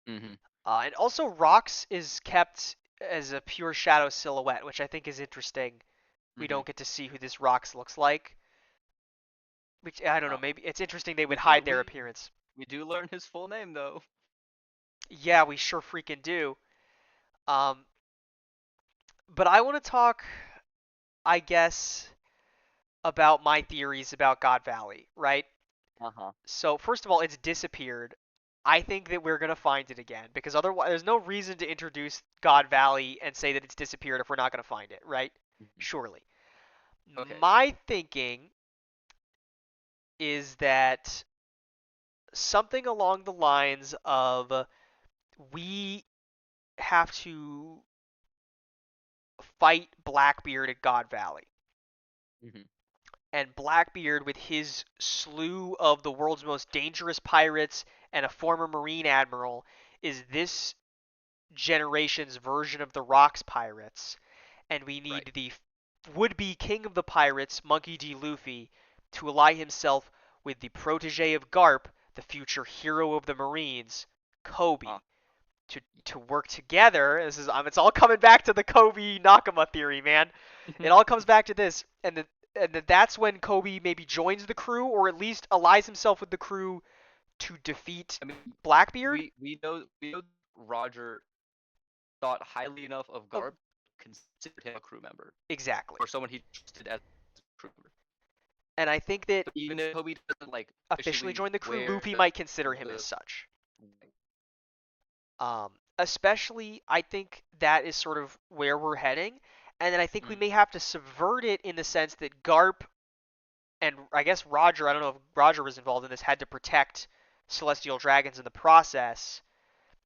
hmm. And also, Rocks is kept as a pure shadow silhouette, which I think is interesting. We Hmm. don't get to see who this Rocks looks like. Which, I don't know, Uh, maybe it's interesting they we would do hide their we appearance. we do learn his full name though. Yeah, we sure freaking do. Um, but I want to talk, I guess, about my theories about God Valley, right? Uh huh. So, first of all, it's disappeared. I think that we're going to find it again because otherwise, there's no reason to introduce God Valley and say that it's disappeared if we're not going to find it, right? Surely. Okay. My thinking is that something along the lines of we have to fight Blackbeard at God Valley. Hmm. And Blackbeard, with his slew of the world's most dangerous pirates and a former Marine admiral, is this generation's version of the Rocks pirates. And we Right. need the would-be king of the pirates, Monkey D. Luffy, to ally himself with the protege of Garp, the future hero of the Marines, Uh. Kobe, to work together. This is it's all coming back to the Kobe Nakama theory, man. It all comes back to this, that's when Kobe maybe joins the crew or at least allies himself with the crew to defeat I mean, Blackbeard. we know Roger thought highly enough of Oh, Garp, considered him a crew member exactly. or someone he trusted as a crew member. And I think that So even if Kobe doesn't like officially officially join the crew, wear Luffy might consider him as the such. Especially, I think that is sort of where we're heading. And then I think we mm, may have to subvert it in the sense that Garp and I guess Roger, I don't know if Roger was involved in this, had to protect celestial dragons in the process.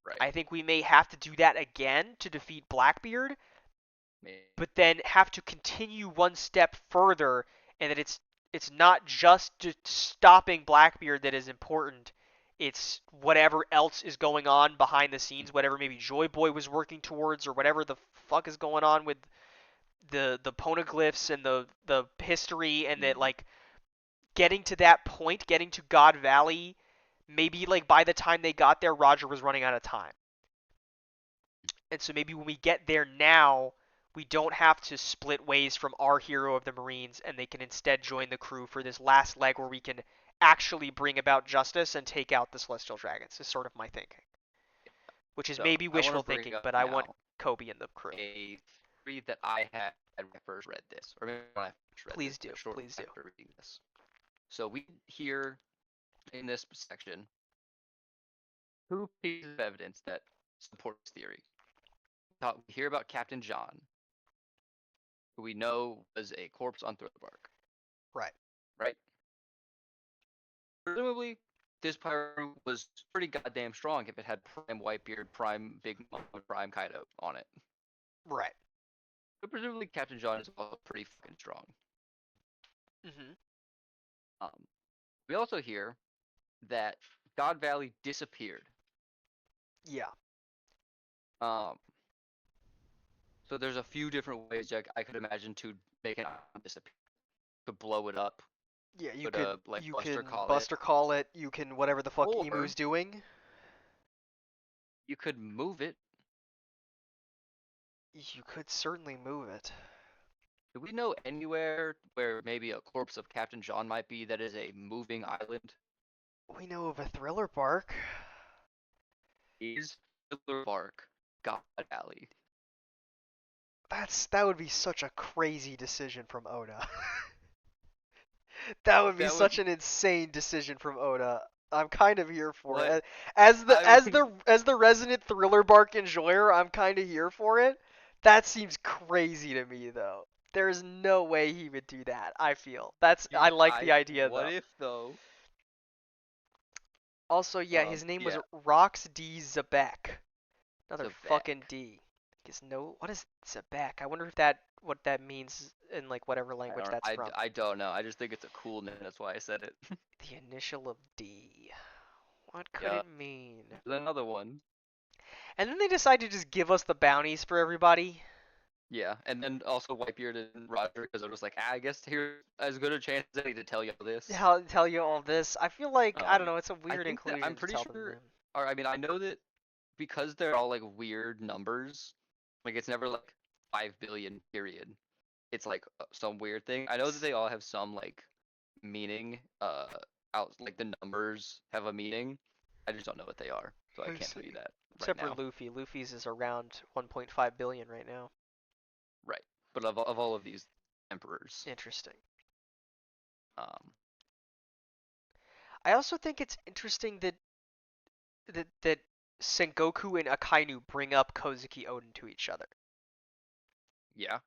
Right. I think we may have to do that again to defeat Blackbeard, Maybe. but then have to continue one step further, and that it's not just stopping Blackbeard that is important. It's whatever else is going on behind the scenes, whatever maybe Joy Boy was working towards, or whatever the fuck is going on with the poneglyphs and the history, and that Mm. like getting to that point, getting to God Valley, maybe like by the time they got there, Roger was running out of time. And so maybe when we get there now, we don't have to split ways from our hero of the Marines, and they can instead join the crew for this last leg where we can actually bring about justice and take out the Celestial Dragons, is sort of my thinking. Which is So maybe I want to wishful bring thinking, up but I want now Kobe in the crew. a theory that I had when I first read this, or maybe when I first read this, Please do. but shortly Please do. after reading this. So we hear in this section two pieces of evidence that support this theory. We hear about Captain John, who we know was a corpse on Thriller Bark, Right. right? Presumably, this pirate was pretty goddamn strong if it had Prime Whitebeard, Prime Big Mom, and Prime Kaido on it. Right. But presumably, Captain John is also pretty fucking strong. Mhm. Um, we also hear that God Valley disappeared. Yeah. Um, so there's a few different ways I could imagine to make an island disappear. Could blow it up. Yeah, Could like you Buster can call it, Buster call it, you can whatever the fuck or Emu's doing. you could move it. You could certainly move it. Do we know anywhere where maybe a corpse of Captain John might be that is a moving island? We know of a Thriller Bark. Is Thriller Bark God Valley? That would be such a crazy decision from Oda. That would be That would such an insane decision from Oda. I'm kind of here for what it. As the I mean. as the resident Thriller Bark enjoyer, I'm kind of here for it. That seems crazy to me though. There's no way he would do that. I feel. I like the idea What though. if though? Also, yeah, his name was Yeah, Rox D Zabek. Another fucking Zabek. D. Guess no. What is Zabek? I wonder if what that means in like whatever language that's from. I don't know. I just think it's a cool name. That's why I said it. The initial of D. What could Yeah. it mean? There's another one. And then they decide to just give us the bounties for everybody. Yeah, and then also Whitebeard and Roger because they're just like, I guess here's as good a chance as any to tell you all this. Tell you all this. I feel like I don't Um, know. It's a I weird think that I'm inclusion to pretty tell them sure, them. or I mean, I know that because they're all like weird numbers, like it's never like 5 billion period. It's like some weird thing. I know that they all have some like meaning. Out like the numbers have a meaning. I just don't know what they are, so I I can't tell you see. that right Except for now. Luffy. Luffy's is around 1.5 billion right now. Right. But of all of these emperors, Interesting. um, I also think it's interesting that Sengoku and Akainu bring up Kozuki Oden to each other yeah.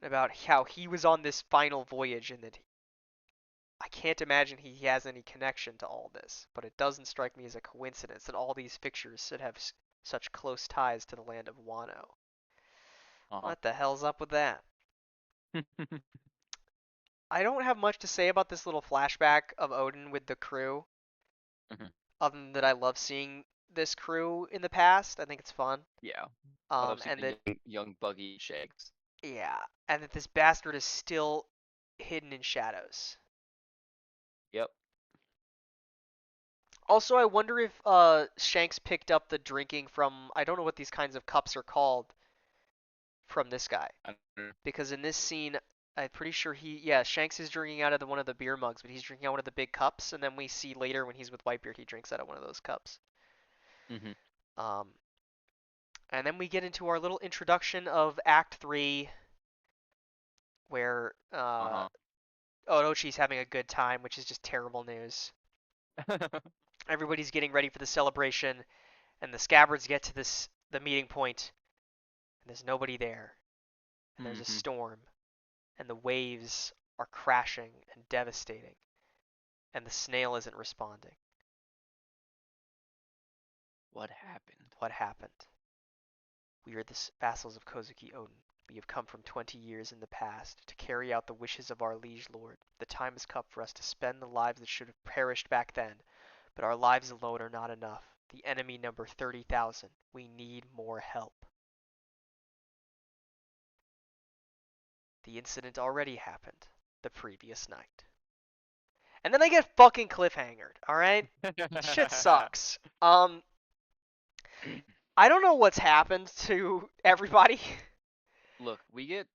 about how he was on this final voyage and that I can't imagine he has any connection to all this, but it doesn't strike me as a coincidence that all these fixtures should have such close ties to the land of Wano. Uh What the hell's up with that? huh. I don't have much to say about this little flashback of Odin with the crew, Mhm. other than that I love seeing this crew in the past. I think it's fun. Yeah. I love seeing And that the young Buggy Shanks. yeah, and that this bastard is still hidden in shadows. Yep. Also, I wonder if Shanks picked up the drinking from I don't know what these kinds of cups are called from this guy I don't because in this scene I'm pretty sure yeah Shanks is drinking out of one of the beer mugs, but he's drinking out one of the big cups, and then we see later when he's with Whitebeard he drinks out of one of those cups. Mhm. Um, and then we get into our little introduction of Act 3 where Uh Orochi's having a good time, which is just terrible news. huh. Everybody's getting ready for the celebration, and the scabbards get to the meeting point, and there's nobody there, and there's a Mhm. storm, and the waves are crashing and devastating, and the snail isn't responding. What happened? What happened? We are the vassals of Kozuki Odin. We have come from 20 years in the past to carry out the wishes of our liege lord. The time has come for us to spend the lives that should have perished back then. But our lives alone are not enough. The enemy number 30,000. We need more help. The incident already happened the previous night. And then I get fucking cliffhangered, alright? Shit sucks. I don't know what's happened to everybody. Look, we get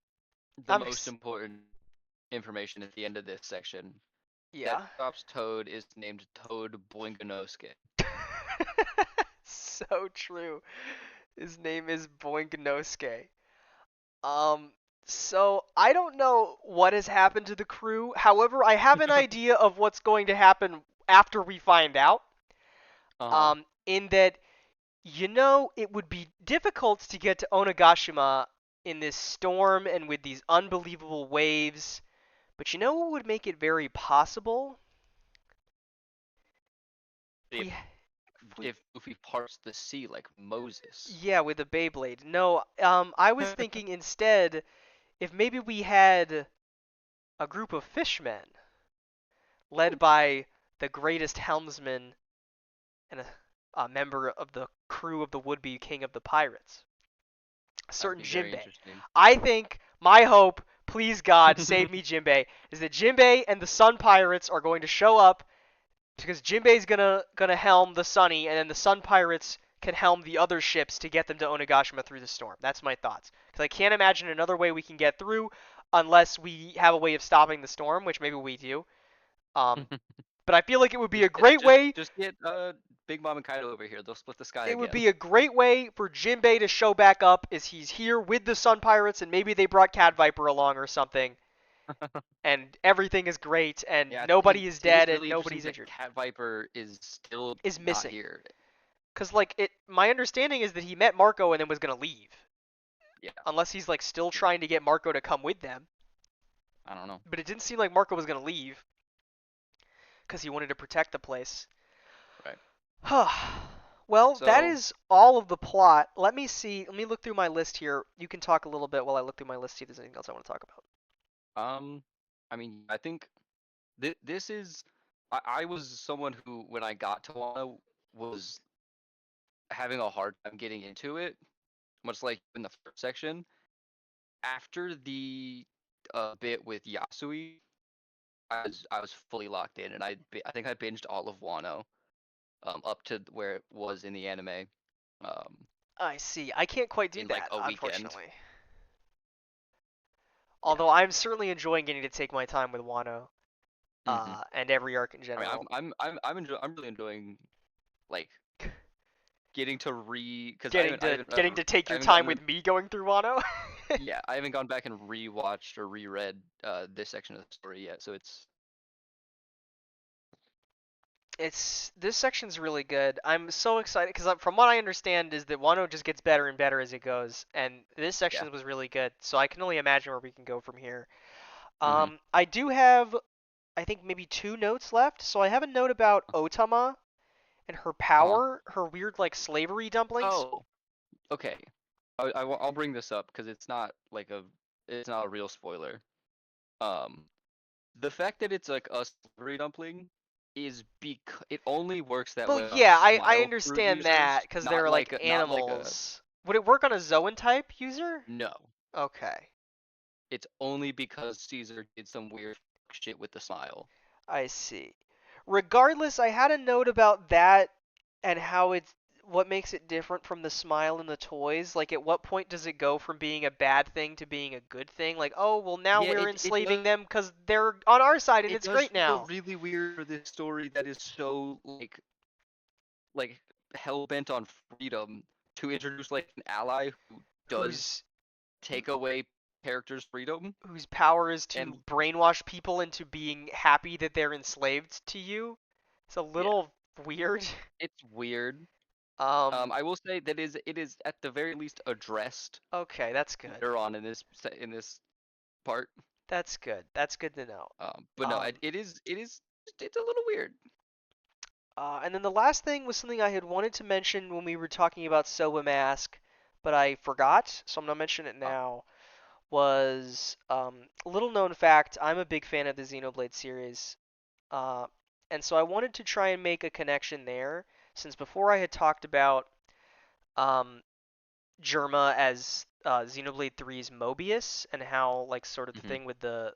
the I'm most ex- important information at the end of this section. That yeah. shop's toad is named Toad Boinganosuke. So true. His name is Boinganosuke. Um, so I don't know what has happened to the crew. However, I have an idea of what's going to happen after we find out. Uh-huh. In that, it would be difficult to get to Onagashima in this storm and with these unbelievable waves. But you know what would make it very possible? If If we, if we, if Luffy parts the sea like Moses. yeah, with the Beyblade. No, I was thinking instead if maybe we had a group of fishmen led Ooh, by the greatest helmsman and a member of the crew of the would-be king of the pirates, a that would certain be very Jinbei. interesting. I think my hope, please God, save me Jinbei, is that Jinbei and the Sun Pirates are going to show up because Jinbei's gonna helm the Sunny, and then the Sun Pirates can helm the other ships to get them to Onigashima through the storm. That's my thoughts. Because I can't imagine another way we can get through unless we have a way of stopping the storm, which maybe we do. Um, but I feel like it would be a Just get great just way. just get Big Mom and Kaido over here. They'll split the sky It would again. be a great way for Jinbei to show back up as he's here with the Sun Pirates, and maybe they brought Cat Viper along or something, and everything is great, and Yeah, nobody is it is dead, and really interesting nobody's that injured. Cat Viper is still Is not missing. here. Cause like my understanding is that he met Marco and then was gonna leave, Yeah, unless he's like still yeah. trying to get Marco to come with them. I don't know. But it didn't seem like Marco was gonna leave, cause he wanted to protect the place. Right. Well, that So, is all of the plot. Let me see. Let me look through my list here. You can talk a little bit while I look through my list. See if there's anything else I want to talk about. um, I mean, I think this is. I was someone who, when I got to Wano, was having a hard time getting into it, much like in the first section. After the bit with Yasui, I was fully locked in, and I think I binged all of Wano, up to where it was in the anime, um, I see. I can't quite do in like that, a weekend. unfortunately. Yeah. Although I'm certainly enjoying getting to take my time with Wano, Hmm. and every arc in I mean, general. I'm really enjoying like getting to because Getting to getting to take I your haven't time gotten with me going through Wano. yeah, I haven't gone back and rewatched or reread this section of the story yet, so it's It's this section's really good. I'm so excited because from what I understand is that Wano just gets better and better as it goes, and this yeah. section was really good. So I can only imagine where we can go from here. Hmm. I do have, I think maybe two notes left. So I have a note about Otama and her Uh-huh. power, her weird like slavery dumplings. Oh, okay. I'll bring this up because it's not a real spoiler. Um, the fact that it's like a slippery dumpling is because it only works that Well, way on yeah, I smile fruit understand that users, because they're like not like a animals. Would it work on a Zoan type user? no. Okay. It's only because Caesar did some weird shit with the smile. I see. Regardless, I had a note about that and how it's what makes it different from the smile and the toys. Like, at what point does it go from being a bad thing to being a good thing? Like, oh, well, now Yeah, we're it enslaving does them because they're on our side and it it's does great feel now. really weird for this story that is so like hell bent on freedom to introduce like an ally who does Whose take away characters' freedom whose power is to and brainwash people into being happy that they're enslaved to you. It's a yeah, little weird. it's weird. Um, I will say that it is at the very least addressed okay, that's good. later on in this part. That's good. That's good to know. But no, Um, it is it's a little weird. And then the last thing was something I had wanted to mention when we were talking about Soba Mask, but I forgot, so I'm gonna mention it Oh. now. Was little known fact, I'm a big fan of the Xenoblade series, uh, and so I wanted to try and make a connection there, since before I had talked about um, Germa as Xenoblade 3's Mobius, and how like sort of the Hmm. thing with the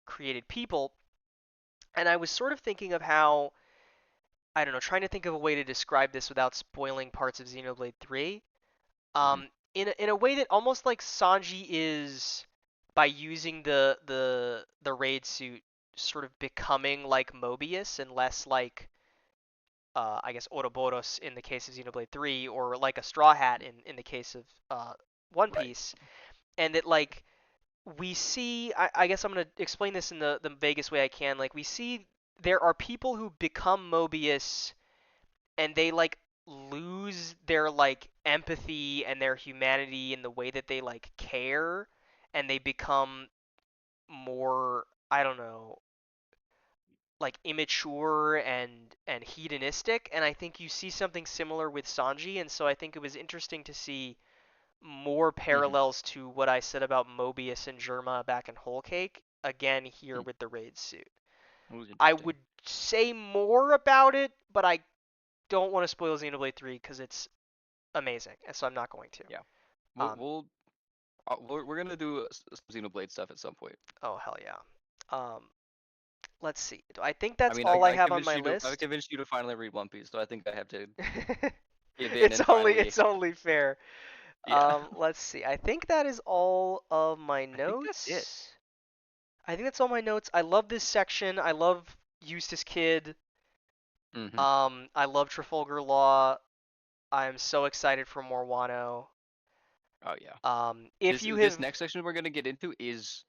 created people, and I was sort of thinking of how, I don't know, trying to think of a way to describe this without spoiling parts of Xenoblade 3. Hmm. In a way that almost like Sanji is, by using the raid suit, sort of becoming like Mobius and less like I guess Ouroboros in the case of Xenoblade 3, or like a Straw Hat in the case of One Right. Piece, and that like we see, I guess I'm gonna explain this in the vaguest way I can. Like we see there are people who become Mobius and they like lose their like empathy and their humanity in the way that they like care, and they become more, I don't know, like immature and hedonistic, and I think you see something similar with Sanji, and so I think it was interesting to see more Hmm. parallels to what I said about Mobius and Germa back in Whole Cake again here Hmm. with the raid suit. It was I interesting. would say more about it, but I don't want to spoil Xenoblade 3 because it's amazing, and so I'm not going to. Yeah. We'll, Um, we'll we're gonna do some Xenoblade stuff at some point. oh hell yeah. Um, let's see. I think I that's mean, all I I have on convinced my you to I list. convinced you to finally read One Piece, so I think I have to give in it's and only finally. it's only fair. Yeah. Let's see. I think that is all of my I think that's it. notes. I think that's all my notes. I love this section. I love Eustace Kid. Hmm. I love Trafalgar Law. I'm so excited for more Wano. Oh yeah. If you This have, next section we're gonna get into is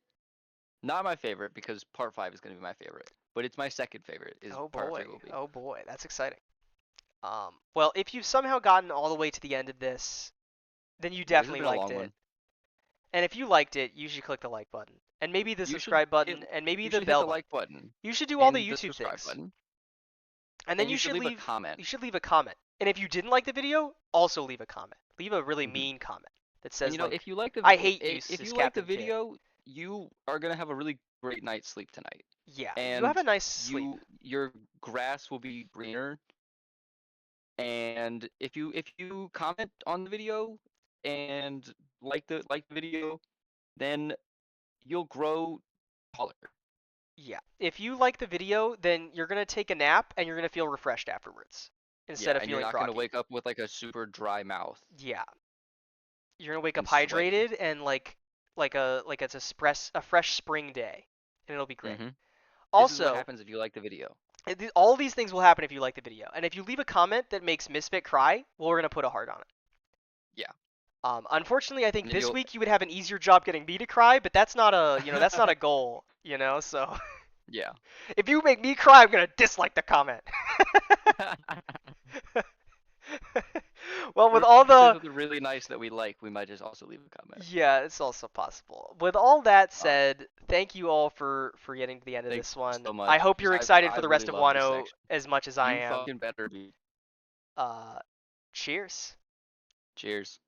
not my favorite because part five is gonna be my favorite, but it's my second favorite. Is part three will be. oh boy, that's exciting. Well, if you've somehow gotten all the way to the end of this, then you Yeah, this has definitely been a liked long it. one. And if you liked it, you should click the like button. And maybe the You should subscribe hit button, and maybe you the should hit bell the button. like button You should do all the and the YouTube subscribe things. button, And then and you should leave a comment. you should leave a comment. And if you didn't like the video, also leave a comment. Leave a really Hmm. mean comment that And you says know, like, if you like I hate you, if sis you like the Captain Kidd. video, you are gonna have a really great night's sleep tonight, Yeah, you have and a nice sleep. your grass will be greener. And if you comment on the video and like the video, then you'll grow taller. Yeah. If you like the video, then you're going to take a nap and you're going to feel refreshed afterwards Yeah, instead of and you're feeling not gonna groggy. wake up with like a super dry mouth Yeah. You're going to wake up and sweaty. hydrated and like it's a fresh spring day, and it'll be great. Hmm. This is what Also, happens if you like the video. all these things will happen if you like the video. And if you leave a comment that makes Misfit cry, well, we're going to put a heart on it. Yeah, Unfortunately, I think and then this you'll. week you would have an easier job getting me to cry, but that's not a, that's not a goal, So Yeah. if you make me cry, I'm gonna dislike the comment. Well, with Or all if you say the, something really nice that we like, we might just also leave a comment. yeah, it's also possible. With all that Uh, said, thank you all for getting to the end of Thank this you one. so I much, hope because you're excited I for the really rest of love this Wano section. as much as I You am. fucking better be. Uh, cheers. Cheers.